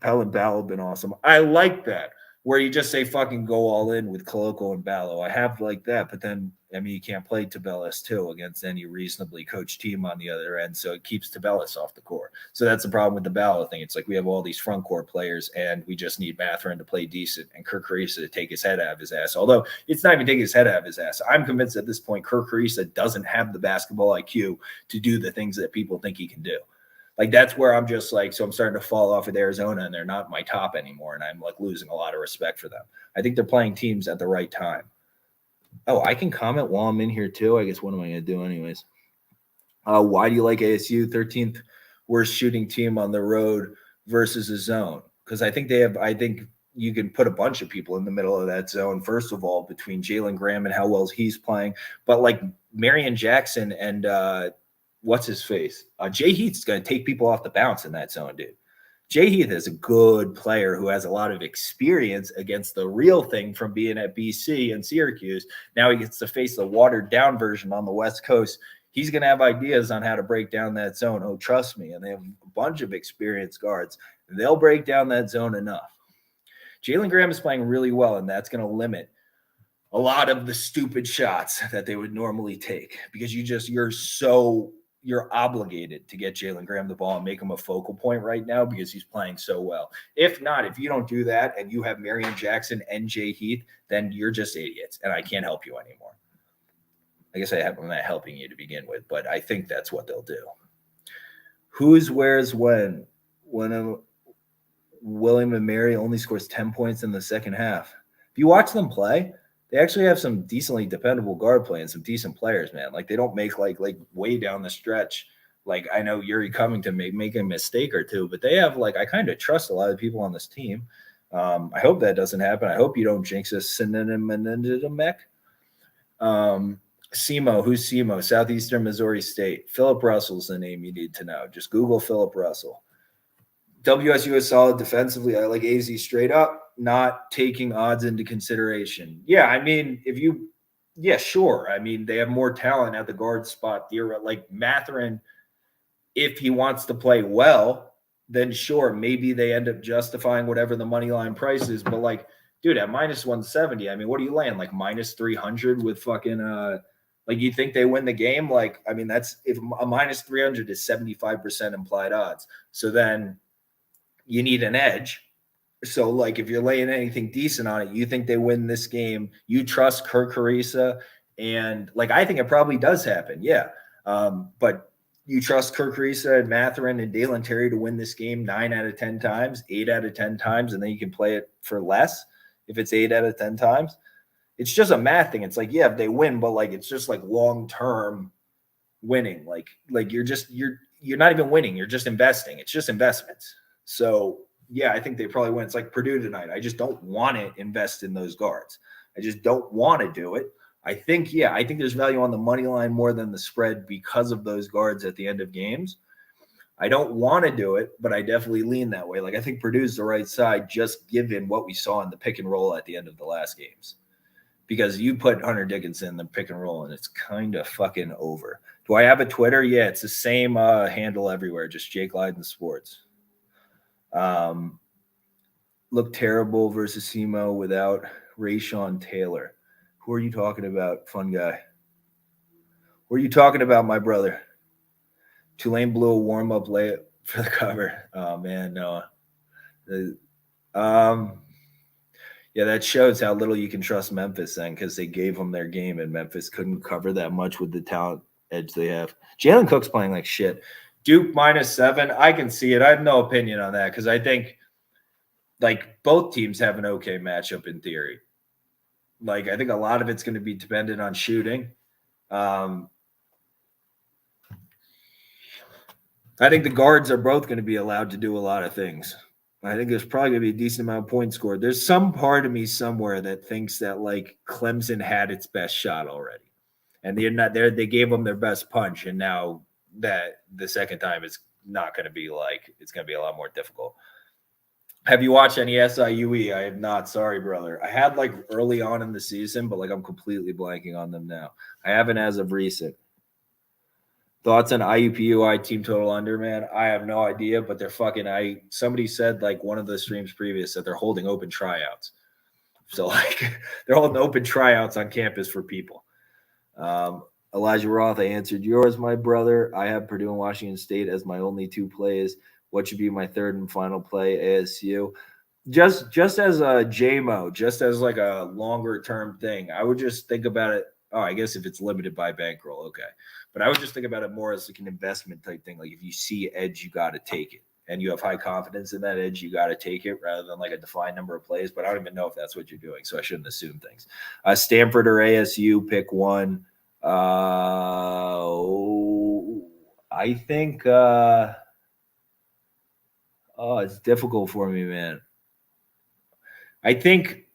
Pell and Ballo have been awesome. I like that. Where you just say fucking go all in with Coloco and Ballo. I have like that, but then I mean you can't play Tabellis too against any reasonably coached team on the other end, so it keeps Tabellis off the court. So that's the problem with the Ballo thing. It's like we have all these front court players, and we just need Mathurin to play decent and Kirk Carissa to take his head out of his ass. Although it's not even taking his head out of his ass. I'm convinced at this point Kirk Carissa doesn't have the basketball IQ to do the things that people think he can do. Like that's where I'm just like, so I'm starting to fall off with Arizona, and they're not my top anymore, and I'm like losing a lot of respect for them. I think they're playing teams at the right time. Oh, I can comment while I'm in here too. I guess what am I going to do anyways? Why do you like ASU 13th worst shooting team on the road versus a zone? Because I think you can put a bunch of people in the middle of that zone. First of all, between Jalen Graham and how well he's playing, but like Marion Jackson and what's his face? Jay Heath's going to take people off the bounce in that zone, dude. Jay Heath is a good player who has a lot of experience against the real thing from being at BC and Syracuse. Now he gets to face the watered down version on the West Coast. He's going to have ideas on how to break down that zone. Oh, trust me. And they have a bunch of experienced guards. They'll break down that zone enough. Jalen Graham is playing really well, and that's going to limit a lot of the stupid shots that they would normally take because you're obligated to get Jalen Graham the ball and make him a focal point right now because he's playing so well. If not, if you don't do that and you have Marion Jackson and Jay Heath, then you're just idiots, and I can't help you anymore. I guess I'm not helping you to begin with, but I think that's what they'll do. Who's where's when William and Mary only scores 10 points in the second half. If you watch them play, they actually have some decently dependable guard play and some decent players, man. Like they don't make like way down the stretch. Like I know Yuri Covington may make a mistake or two, but they have like I kind of trust a lot of people on this team. I hope that doesn't happen. I hope you don't jinx us. SEMO. Who's SEMO? Southeastern Missouri State. Philip Russell's the name you need to know. Just Google Philip Russell. WSU is solid defensively. I like AZ straight up, not taking odds into consideration. Yeah, I mean, sure. I mean, they have more talent at the guard spot. Like Matherin, if he wants to play well, then sure, maybe they end up justifying whatever the money line price is. But like, dude, at minus 170, I mean, what are you laying? Like minus 300 with fucking like you think they win the game? Like, I mean, that's if a minus 300 is 75% implied odds. So then you need an edge. So, like, if you're laying anything decent on it, you think they win this game. You trust Kirk Carissa, and like, I think it probably does happen. Yeah, but you trust Kirk Carissa and Matherin and Dalen Terry to win this game 9 out of 10 times, 8 out of 10 times, and then you can play it for less if it's 8 out of 10 times. It's just a math thing. It's like, yeah, if they win, but like, it's just like long-term winning. Like you're not even winning. You're just investing. It's just investments. So yeah, I think they probably win. It's like Purdue tonight. I just don't want to invest in those guards. I just don't want to do it. I think there's value on the money line more than the spread because of those guards at the end of games. I don't want to do it, but I definitely lean that way. Like, I think Purdue's the right side, just given what we saw in the pick and roll at the end of the last games. Because you put Hunter Dickinson in the pick and roll, and it's kind of fucking over. Do I have a Twitter? Yeah, it's the same handle everywhere, just Jake Lyden Sports. Look terrible versus SEMO without Rayshon Taylor. Who are you talking about, fun guy? Who are you talking about, my brother? Tulane blew a warm-up layup for the cover. Oh, man, no. Yeah, that shows how little you can trust Memphis then, because they gave them their game, and Memphis couldn't cover that much with the talent edge they have. Jalen Cook's playing like shit. Duke -7. I can see it. I have no opinion on that because I think like both teams have an okay matchup in theory. Like, I think a lot of it's going to be dependent on shooting. I think the guards are both going to be allowed to do a lot of things. I think there's probably going to be a decent amount of points scored. There's some part of me somewhere that thinks that like Clemson had its best shot already, and they're not there. They gave them their best punch, and now that the second time it's not going to be like, it's going to be a lot more difficult. Have you watched any SIUE? I have not. Sorry, brother. I had like early on in the season, but like I'm completely blanking on them now. I haven't as of recent. Thoughts on IUPUI team total under, man? I have no idea, but they're fucking. Somebody said like one of the streams previous that they're holding open tryouts. So like they're holding open tryouts on campus for people. Elijah Roth, I answered yours, my brother. I have Purdue and Washington State as my only two plays. What should be my third and final play? ASU. Just as a JMO, just as like a longer term thing, I would just think about it. Oh, I guess if it's limited by bankroll, okay. But I would just think about it more as like an investment type thing. Like if you see edge, you got to take it. And you have high confidence in that edge, you got to take it rather than like a defined number of plays. But I don't even know if that's what you're doing, so I shouldn't assume things. Stanford or ASU, pick one. I think it's difficult for me, man. I think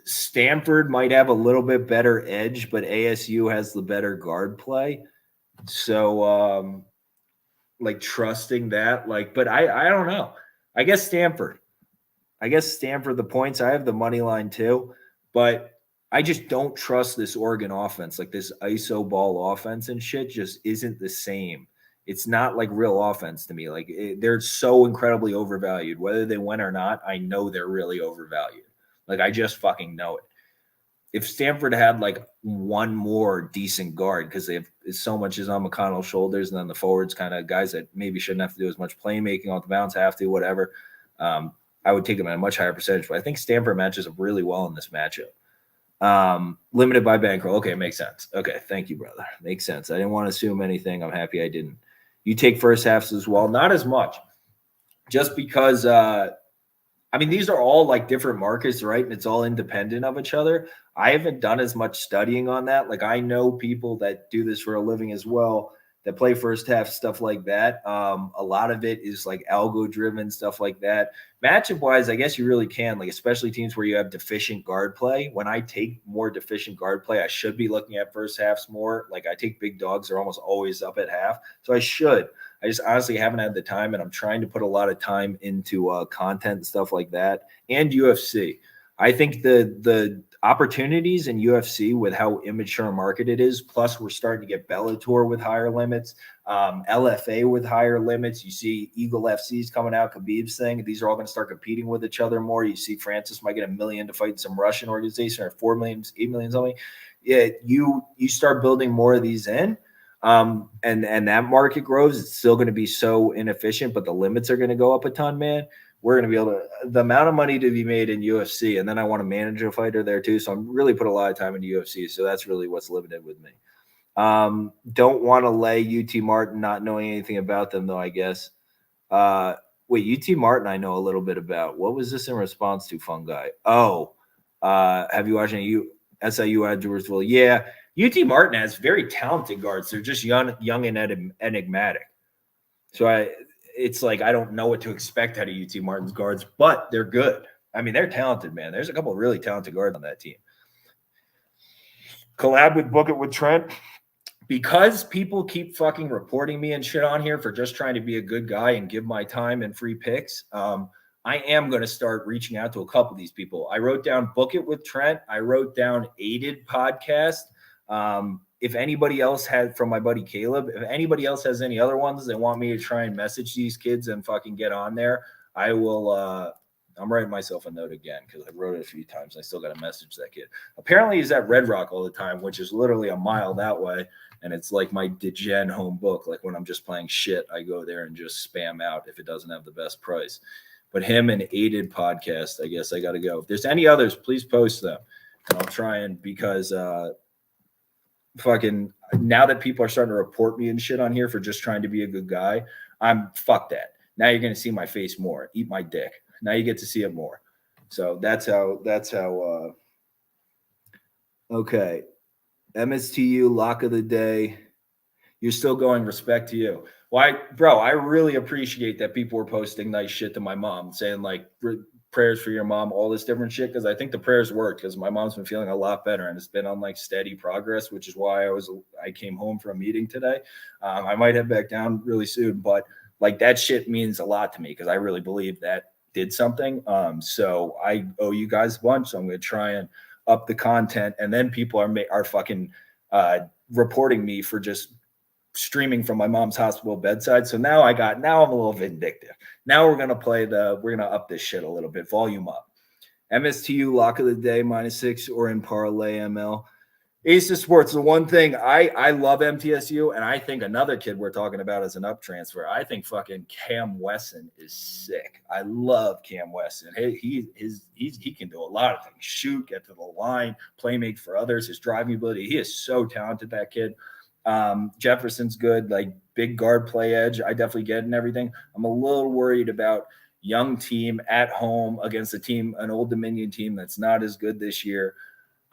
Stanford might have a little bit better edge, but ASU has the better guard play. So like trusting that, like, but I don't know. I guess Stanford, the points. I have the money line too, but I just don't trust this Oregon offense. Like this ISO ball offense and shit just isn't the same. It's not like real offense to me. Like they're so incredibly overvalued. Whether they win or not, I know they're really overvalued. Like I just fucking know it. If Stanford had like one more decent guard, because they have so much is on McConnell's shoulders, and then the forwards kind of guys that maybe shouldn't have to do as much playmaking off the bounce, have to, whatever. I would take them at a much higher percentage, but I think Stanford matches up really well in this matchup. Limited by bankroll. Okay, makes sense. Okay, thank you, brother. Makes sense. I didn't want to assume anything. I'm happy I didn't. You take first halves as well. Not as much. Just because I mean, these are all like different markets, right? And it's all independent of each other. I haven't done as much studying on that. Like I know people that do this for a living as well that play first half, stuff like that. A lot of it is like algo driven, stuff like that. Matchup wise, I guess you really can, like, especially teams where you have deficient guard play. When I take more deficient guard play, I should be looking at first halves more. Like, I take big dogs, they're almost always up at half. So I should. I just honestly haven't had the time, and I'm trying to put a lot of time into content and stuff like that, and UFC. I think the opportunities in UFC with how immature market it is, plus we're starting to get Bellator with higher limits, LFA with higher limits. You see Eagle FC's coming out, Khabib's thing. These are all going to start competing with each other more. You see Francis might get $1 million to fight some Russian organization, or 4 million, 8 million something. Yeah, you start building more of these in. And that market grows. It's still going to be so inefficient, but the limits are going to go up a ton, man. We're going to be able to, the amount of money to be made in UFC, and then I want to manage a fighter there too. So I'm really put a lot of time into UFC. So that's really what's limited with me. Don't want to lay UT Martin, not knowing anything about them though, I guess. Wait, UT Martin I know a little bit about. What was this in response to, Fungi? Oh, have you watched any SIU at Edwardsville? Yeah, UT Martin has very talented guards. They're just young and enigmatic. So it's like I don't know what to expect out of UT Martin's guards, but they're good. I mean, they're talented, man. There's a couple of really talented guards on that team. Collab with Book It with Trent. Because people keep fucking reporting me and shit on here for just trying to be a good guy and give my time and free picks, I am going to start reaching out to a couple of these people. I wrote down Book It with Trent. I wrote down Aided Podcast. If anybody else had, from my buddy Caleb, if anybody else has any other ones that want me to try and message these kids and fucking get on there, I will. I'm writing myself a note again because I wrote it a few times. I still got to message that kid. Apparently he's at Red Rock all the time, which is literally a mile that way. And it's like my degen home book. Like when I'm just playing shit, I go there and just spam out if it doesn't have the best price. But him and Aided Podcast, I guess I got to go. If there's any others, please post them. And I'll try and, because fucking now that people are starting to report me and shit on here for just trying to be a good guy, fuck that. Now you're going to see my face more. Eat my dick. Now you get to see it more. So that's how okay. MSTU lock of the day. You're still going, respect to you. Why, bro, I really appreciate that people were posting nice shit to my mom, saying like prayers for your mom, all this different shit. Cause I think the prayers worked because my mom's been feeling a lot better and it's been on like steady progress, which is why I came home from a meeting today. I might head back down really soon, but like that shit means a lot to me because I really believe that did something. So I owe you guys a bunch. So I'm going to try and up the content, and then people are fucking reporting me for just streaming from my mom's hospital bedside. So now I'm a little vindictive. Now we're gonna up this shit a little bit, volume up. MSTU lock of the day -6 or in parlay ML. Ace of Sports, the one thing I love MTSU, and I think another kid we're talking about is an up transfer. I think fucking Cam Wesson is sick. I love Cam Wesson. He can do a lot of things. Shoot, get to the line, play make for others, his driving ability. He is so talented, that kid. Jefferson's good, like big guard play edge. I definitely get it and everything. I'm a little worried about young team at home against an Old Dominion team that's not as good this year.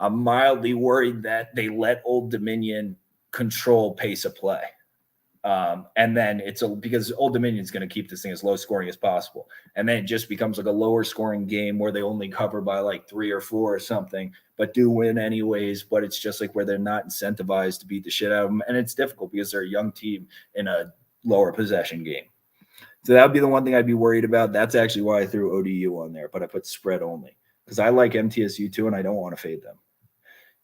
I'm mildly worried that they let Old Dominion control pace of play. And then because Old Dominion is going to keep this thing as low scoring as possible. And then it just becomes like a lower scoring game where they only cover by like 3 or 4 or something, but do win anyways. But it's just like where they're not incentivized to beat the shit out of them. And it's difficult because they're a young team in a lower possession game. So that would be the one thing I'd be worried about. That's actually why I threw ODU on there, but I put spread only because I like MTSU too, and I don't want to fade them.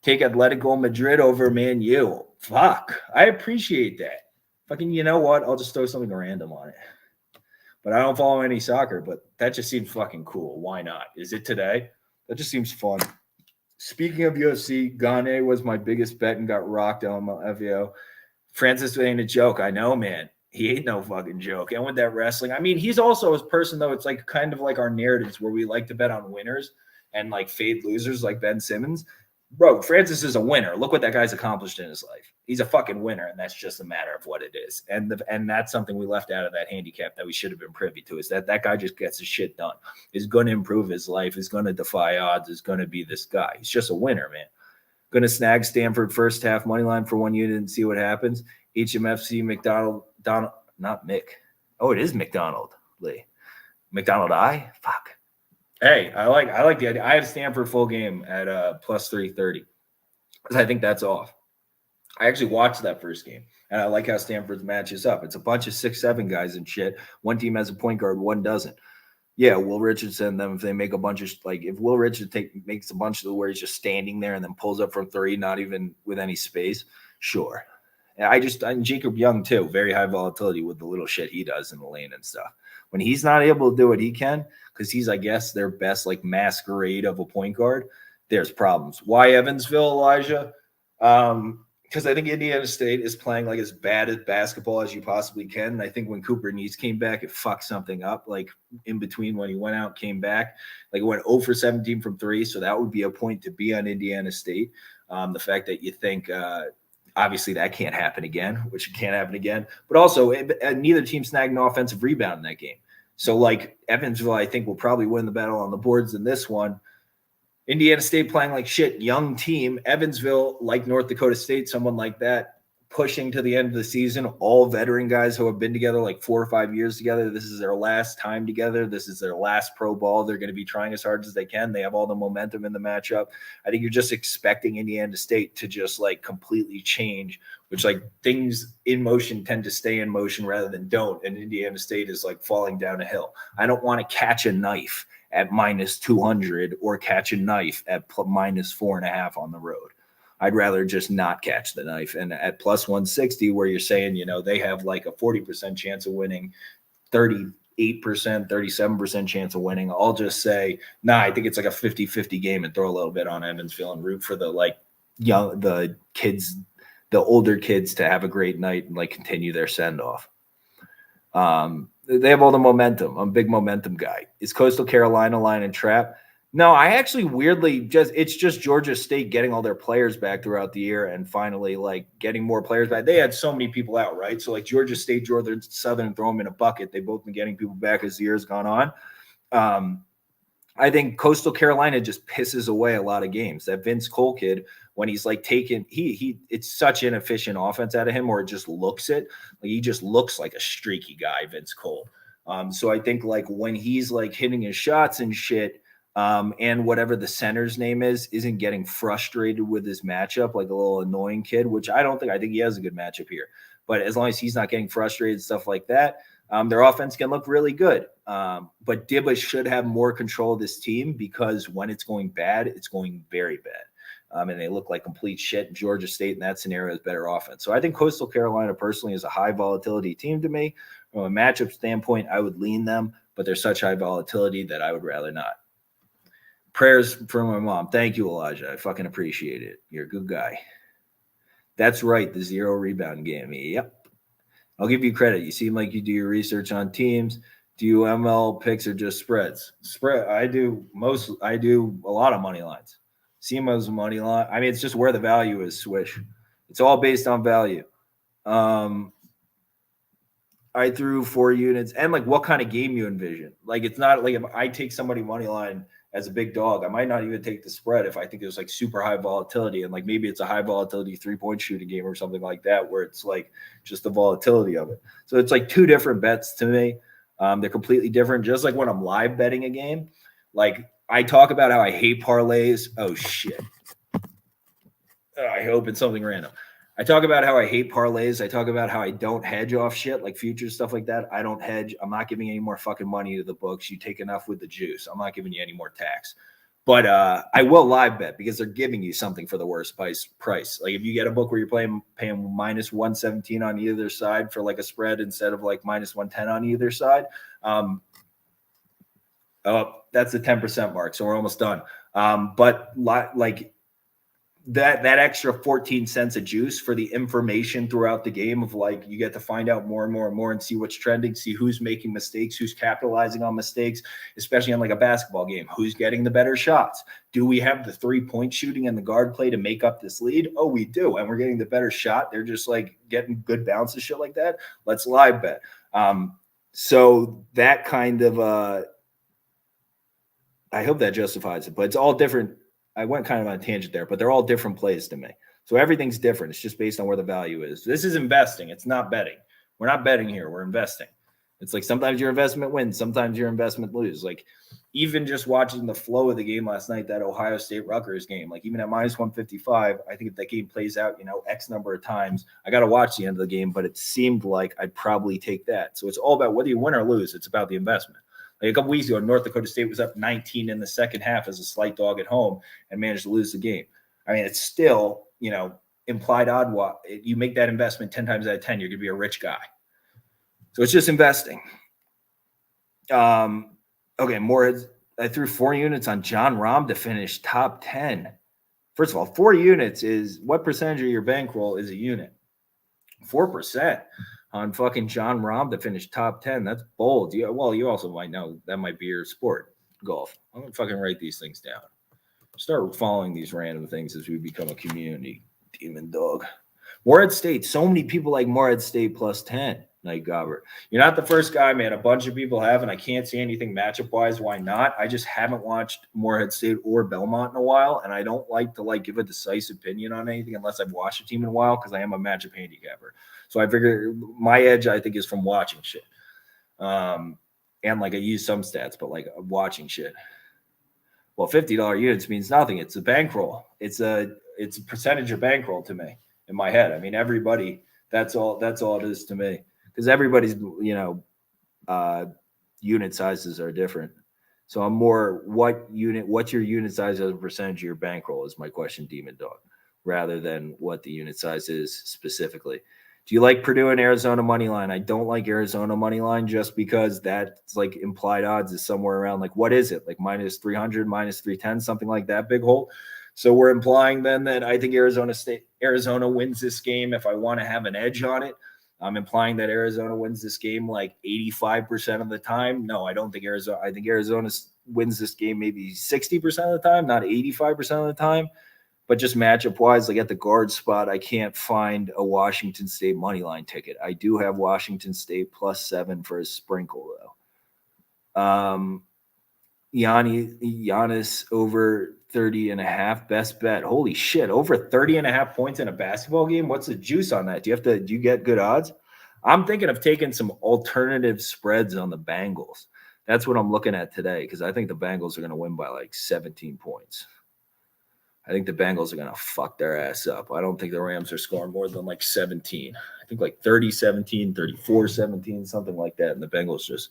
Take Atletico Madrid over Man U. Fuck. I appreciate that. Fucking, you know what? I'll just throw something random on it. But I don't follow any soccer, but that just seems fucking cool. Why not? Is it today? That just seems fun. Speaking of UFC, Gane was my biggest bet and got rocked on my FAO. Francis ain't a joke. I know, man. He ain't no fucking joke. And with that wrestling, I mean, he's also a person, though. It's like kind of like our narratives where we like to bet on winners and like fade losers like Ben Simmons. Bro, Francis is a winner. Look what that guy's accomplished in his life. He's a fucking winner, and that's just a matter of what it is. And that's something we left out of that handicap that we should have been privy to, is that guy just gets his shit done. Is going to improve his life, is going to defy odds, is going to be this guy. He's just a winner, man. Going to snag Stamford first half money line for one unit and see what happens. HMFC McDonald Donald, not Mick. Oh, it is McDonald Lee. McDonald I? Fuck. Hey, I like the idea. I have Stamford full game at plus 330 because I think that's off. I actually watched that first game, and I like how Stanford's matches up. It's a bunch of 6'7" guys and shit. One team has a point guard, one doesn't. Yeah, Will Richardson, them, if they make a bunch of, like, if Will Richardson makes a bunch of where he's just standing there and then pulls up from three, not even with any space, sure. And Jacob Young, too, very high volatility with the little shit he does in the lane and stuff. When he's not able to do what he can, because he's, I guess, their best, like, masquerade of a point guard, there's problems. Why Evansville, Elijah? Because I think Indiana State is playing like as bad at basketball as you possibly can. And I think when Cooper Neese came back, it fucked something up. Like in between when he went out, came back, like it went 0 for 17 from three. So that would be a point to be on Indiana State. The fact that you think obviously that can't happen again, which it can't happen again. But also neither team snagged an offensive rebound in that game. So like Evansville, I think will probably win the battle on the boards in this one. Indiana State playing like shit, young team. Evansville, like North Dakota State, someone like that, pushing to the end of the season. All veteran guys who have been together like 4 or 5 years together. This is their last time together. This is their last pro ball. They're going to be trying as hard as they can. They have all the momentum in the matchup. I think you're just expecting Indiana State to just like completely change, which like things in motion tend to stay in motion rather than don't. And Indiana State is like falling down a hill. I don't want to catch a knife at minus 200 or catch a knife at minus 4.5 on the road. I'd rather just not catch the knife. And at plus 160, where you're saying, you know, they have like a 40% chance of winning, 38%, 37% chance of winning. I'll just say, nah, I think it's like a 50-50 game and throw a little bit on Evansville and root for the like young, the kids, the older kids to have a great night and like continue their send off. They have all the momentum. I'm a big momentum guy. Is Coastal Carolina line and trap? No, I actually weirdly it's just Georgia State getting all their players back throughout the year and finally like getting more players back. They had so many people out, right? So like Georgia State, Georgia Southern, throw them in a bucket. They've both been getting people back as the year's gone on. I think Coastal Carolina just pisses away a lot of games. That Vince Cole kid, when he's like taking, it's such inefficient offense out of him, or it just looks it. Like he just looks like a streaky guy, Vince Cole. So I think like when he's like hitting his shots and shit, and whatever the center's name isn't getting frustrated with his matchup, like a little annoying kid, which I think he has a good matchup here. But as long as he's not getting frustrated, stuff like that, their offense can look really good. But Dibba should have more control of this team because when it's going bad, it's going very bad. And they look like complete shit. Georgia State in that scenario is better offense. So I think Coastal Carolina personally is a high volatility team to me. From a matchup standpoint, I would lean them, but they're such high volatility that I would rather not. Prayers for my mom. Thank you, Elijah. I fucking appreciate it. You're a good guy. That's right. The 0 rebound game. Yep. I'll give you credit. You seem like you do your research on teams. Do you ML picks or just spreads? I do a lot of money lines. SEMO's money line. I mean, it's just where the value is, Swish. It's all based on value. I threw 4 units and like what kind of game you envision. Like it's not like if I take somebody money line as a big dog, I might not even take the spread if I think there's like super high volatility and like maybe it's a high volatility 3-point shooting game or something like that where it's like just the volatility of it. So it's like 2 different bets to me. They're completely different. Just like when I'm live betting a game, like I talk about how I hate parlays. Oh shit. I hope it's something random. I talk about how I hate parlays. I talk about how I don't hedge off shit like futures, stuff like that. I don't hedge. I'm not giving any more fucking money to the books. You take enough with the juice. I'm not giving you any more tax. But I will live bet because they're giving you something for the worst price. Like if you get a book where you're paying minus 117 on either side for like a spread instead of like minus 110 on either side. That's the 10% mark. So we're almost done. But like that extra 14 cents of juice for the information throughout the game of like you get to find out more and more and more and see what's trending, see who's making mistakes, who's capitalizing on mistakes, especially on like a basketball game, who's getting the better shots. Do we have the 3-point shooting and the guard play to make up this lead? Oh, we do. And we're getting the better shot. They're just like getting good bounces, shit like that. Let's live bet. So that kind of I hope that justifies it, but it's all different. I went kind of on a tangent there, but they're all different plays to me. So everything's different. It's just based on where the value is. This is investing. It's not betting. We're not betting here. We're investing. It's like sometimes your investment wins, sometimes your investment loses. Like even just watching the flow of the game last night, that Ohio State Rutgers game, like even at minus 155, I think if that game plays out, X number of times, I got to watch the end of the game, but it seemed like I'd probably take that. So it's all about whether you win or lose. It's about the investment. Like a couple weeks ago, North Dakota State was up 19 in the second half as a slight dog at home and managed to lose the game. I mean, it's still, implied odd. You make that investment 10 times out of 10, you're going to be a rich guy. So it's just investing. Okay, I threw 4 units on John Rahm to finish top 10. First of all, 4 units is what percentage of your bankroll is a unit? 4% on fucking John Rahm to finish top 10. That's bold. You also might know that might be your sport, golf. I'm going to fucking write these things down. Start following these random things as we become a community. Demon dog. Morehead State. So many people like Morehead State plus 10. Night Gobber. You're not the first guy, man. A bunch of people have, and I can't see anything matchup-wise. Why not? I just haven't watched Morehead State or Belmont in a while, and I don't like to give a decisive opinion on anything unless I've watched a team in a while because I am a matchup handicapper. So I figure my edge, I think, is from watching shit. And I use some stats, but watching shit. Well, $50 units means nothing. It's a bankroll. It's a percentage of bankroll to me in my head. I mean, everybody. That's all it is to me. Because everybody's, unit sizes are different. So I'm more what's your unit size as a percentage of your bankroll is my question, Demon Dog, rather than what the unit size is specifically. Do you like Purdue and Arizona money line? I don't like Arizona money line just because that's implied odds is somewhere around what is it? Minus 300, minus 310, something like that, big hole. So we're implying then that I think Arizona wins this game if I want to have an edge on it. I'm implying that Arizona wins this game 85% of the time. No, I don't think Arizona. I think Arizona wins this game maybe 60% of the time, not 85% of the time. But just matchup-wise, at the guard spot, I can't find a Washington State money line ticket. I do have Washington State plus 7 for a sprinkle, though. Giannis over 30.5, best bet. Holy shit, over 30.5 points in a basketball game? What's the juice on that? Do you get good odds? I'm thinking of taking some alternative spreads on the Bengals. That's what I'm looking at today because I think the Bengals are going to win by 17 points. I think the Bengals are going to fuck their ass up. I don't think the Rams are scoring more than 17. I think 30-17, 34-17, something like that. And the Bengals just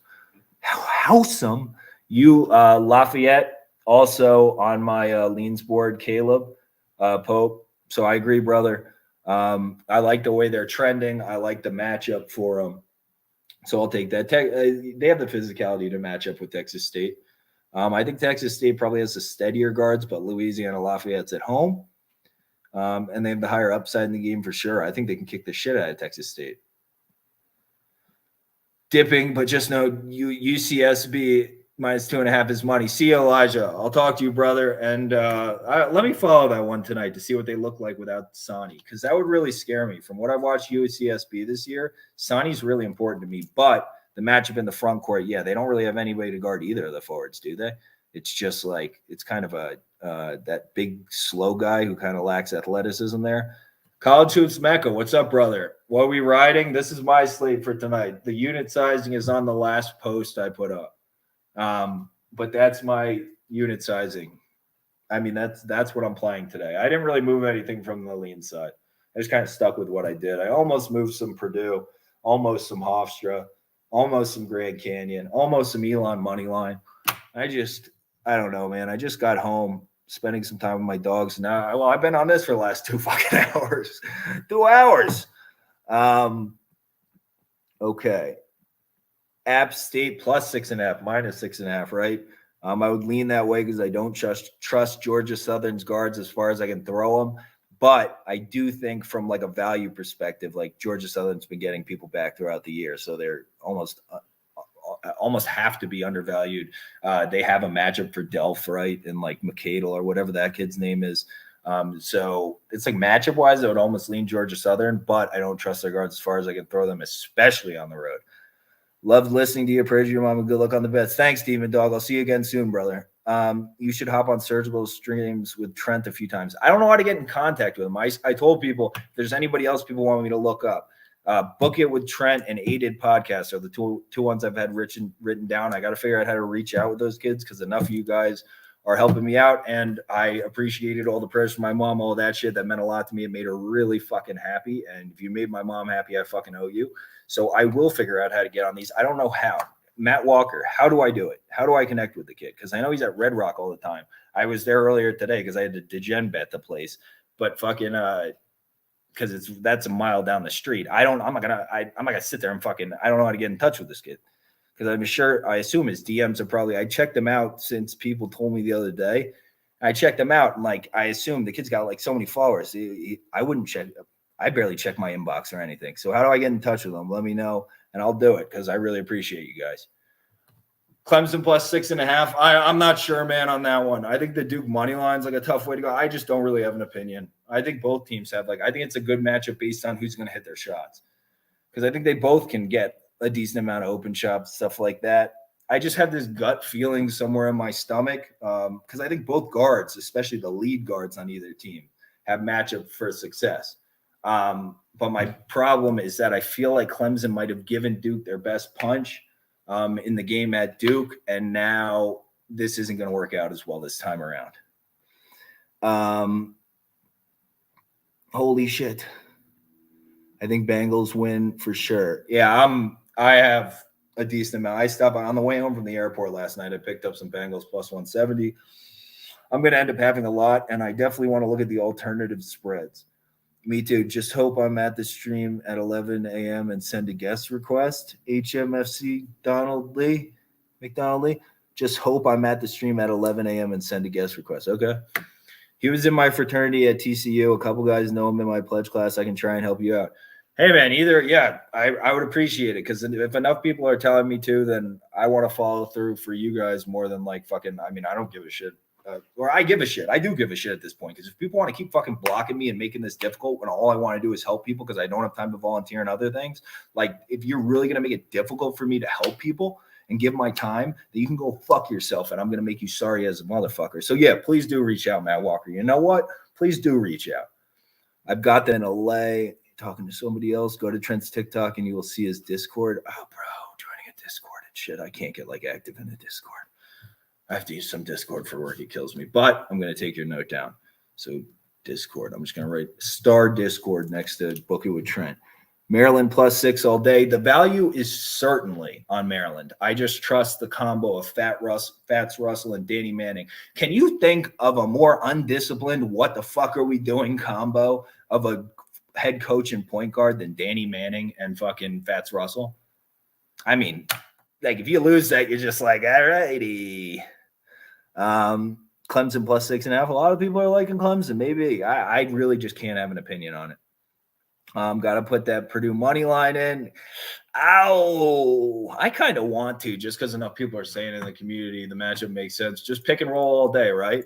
house them. You, Lafayette, also on my leans board, Caleb Pope. So I agree, brother. I like the way they're trending. I like the matchup for them. So I'll take that. They have the physicality to match up with Texas State. I think Texas State probably has the steadier guards, but Louisiana Lafayette's at home. And they have the higher upside in the game for sure. I think they can kick the shit out of Texas State. Dipping, but just know UCSB minus 2.5 is money. See you, Elijah. I'll talk to you, brother. And let me follow that one tonight to see what they look like without Sonny, because that would really scare me. From what I've watched UCSB this year, Sonny's really important to me. But the matchup in the front court, they don't really have anybody to guard either of the forwards, do they? It's just it's kind of that big, slow guy who kind of lacks athleticism there. College Hoops Mecca, what's up, brother? What are we riding? This is my slate for tonight. The unit sizing is on the last post I put up. But that's my unit sizing. I mean, that's what I'm playing today. I didn't really move anything from the lean side. I just kind of stuck with what I did. I almost moved some Purdue, almost some Hofstra, almost some Grand Canyon, almost some Elon money line. I don't know, man. I just got home, spending some time with my dogs. Now, I've been on this for the last 2 fucking hours. 2 hours. Okay. App State plus 6.5, minus 6.5, right? I would lean that way because I don't trust Georgia Southern's guards as far as I can throw them. But I do think from a value perspective, Georgia Southern's been getting people back throughout the year. So they're almost have to be undervalued. They have a matchup for Delph, right? And McCadle or whatever that kid's name is. So it's matchup wise, I would almost lean Georgia Southern, but I don't trust their guards as far as I can throw them, especially on the road. Loved listening to you. Praise your mom and good luck on the bets. Thanks, Demon Dog. I'll see you again soon, brother. You should hop on Surgical streams with Trent a few times. I don't know how to get in contact with him. I told people if there's anybody else people want me to look up. Book It with Trent and Aided Podcast are the two ones I've had written down. I got to figure out how to reach out with those kids because enough of you guys are helping me out, and I appreciated all the prayers from my mom, all that shit. That meant a lot to me. It made her really fucking happy, and if you made my mom happy, I fucking owe you. So I will figure out how to get on these. I don't know how. Matt Walker, how do I do it? How do I connect with the kid? Because I know he's at Red Rock all the time. I was there earlier today because I had to degen bet the place, but fucking because that's a mile down the street. I'm not gonna sit there and fucking I don't know how to get in touch with this kid. Because I assume his DMs are probably, I checked them out since people told me the other day. I checked them out and like, I assume the kid's got like so many followers. I wouldn't check. I barely check my inbox or anything. So how do I get in touch with them? Let me know and I'll do it because I really appreciate you guys. Clemson plus 6.5. I'm not sure, man, on that one. I think the Duke money line's like a tough way to go. I just don't really have an opinion. I think both teams have I think it's a good matchup based on who's going to hit their shots. Because I think they both can get a decent amount of open shots, stuff like that. I just have this gut feeling somewhere in my stomach because I think both guards, especially the lead guards on either team, have matchup for success. But my problem is that I feel like Clemson might have given Duke their best punch in the game at Duke, and now this isn't going to work out as well this time around. Holy shit. I think Bengals win for sure. Yeah, I have a decent amount. I stopped on the way home from the airport last night. I picked up some Bengals plus 170. I'm going to end up having a lot, and I definitely want to look at the alternative spreads. Me too. Just hope I'm at the stream at 11 a.m. and send a guest request. HMFC McDonald Lee. Just hope I'm at the stream at 11 a.m. and send a guest request. Okay. He was in my fraternity at TCU. A couple guys know him in my pledge class. I can try and help you out. Hey, man, I would appreciate it because if enough people are telling me to, then I want to follow through for you guys more than I don't give a shit. Or I give a shit. I do give a shit at this point because if people want to keep fucking blocking me and making this difficult when all I want to do is help people because I don't have time to volunteer and other things, if you're really going to make it difficult for me to help people and give my time, then you can go fuck yourself and I'm going to make you sorry as a motherfucker. So, yeah, please do reach out, Matt Walker. You know what? Please do reach out. I've got that in LA. Talking to somebody else, go to Trent's TikTok and you will see his Discord. Oh, bro, joining a Discord and shit. I can't get active in the Discord. I have to use some Discord for work. It kills me. But I'm going to take your note down. So Discord. I'm just going to write star Discord next to Book It with Trent. Maryland plus 6 all day. The value is certainly on Maryland. I just trust the combo of Fats Russell and Danny Manning. Can you think of a more undisciplined what the fuck are we doing combo of a head coach and point guard than Danny Manning and fucking Fats Russell? I mean, if you lose that, you're just all righty. Clemson plus 6.5. A lot of people are liking Clemson. Maybe. I really just can't have an opinion on it. Got to put that Purdue money line in. Ow. I kind of want to just because enough people are saying in the community the matchup makes sense. Just pick and roll all day, right?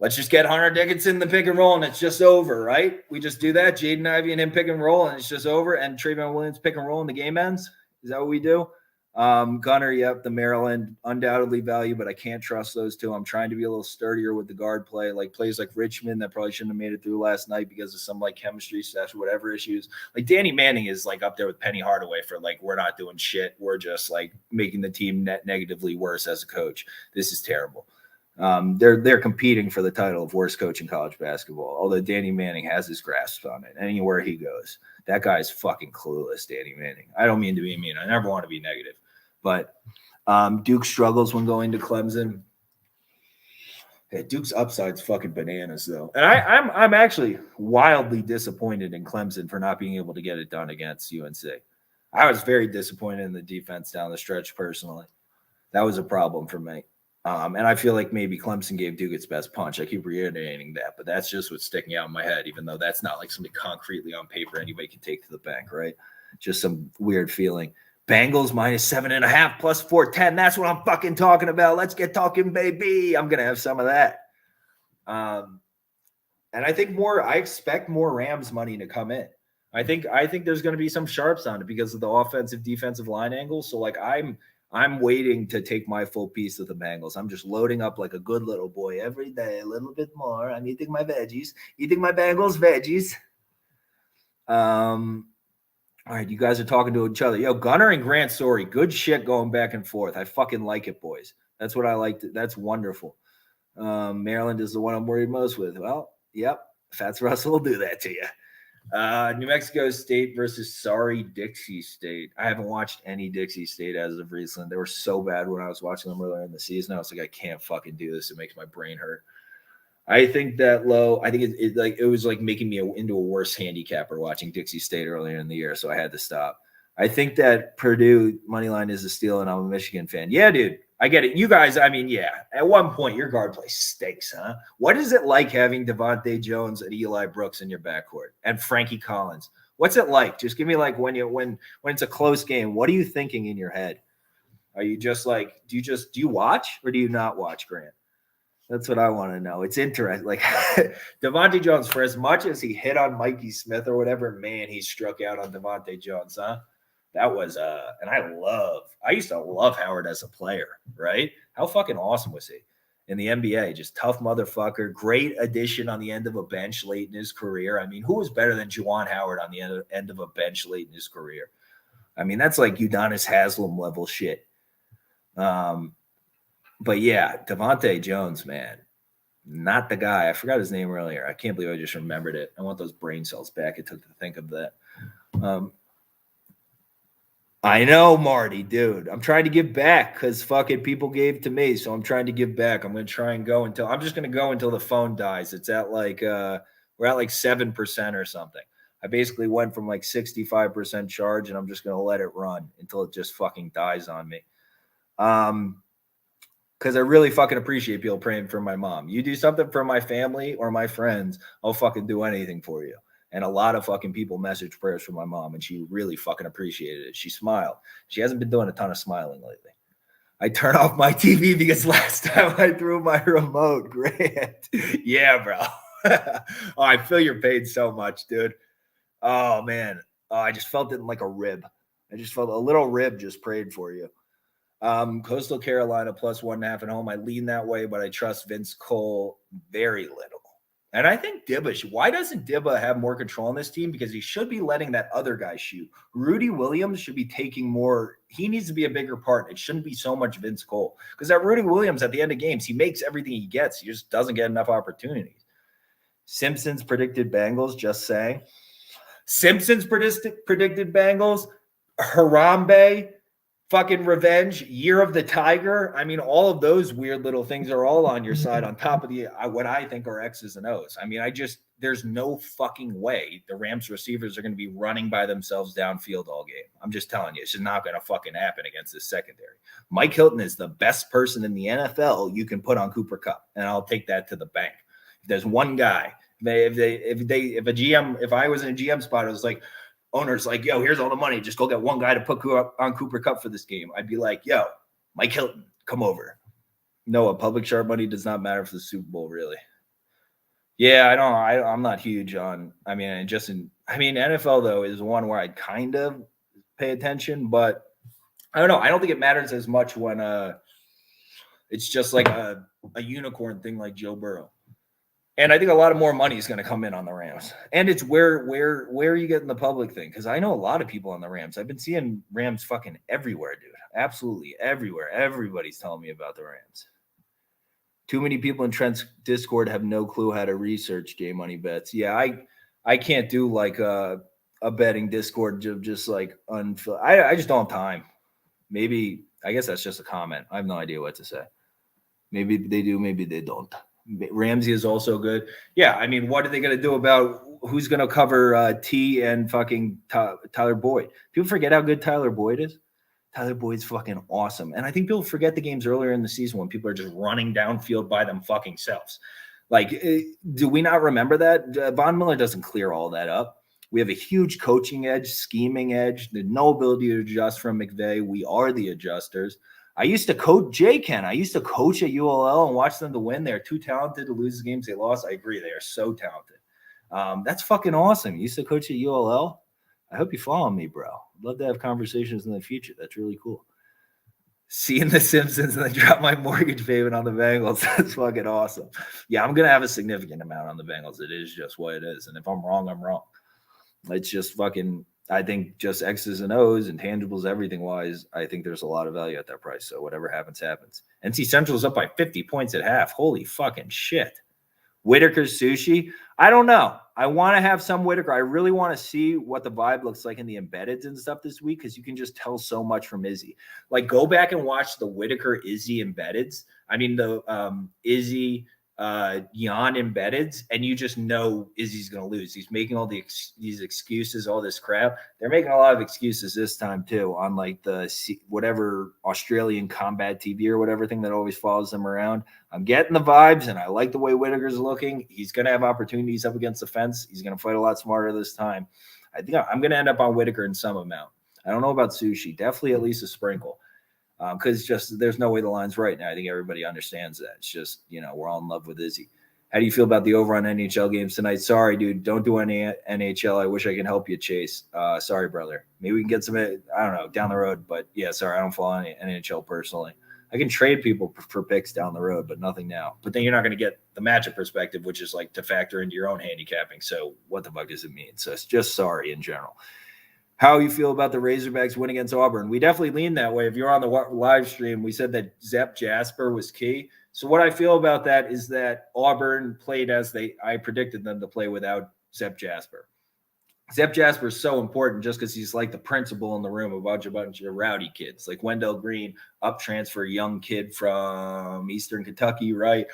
Let's just get Hunter Dickinson in the pick and roll, and it's just over, right? We just do that. Jaden Ivey and him pick and roll, and it's just over. And Trayvon Williams pick and roll, and the game ends. Is that what we do? Gunner, yep, the Maryland, undoubtedly value, but I can't trust those two. I'm trying to be a little sturdier with the guard play, plays like Richmond that probably shouldn't have made it through last night because of some chemistry / whatever issues. Danny Manning is up there with Penny Hardaway for we're not doing shit. We're just making the team negatively worse as a coach. This is terrible. They're competing for the title of worst coach in college basketball, although Danny Manning has his grasp on it anywhere he goes. That guy's fucking clueless, Danny Manning. I don't mean to be mean. I never want to be negative. But Duke struggles when going to Clemson. Hey, Duke's upside's fucking bananas, though. And I'm actually wildly disappointed in Clemson for not being able to get it done against UNC. I was very disappointed in the defense down the stretch personally. That was a problem for me. And I feel like maybe Clemson gave Duke its best punch. I keep reiterating that, but that's just what's sticking out in my head, even though that's not something concretely on paper anybody can take to the bank, right? Just some weird feeling. Bengals minus 7.5 plus 410. That's what I'm fucking talking about. Let's get talking, baby. I'm going to have some of that. And I expect more Rams money to come in. I think there's going to be some sharps on it because of the offensive defensive line angle. So I'm waiting to take my full piece of the Bengals. I'm just loading up like a good little boy every day, a little bit more. I'm eating my veggies, eating my Bengals veggies. All right, you guys are talking to each other. Yo, Gunner and Grant, sorry. Good shit going back and forth. I fucking like it, boys. That's what I like. That's wonderful. Maryland is the one I'm worried most with. Well, yep. Fats Russell will do that to you. New Mexico State versus sorry Dixie State. I haven't watched any Dixie State as of recently. They were so bad when I was watching them earlier in the season. I was like, I can't fucking do this. It makes my brain hurt. I think that low. I think it was like making me into a worse handicapper watching Dixie State earlier in the year, so I had to stop. I think that Purdue money line is a steal, and I'm a Michigan fan. Yeah, dude, I get it. You guys, I mean, yeah. At one point, your guard play stinks, huh? What is it like having Devontae Jones and Eli Brooks in your backcourt and Frankie Collins? What's it like? Just give me like when it's a close game. What are you thinking in your head? Are you just like do you watch or do you not watch, Grant? That's what I want to know. It's interesting. Like Devontae Jones, for as much as he hit on Mikey Smith or whatever, man, he struck out on Devontae Jones, huh? That was and I used to love Howard as a player, right? How fucking awesome was he in the NBA? Just tough motherfucker, great addition on the end of a bench late in his career. I mean, who was better than Juwan Howard on the end of a bench late in his career? I mean, that's like Udonis Haslem level shit. But yeah, Devontae Jones, man, not the guy. I forgot his name earlier. I can't believe I just remembered it. I want those brain cells back. It took to think of that. I know, Marty, dude. I'm trying to give back because fucking people gave to me. So I'm trying to give back. I'm going to try and go I'm just going to go until the phone dies. It's at like, we're at like 7% or something. I basically went from like 65% charge and I'm just going to let it run until it just fucking dies on me. Because I really fucking appreciate people praying for my mom. You do something for my family or my friends, I'll fucking do anything for you. And a lot of fucking people message prayers for my mom, and she really fucking appreciated it. She smiled. She hasn't been doing a ton of smiling lately. I turn off my TV because last time I threw my remote, Grant. Yeah, bro. Oh, I feel your pain so much, dude. Oh, man. Oh, I just felt it in like a rib. I just felt a little rib just prayed for you. Coastal Carolina plus 1.5 at home. I lean that way, but I trust Vince Cole very little. And I think why doesn't Dibba have more control on this team? Because he should be letting that other guy shoot. Rudy Williams should be taking more. He needs to be a bigger part. It shouldn't be so much Vince Cole. Because that Rudy Williams at the end of games, he makes everything he gets. He just doesn't get enough opportunities. Simpsons predicted Bengals, just saying. Simpsons predicted Bengals. Harambe. Fucking revenge, year of the tiger. I mean, all of those weird little things are all on your side on top of the what I think are X's and O's. I mean, there's no fucking way the Rams receivers are going to be running by themselves downfield all game. I'm just telling you, it's just not going to fucking happen against this secondary. Mike Hilton is the best person in the NFL you can put on Cooper Kupp, and I'll take that to the bank. If there's one guy, if I was in a GM spot, it was like, owner's like, yo, here's all the money. Just go get one guy to put on Cooper Kupp for this game. I'd be like, yo, Mike Hilton, come over. No, a public sharp money does not matter for the Super Bowl, really. Yeah, I'm not huge on. NFL though is one where I kind of pay attention, but I don't know. I don't think it matters as much when it's just like a unicorn thing like Joe Burrow. And I think a lot of more money is going to come in on the Rams. And it's where are you getting the public thing? Because I know a lot of people on the Rams. I've been seeing Rams fucking everywhere, dude. Absolutely everywhere. Everybody's telling me about the Rams. Too many people in Trent's Discord have no clue how to research game money bets. Yeah, I can't do like a betting Discord just like I just don't have time. Maybe I guess that's just a comment. I have no idea what to say. Maybe they do, maybe they don't. Ramsey is also good. Yeah, I mean, what are they going to do about who's going to cover T and fucking Tyler Boyd? People forget how good Tyler Boyd is. Tyler Boyd's fucking awesome. And I think people forget the games earlier in the season when people are just running downfield by them fucking selves. Like, do we not remember that? Von Miller doesn't clear all that up. We have a huge coaching edge, scheming edge, the no ability to adjust from McVay. We are the adjusters. I used to coach Ken. I used to coach at ULL and watch them to win. They're too talented to lose the games they lost. I agree. They are so talented. That's fucking awesome. You used to coach at ULL? I hope you follow me, bro. I'd love to have conversations in the future. That's really cool. Seeing The Simpsons and then drop my mortgage payment on the Bengals. That's fucking awesome. Yeah, I'm going to have a significant amount on the Bengals. It is just what it is. And if I'm wrong, I'm wrong. It's just fucking, I think just X's and O's and tangibles, everything wise, I think there's a lot of value at that price. So whatever happens, happens. NC Central's up by 50 points at half. Holy fucking shit. Whitaker's sushi. I don't know. I want to have some Whitaker. I really want to see what the vibe looks like in the embeddeds and stuff this week because you can just tell so much from Izzy. Like, go back and watch the Whitaker Izzy embeddeds. I mean, the Izzy Jan embeddeds, and you just know Izzy's going to lose. He's making all these excuses, all this crap. They're making a lot of excuses this time too on like the whatever Australian combat TV or whatever thing that always follows them around. I'm getting the vibes, and I like the way Whitaker's looking. He's going to have opportunities up against the fence. He's going to fight a lot smarter this time. I think I'm going to end up on Whitaker in some amount. I don't know about sushi. Definitely at least a sprinkle. Because just there's no way the line's right now. I think everybody understands that. It's just, we're all in love with Izzy. How do you feel about the over on NHL games tonight? Sorry, dude. Don't do any NHL. I wish I could help you, Chase. Sorry, brother. Maybe we can get some, I don't know, down the road. But yeah, sorry, I don't follow any NHL personally. I can trade people for picks down the road, but nothing now. But then you're not going to get the matchup perspective, which is like to factor into your own handicapping. So what the fuck does it mean? So it's just sorry in general. How you feel about the Razorbacks win against Auburn? We definitely lean that way. If you're on the live stream, we said that Zep Jasper was key. So what I feel about that is that Auburn played as I predicted them to play without Zep Jasper. Zep Jasper is so important just because he's like the principal in the room, a bunch of rowdy kids, like Wendell Green, up transfer, young kid from Eastern Kentucky, right?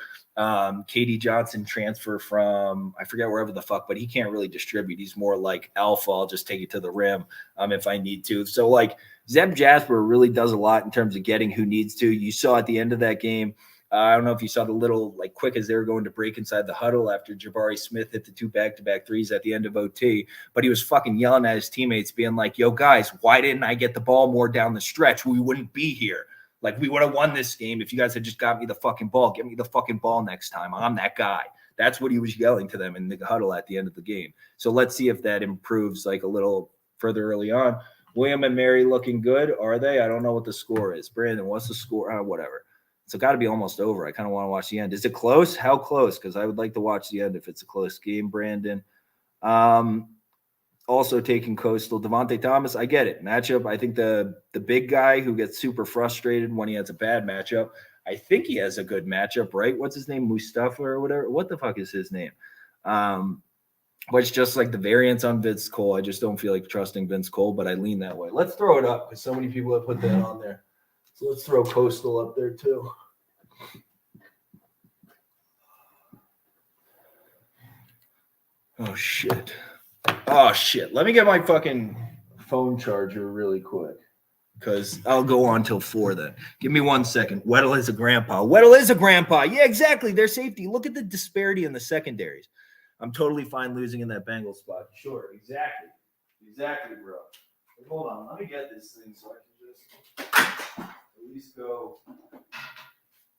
Katie Johnson transfer from, I forget wherever the fuck, but he can't really distribute. He's more like alpha. I'll just take it to the rim if I need to. So like Zep Jasper really does a lot in terms of getting who needs to. You saw at the end of that game, I don't know if you saw the little like quick as they were going to break inside the huddle after Jabari Smith hit the 2 back-to-back threes at the end of OT, but he was fucking yelling at his teammates being like, yo guys, why didn't I get the ball more down the stretch? We wouldn't be here. Like, we would have won this game if you guys had just got me the fucking ball. Get me the fucking ball next time. I'm that guy. That's what he was yelling to them in the huddle at the end of the game. So let's see if that improves like a little further early on. William and Mary looking good, are they? I don't know what the score is. Brandon, what's the score? Whatever. So got to be almost over. I kind of want to watch the end. Is it close? How close? Because I would like to watch the end if it's a close game, Brandon. Also taking Coastal. Devontae Thomas, I get it. Matchup, I think the big guy who gets super frustrated when he has a bad matchup, I think he has a good matchup, right? What's his name? Mustafa or whatever? What the fuck is his name? But it's just like the variance on Vince Cole. I just don't feel like trusting Vince Cole, but I lean that way. Let's throw it up because so many people have put that on there. So let's throw Coastal up there too. Oh, shit. Let me get my fucking phone charger really quick because I'll go on till 4 then. Give me 1 second. Weddle is a grandpa. Weddle is a grandpa. Yeah, exactly. Their safety. Look at the disparity in the secondaries. I'm totally fine losing in that Bengals spot. Sure, exactly. Exactly, bro. But hold on. Let me get this thing so I can just at least go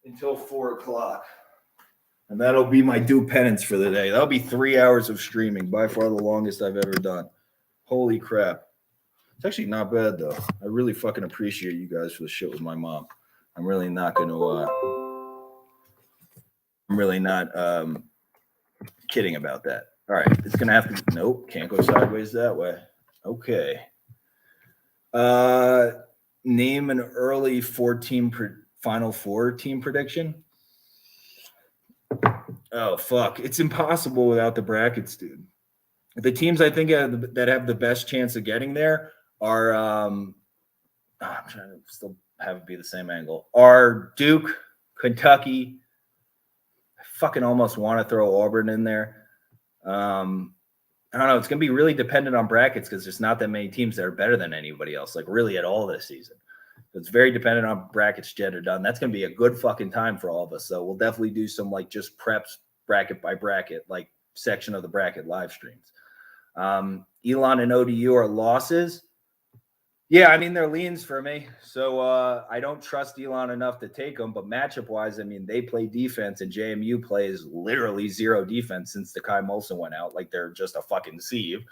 until 4 o'clock. And that'll be my due penance for the day. That'll be 3 hours of streaming, by far the longest I've ever done. Holy crap. It's actually not bad, though. I really fucking appreciate you guys for the shit with my mom. I'm really not going to I'm really not kidding about that. All right. It's going to have to – nope. Can't go sideways that way. Okay. Name an early Final Four team prediction. Oh, fuck. It's impossible without the brackets, dude. The teams I think that have the best chance of getting there are I'm trying to still have it be the same angle. Are Duke, Kentucky. I fucking almost want to throw Auburn in there. I don't know. It's going to be really dependent on brackets because there's not that many teams that are better than anybody else, like really at all this season. It's very dependent on brackets yet or done. That's going to be a good fucking time for all of us. So we'll definitely do some like just preps bracket by bracket, like section of the bracket live streams. Elon and ODU are losses. Yeah, I mean, they're leans for me. So I don't trust Elon enough to take them. But matchup wise, I mean, they play defense and JMU plays literally zero defense since the Kai Molson went out. Like they're just a fucking sieve.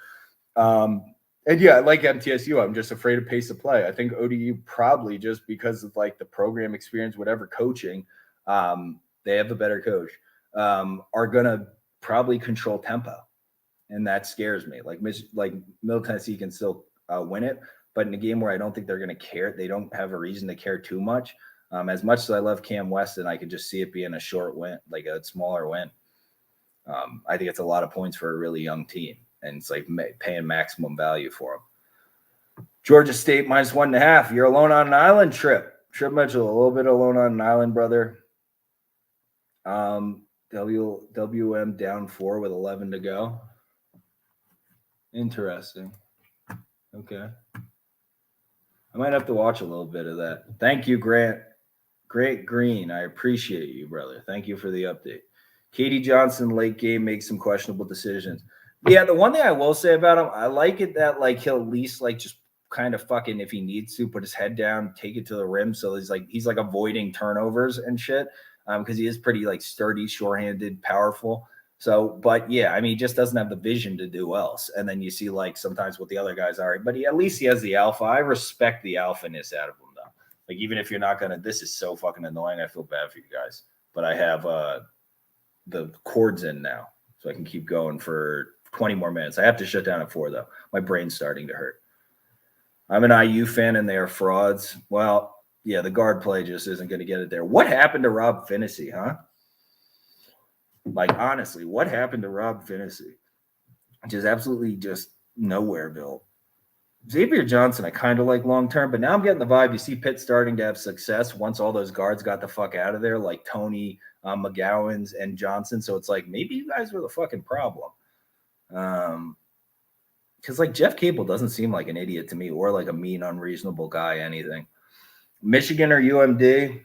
And yeah, like MTSU, I'm just afraid of pace of play. I think ODU probably just because of like the program experience, whatever coaching, they have a better coach, are gonna probably control tempo, and that scares me. Like Middle Tennessee can still win it, but in a game where I don't think they're gonna care, they don't have a reason to care too much. As much as I love Cam Weston, I could just see it being a short win, like a smaller win. I think it's a lot of points for a really young team, and it's like paying maximum value for them. Georgia State -1.5. You're alone on an island trip. Trip Mitchell, a little bit alone on an island, brother. WM down 4 with 11 to go. Interesting. Okay. I might have to watch a little bit of that. Thank you, Grant. Great Green. I appreciate you, brother. Thank you for the update. Katie Johnson, late game, makes some questionable decisions. Yeah, the one thing I will say about him, I like it that like he'll at least like just kind of fucking, if he needs to, put his head down, take it to the rim. So he's like avoiding turnovers and shit. Because he is pretty like sturdy, sure-handed, powerful. So, but yeah, I mean, he just doesn't have the vision to do else. And then you see like sometimes what the other guys are, but at least he has the alpha. I respect the alphaness out of him though. Like even if you're not gonna, this is so fucking annoying. I feel bad for you guys, but I have the cords in now, so I can keep going for 20 more minutes. I have to shut down at 4 though. My brain's starting to hurt. I'm an IU fan and they are frauds. Well, yeah, the guard play just isn't going to get it there. What happened to Rob Finney, huh? Like, honestly, what happened to Rob Finney? Just absolutely just nowhereville. Xavier Johnson, I kind of like long term, but now I'm getting the vibe. You see Pitt starting to have success once all those guards got the fuck out of there, like Tony, McGowan's, and Johnson. So it's like maybe you guys were the fucking problem. Because like Jeff Capel doesn't seem like an idiot to me or like a mean, unreasonable guy, anything. Michigan or UMD?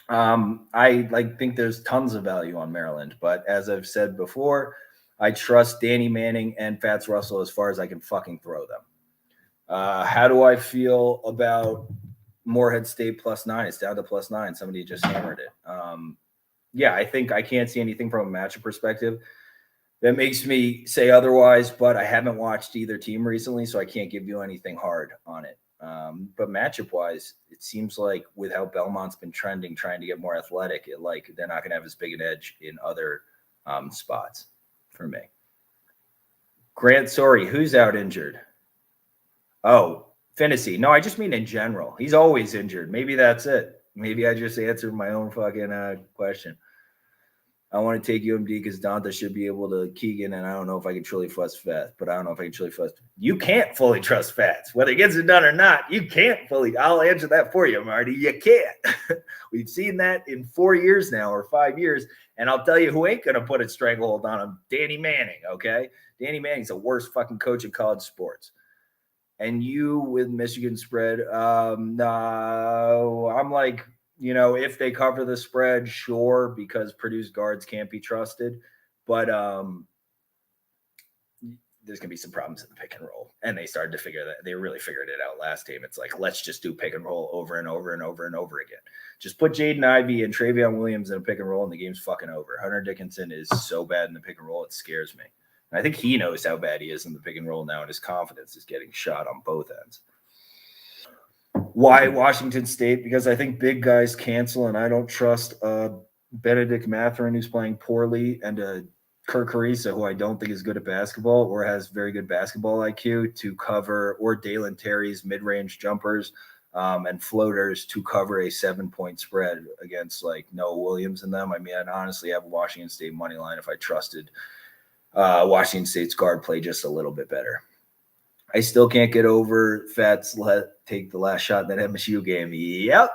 I like think there's tons of value on Maryland, but as I've said before, I trust Danny Manning and Fats Russell as far as I can fucking throw them. How do I feel about Morehead State +9? It's down to +9. Somebody just hammered it. Yeah, I think I can't see anything from a matchup perspective that makes me say otherwise, but I haven't watched either team recently, so I can't give you anything hard on it. But matchup-wise, it seems like with how Belmont's been trending, trying to get more athletic, they're not going to have as big an edge in other spots for me. Grant, sorry, who's out injured? Oh, Finney. No, I just mean in general. He's always injured. Maybe that's it. Maybe I just answered my own fucking question. I want to take UMD because Donta should be able to Keegan, and I don't know if I can truly trust Fats, but I don't know if I can truly trust. You can't fully trust Fats. Whether he gets it done or not, you can't fully. I'll answer that for you, Marty. You can't. We've seen that in 4 years now or 5 years, and I'll tell you who ain't going to put a stranglehold on him. Danny Manning, okay? Danny Manning's the worst fucking coach in college sports. And you with Michigan spread, no, I'm like, if they cover the spread, sure, because Purdue's guards can't be trusted. But there's going to be some problems in the pick and roll. And they started to figure that. They really figured it out last game. It's like, let's just do pick and roll over and over and over and over again. Just put Jaden Ivey and Travion Williams in a pick and roll, and the game's fucking over. Hunter Dickinson is so bad in the pick and roll, it scares me. And I think he knows how bad he is in the pick and roll now, and his confidence is getting shot on both ends. Why Washington State? Because I think big guys cancel, and I don't trust Benedict Mathurin, who's playing poorly, and Kirk Carissa, who I don't think is good at basketball or has very good basketball IQ, to cover, or Dalen Terry's mid-range jumpers and floaters to cover a 7-point spread against like Noah Williams and them. I mean, I'd honestly have Washington State money line if I trusted Washington State's guard play just a little bit better. I still can't get over Fats take the last shot in that MSU game. Yep.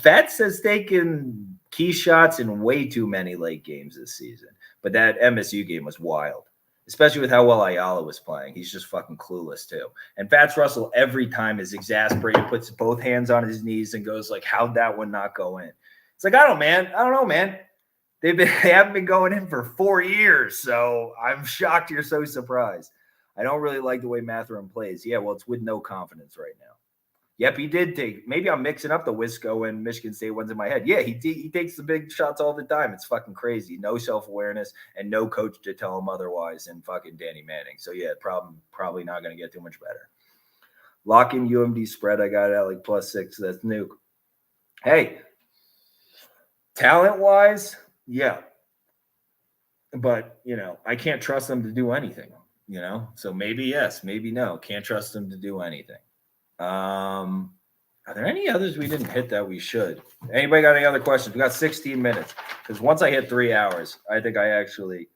Fats has taken key shots in way too many late games this season. But that MSU game was wild, especially with how well Ayala was playing. He's just fucking clueless too. And Fats Russell every time is exasperated, puts both hands on his knees and goes like, how'd that one not go in? It's like, I don't know, man. They haven't been going in for 4 years, so I'm shocked you're so surprised. I don't really like the way Mathurin plays. Yeah, well, it's with no confidence right now. Yep, he did take. Maybe I'm mixing up the Wisco and Michigan State ones in my head. Yeah, he takes the big shots all the time. It's fucking crazy. No self-awareness and no coach to tell him otherwise. And fucking Danny Manning. So yeah, probably not going to get too much better. Lock in UMD spread. I got it at like +6. That's nuke. Hey, talent-wise, yeah. But, I can't trust them to do anything, So maybe yes, maybe no. Can't trust them to do anything. Are there any others we didn't hit that we should? Anybody got any other questions? We got 16 minutes. Because once I hit 3 hours, I think I actually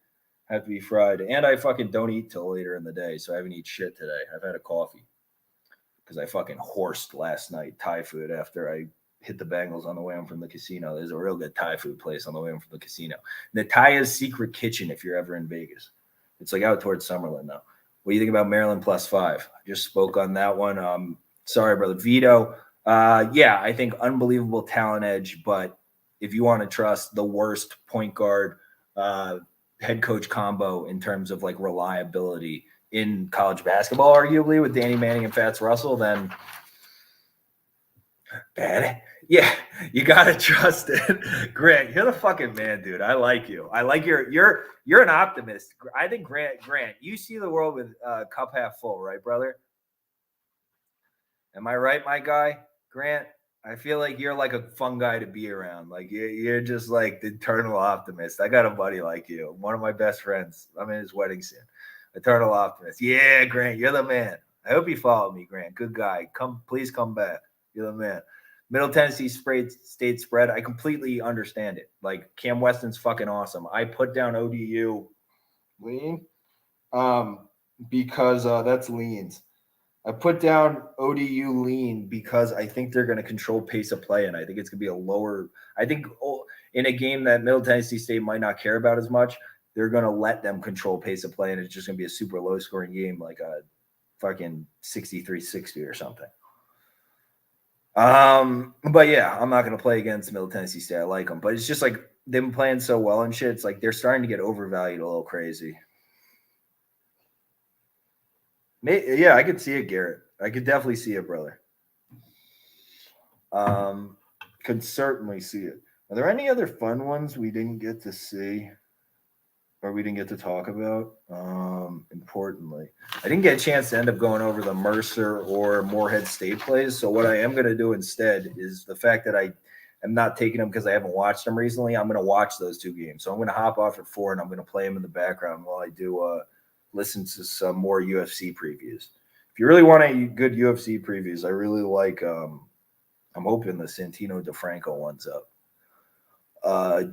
have to be fried. And I fucking don't eat till later in the day, so I haven't eaten shit today. I've had a coffee. Because I fucking horsed last night Thai food after I hit the Bengals on the way home from the casino. There's a real good Thai food place on the way home from the casino. Nataya's Secret Kitchen if you're ever in Vegas. It's like out towards Summerlin now. What do you think about Maryland +5? I just spoke on that one. Sorry, brother. Vito. Yeah, I think unbelievable talent edge, but if you want to trust the worst point guard head coach combo in terms of like reliability in college basketball, arguably with Danny Manning and Fats Russell, then bad. Yeah, you gotta trust it. Grant, you're the fucking man, dude. I like you. I like you're an optimist. I think Grant, you see the world with cup half full, right, brother? Am I right, my guy? Grant, I feel like you're like a fun guy to be around. Like you're just like the eternal optimist. I got a buddy like you, one of my best friends. I'm in his wedding soon. Eternal optimist. Yeah, Grant, you're the man. I hope you follow me, Grant. Good guy. Please come back. You're the man. Middle Tennessee State spread. I completely understand it. Like Cam Weston's fucking awesome. I put down ODU lean because that's leans. I put down ODU lean because I think they're going to control pace of play, and I think it's going to be a lower. I think in a game that Middle Tennessee State might not care about as much, they're going to let them control pace of play, and it's just going to be a super low-scoring game, like a fucking 63-60 or something. But yeah, I'm not going to play against Middle Tennessee State. I like them, but it's just like they've been playing so well and shit. It's like they're starting to get overvalued a little crazy. Yeah, I could see it, Garrett. I could definitely see it, brother. Could certainly see it. Are there any other fun ones we didn't get to see or we didn't get to talk about? Importantly, I didn't get a chance to end up going over the Mercer or Morehead State plays. So what I am going to do instead is the fact that I am not taking them because I haven't watched them recently. I'm going to watch those two games. So I'm going to hop off at 4 and I'm going to play them in the background while I do listen to some more UFC previews. If you really want a good UFC previews, I really like I'm hoping the Santino DeFranco one's up.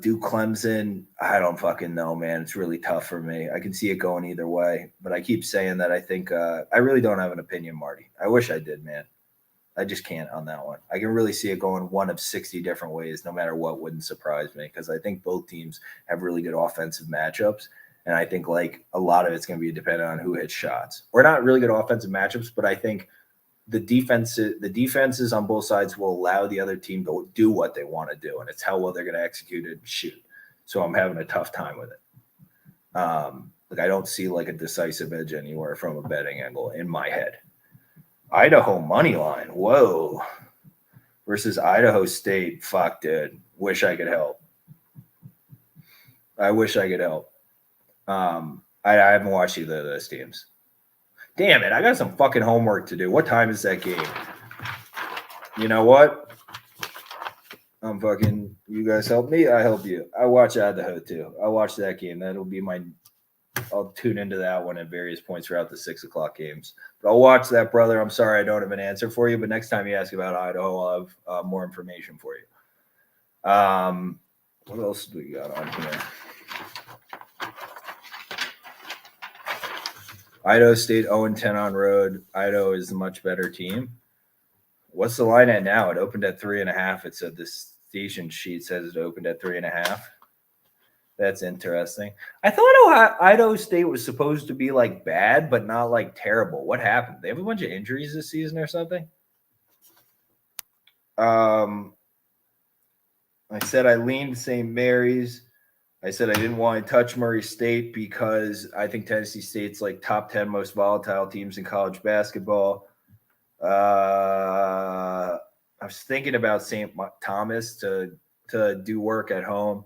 Duke Clemson, I don't fucking know, man. It's really tough for me. I can see it going either way, but I keep saying that I think I really don't have an opinion, Marty. I wish I did, man. I just can't on that one. I can really see it going one of 60 different ways, no matter what. Wouldn't surprise me because I think both teams have really good offensive matchups. And I think like a lot of it's going to be dependent on who hits shots. Or not really good offensive matchups, but I think the defenses on both sides will allow the other team to do what they want to do, and it's how well they're going to execute it and shoot. So I'm having a tough time with it. Like I don't see like a decisive edge anywhere from a betting angle in my head. Idaho money line, whoa, versus Idaho State. Fuck, dude. Wish I could help. I wish I could help. I haven't watched either of those teams. Damn it, I got some fucking homework to do. What time is that game? You know what? I'm fucking, you guys help me, I help you. I watch Idaho too. I'll watch that game. That'll be I'll tune into that one at various points throughout the 6 o'clock games. But I'll watch that, brother. I'm sorry I don't have an answer for you, but next time you ask about Idaho, I'll have more information for you. What else do we got on here? Idaho State 0-10 on road. Idaho is a much better team. What's the line at now? It opened at 3.5. It said the station sheet says it opened at 3.5. That's interesting. I thought Idaho State was supposed to be like bad, but not like terrible. What happened? They have a bunch of injuries this season or something? I said I leaned St. Mary's. I said I didn't want to touch Murray State because I think Tennessee State's like top 10 most volatile teams in college basketball. I was thinking about St. Thomas to do work at home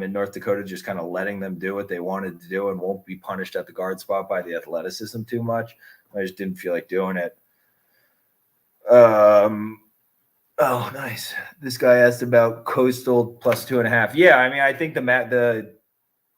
in North Dakota, just kind of letting them do what they wanted to do and won't be punished at the guard spot by the athleticism too much. I just didn't feel like doing it. Oh, nice. This guy asked about Coastal plus 2.5. Yeah, I mean, I think the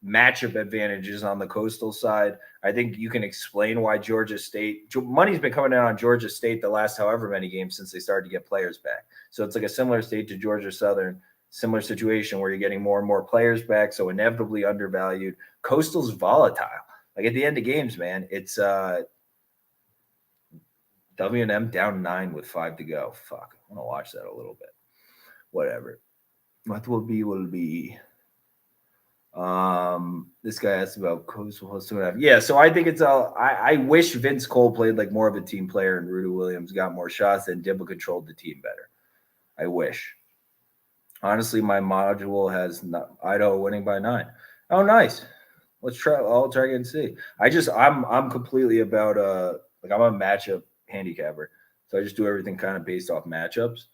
matchup advantages on the Coastal side. I think you can explain why Georgia State money's been coming in on Georgia State the last however many games since they started to get players back. So it's like a similar state to Georgia Southern, similar situation where you're getting more and more players back, so inevitably undervalued. Coastal's volatile. Like at the end of games, man, it's W&M down 9 with 5 to go. Fuck, I want to watch that a little bit. Whatever. What will be. This guy asked about Coastal plus 2.5. Yeah, so I think it's all. I wish Vince Cole played like more of a team player and Rudy Williams got more shots and Dibble controlled the team better. I wish. Honestly, my module has Idaho winning by 9. Oh, nice. Let's try. I'll try and see. I'm completely about I'm a matchup handicapper, so I just do everything kind of based off matchups.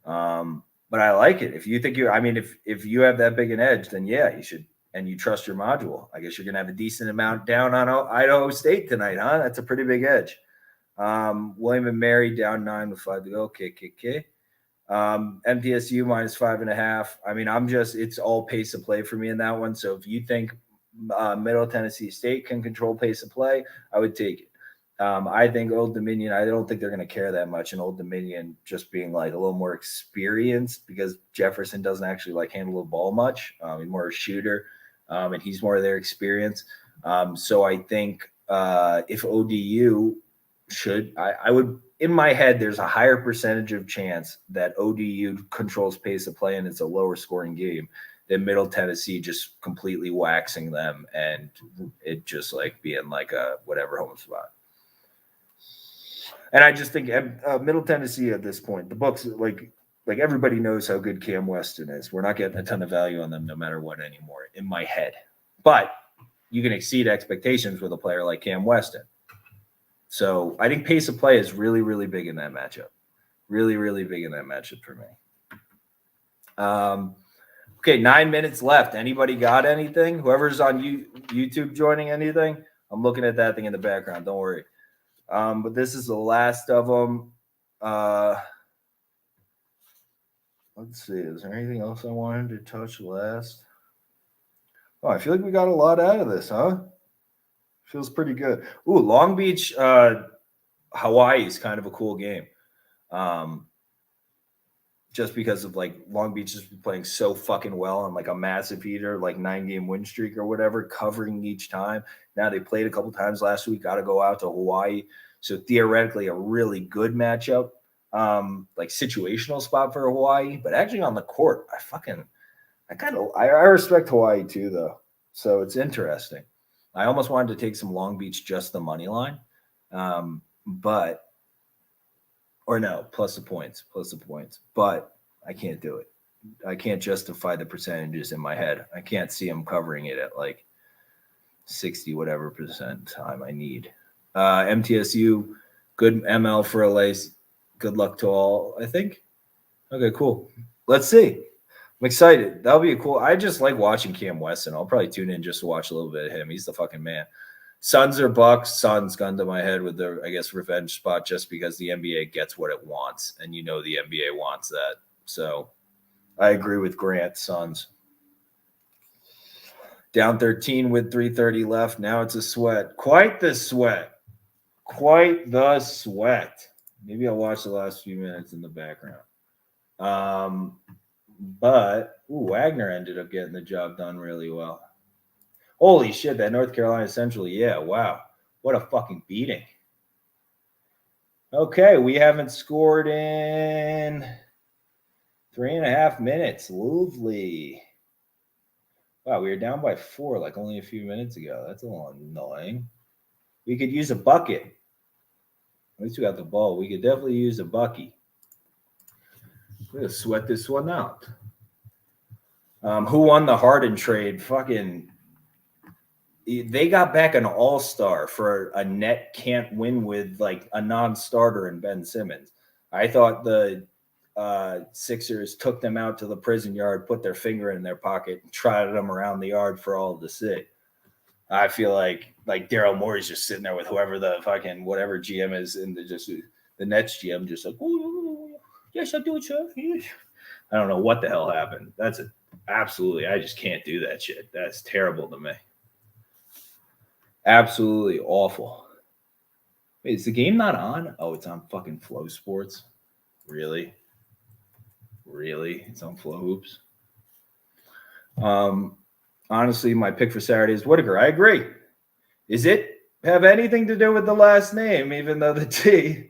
But I like it. If you think if you have that big an edge, then yeah, you should, and you trust your module. I guess you're gonna have a decent amount down on Idaho State tonight, huh? That's a pretty big edge. William and Mary down 9 with 5 to go. Okay. MTSU minus 5.5. I mean, it's all pace of play for me in that one. So if you think Middle Tennessee State can control pace of play, I would take it. I think Old Dominion, I don't think they're going to care that much in Old Dominion just being like a little more experienced because Jefferson doesn't actually like handle the ball much. He's more a shooter, and he's more of their experience. So I think if ODU I would, in my head, there's a higher percentage of chance that ODU controls pace of play and it's a lower scoring game than Middle Tennessee just completely waxing them and it just like being like a whatever home spot. And I just think Middle Tennessee at this point, the books like everybody knows how good Cam Weston is. We're not getting a ton of value on them no matter what anymore in my head. But you can exceed expectations with a player like Cam Weston. So I think pace of play is really, really big in that matchup. Really, really big in that matchup for me. Okay, 9 minutes left. Anybody got anything? Whoever's on YouTube joining anything? I'm looking at that thing in the background. Don't worry. But this is the last of them. Let's see. Is there anything else I wanted to touch last? Oh, I feel like we got a lot out of this, huh? Feels pretty good. Ooh, Long Beach, Hawaii is kind of a cool game. Just because of like Long Beach is playing so fucking well on like a massive heater, like 9-game win streak or whatever, covering each time. Now they played a couple times last week, got to go out to Hawaii. So theoretically a really good matchup, like situational spot for Hawaii, but actually on the court, I respect Hawaii too though. So it's interesting. I almost wanted to take some Long Beach, just the money line. Plus the points. But I can't do it. I can't justify the percentages in my head. I can't see them covering it at like 60 whatever percent time I need. MTSU, good ML for LA. Good luck to all, I think. Okay, cool. Let's see. I'm excited. That'll be cool. I just like watching Cam Weston. I'll probably tune in just to watch a little bit of him. He's the fucking man. Suns or Bucks? Suns gun to my head with the, I guess, revenge spot just because the NBA gets what it wants. And you know the NBA wants that. So I agree with Grant. Suns. Down 13 with 3:30 left. Now it's a sweat. Quite the sweat. Maybe I'll watch the last few minutes in the background. But Wagner ended up getting the job done really well. Holy shit, that North Carolina Central. Yeah, wow. What a fucking beating. Okay, we haven't scored in 3.5 minutes. Lovely. Wow, we were down by 4 like only a few minutes ago. That's a little annoying. We could use a bucket. At least we got the ball. We could definitely use a bucky. We're going to sweat this one out. Who won the Harden trade? Fucking they got back an all-star for a net can't win with like a non-starter in Ben Simmons. I thought the Sixers took them out to the prison yard, put their finger in their pocket, and trotted them around the yard for all to see. I feel like Daryl Morey's just sitting there with whoever the fucking whatever GM is, and the Nets GM just like, oh, yes, I do it, sir. I don't know what the hell happened. Absolutely, I just can't do that shit. That's terrible to me. Absolutely awful. Wait, is the game not on? Oh, it's on fucking Flow Sports. Really? It's on Flow Hoops. Honestly, my pick for Saturday is Whitaker. I agree. Is it have anything to do with the last name, even though you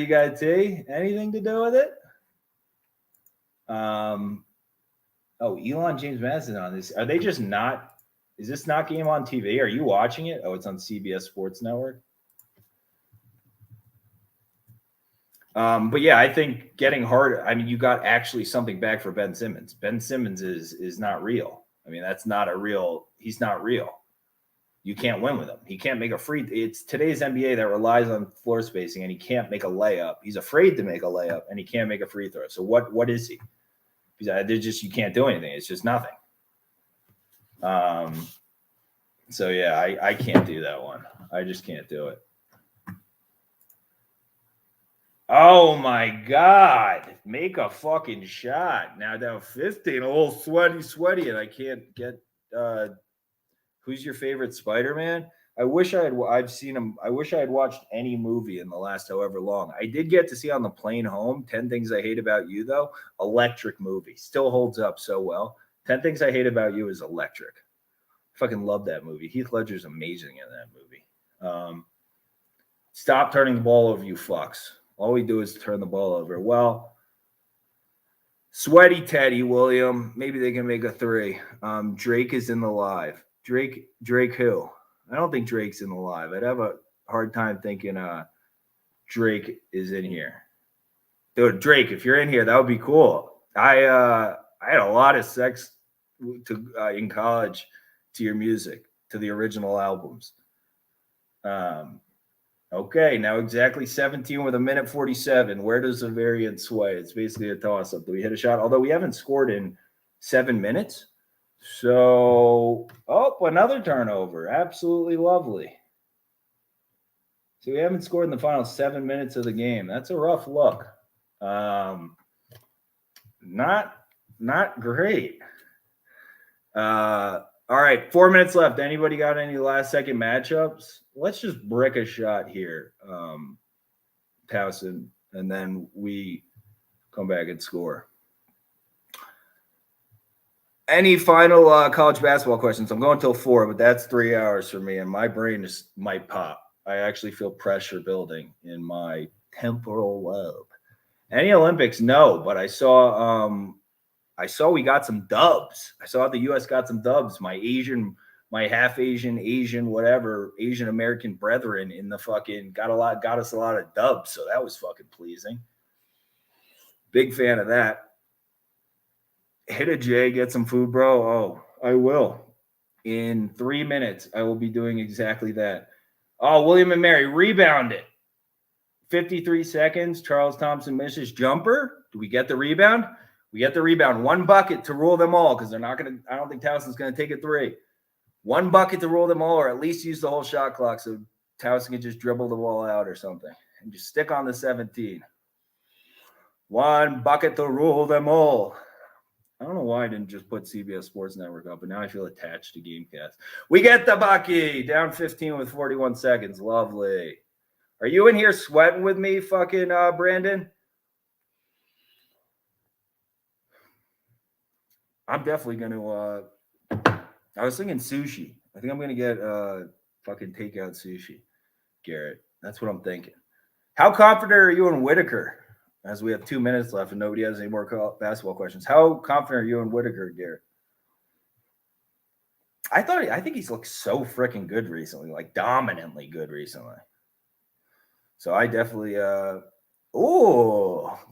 got a T? Anything to do with it? Elon James Madison on this. Are they just not? Is this not game on TV? Are you watching it? Oh, it's on CBS Sports Network. But yeah, I think getting harder. I mean, you got actually something back for Ben Simmons. Ben Simmons is not real. I mean, that's not a real. He's not real. You can't win with him. He can't make a free. It's today's NBA that relies on floor spacing, and he can't make a layup. He's afraid to make a layup, and he can't make a free throw. So what is he? Because you can't do anything. It's just nothing. So yeah, I can't do that one. I just can't do it. Oh my God. Make a fucking shot. Now down 15, a little sweaty, and I can't get who's your favorite Spider-Man? I've seen him. I wish I had watched any movie in the last however long. I did get to see on the plane home 10 Things I Hate About You, though. Electric movie. Still holds up so well. 10 Things I Hate About You is electric. Fucking love that movie. Heath Ledger's amazing in that movie. Stop turning the ball over, you fucks. All we do is turn the ball over. Well, sweaty Teddy, William. Maybe they can make a three. Drake is in the live. Drake who? I don't think Drake's in the live. I'd have a hard time thinking Drake is in here. Dude, Drake, if you're in here, that would be cool. I had a lot of sex in college to your music, to the original albums. Okay, now exactly 17 with a minute 47. Where does the variant sway? It's basically a toss-up. Do we hit a shot? Although we haven't scored in 7 minutes. So, another turnover. Absolutely lovely. So we haven't scored in the final 7 minutes of the game. That's a rough look. Not great. All right, 4 minutes left. Anybody got any last-second matchups? Let's just brick a shot here, Towson, and then we come back and score. Any final college basketball questions? I'm going till 4, but that's 3 hours for me, and my brain might pop. I actually feel pressure building in my temporal lobe. Any Olympics? No, but I saw we got some dubs. I saw the U.S. got some dubs. My half Asian, whatever, Asian American brethren in the fucking got us a lot of dubs. So that was fucking pleasing. Big fan of that. Hit a J, get some food, bro. Oh, I will. In 3 minutes, I will be doing exactly that. Oh, William and Mary, rebound it. 53 seconds. Charles Thompson misses jumper. Do we get the rebound? We get the rebound. 1 bucket to rule them all because they're not going to – I don't think Towson's going to take a 3. 1 bucket to rule them all, or at least use the whole shot clock so Towson can just dribble the ball out or something and just stick on the 17. 1 bucket to rule them all. I don't know why I didn't just put CBS Sports Network up, but now I feel attached to Gamecast. We get the bucket. Down 15 with 41 seconds. Lovely. Are you in here sweating with me, fucking Brandon? I'm definitely going to I was thinking sushi. I think I'm going to get fucking takeout sushi, Garrett. That's what I'm thinking. How confident are you in Whitaker? As we have 2 minutes left and nobody has any more basketball questions. How confident are you in Whitaker, Garrett? I think he's looked so freaking good recently, like dominantly good recently. So I definitely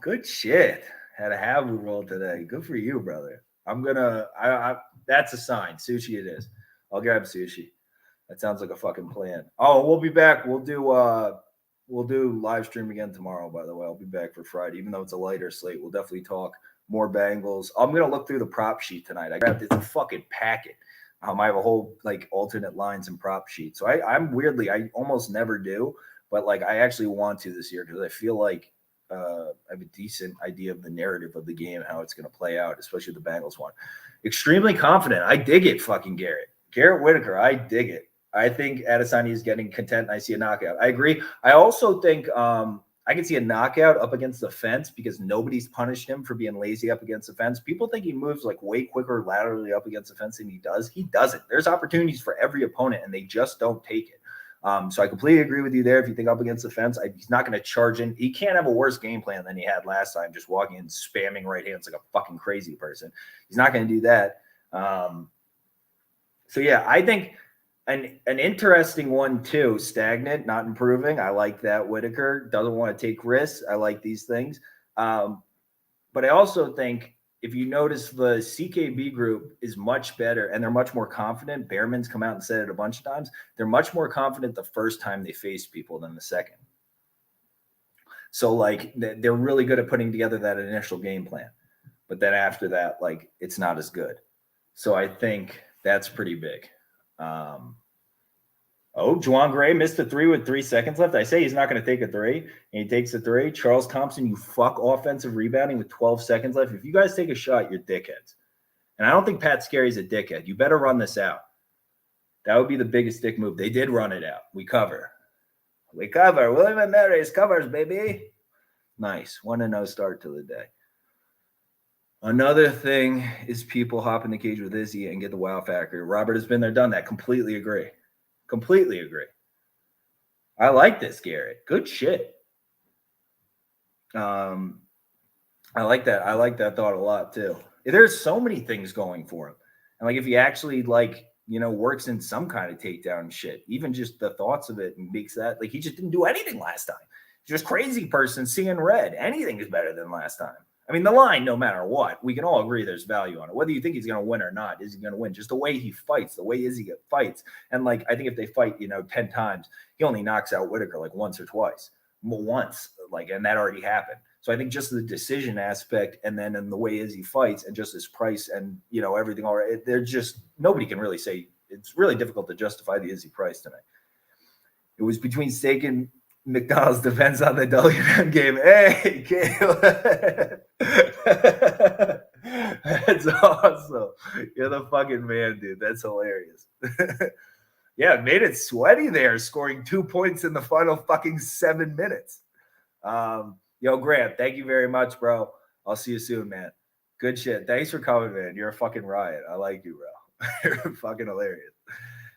good shit. Had a Habu roll today. Good for you, brother. I'm gonna that's a sign. Sushi it is. I'll grab sushi. That sounds like a fucking plan. Oh, we'll be back. We'll do live stream again tomorrow, by the way. I'll be back for Friday, even though it's a lighter slate. We'll definitely talk more Bengals. I'm gonna look through the prop sheet tonight. I grabbed it's a fucking packet. I have a whole like alternate lines and prop sheet. So I'm weirdly, I almost never do, but like I actually want to this year because I feel like I have a decent idea of the narrative of the game, how it's going to play out, especially the Bengals one. Extremely confident. I dig it, fucking Garrett Whitaker. I dig it. I think Adesanya is getting content. And I see a knockout. I agree. I also think I can see a knockout up against the fence because nobody's punished him for being lazy up against the fence. People think he moves like way quicker laterally up against the fence than he does. He doesn't. There's opportunities for every opponent, and they just don't take it. So I completely agree with you there. If you think up against the fence, he's not going to charge in. He can't have a worse game plan than he had last time, just walking in, spamming right hands like a fucking crazy person. He's not going to do that. So yeah, I think an interesting one too. Stagnant, not improving. I like that. Whitaker doesn't want to take risks. I like these things. But I also think if you notice the CKB group is much better and they're much more confident. Behrman's come out and said it a bunch of times. They're much more confident the first time they face people than the second. So like they're really good at putting together that initial game plan. But then after that, like it's not as good. So I think that's pretty big. Juwan Gray missed a 3 with 3 seconds left. I say he's not going to take a 3, and he takes a 3. Charles Thompson, you fuck offensive rebounding with 12 seconds left. If you guys take a shot, you're dickheads. And I don't think Pat Scary's a dickhead. You better run this out. That would be the biggest dick move. They did run it out. We cover. William and Mary's covers, baby. Nice. 1-0 start to the day. Another thing is people hop in the cage with Izzy and get the wow factor. Robert has been there, done that. Completely agree. I like this, Garrett. Good shit. I like that. I like that thought a lot too. There's so many things going for him. And like if he actually works in some kind of takedown shit, even just the thoughts of it and makes that like he just didn't do anything last time. Just crazy person seeing red. Anything is better than last time. I mean, the line, no matter what, we can all agree there's value on it. Whether you think he's going to win or not, is he going to win? Just the way he fights, the way Izzy fights. And, I think if they fight, 10 times, he only knocks out Whitaker, once or twice. Once, and that already happened. So I think just the decision aspect and then in the way Izzy fights and just his price and, everything, all right, they're just – nobody can really say – it's really difficult to justify the Izzy price tonight. It was between steak and – McDonald's depends on the WM game. Hey, Caleb. That's awesome. You're the fucking man, dude. That's hilarious. Yeah, it made it sweaty there, scoring 2 points in the final fucking 7 minutes. Grant, thank you very much, bro. I'll see you soon, man. Good shit. Thanks for coming, man. You're a fucking riot. I like you, bro. You're fucking hilarious.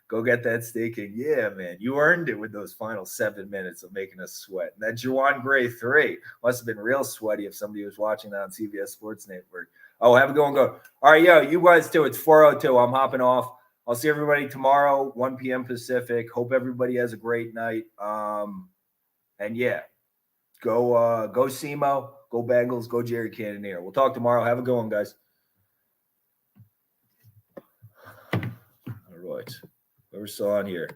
Go get that staking. Yeah, man. You earned it with those final 7 minutes of making us sweat. And that Juwan Gray 3 must have been real sweaty if somebody was watching that on CBS Sports Network. Oh, have a good one. Go. All right, you guys too. It's 4:02. I'm hopping off. I'll see everybody tomorrow, 1 p.m. Pacific. Hope everybody has a great night. And yeah, go SEMO, go Bengals, go Jerry Cannonier. We'll talk tomorrow. Have a good one, guys. All right. We're still on here.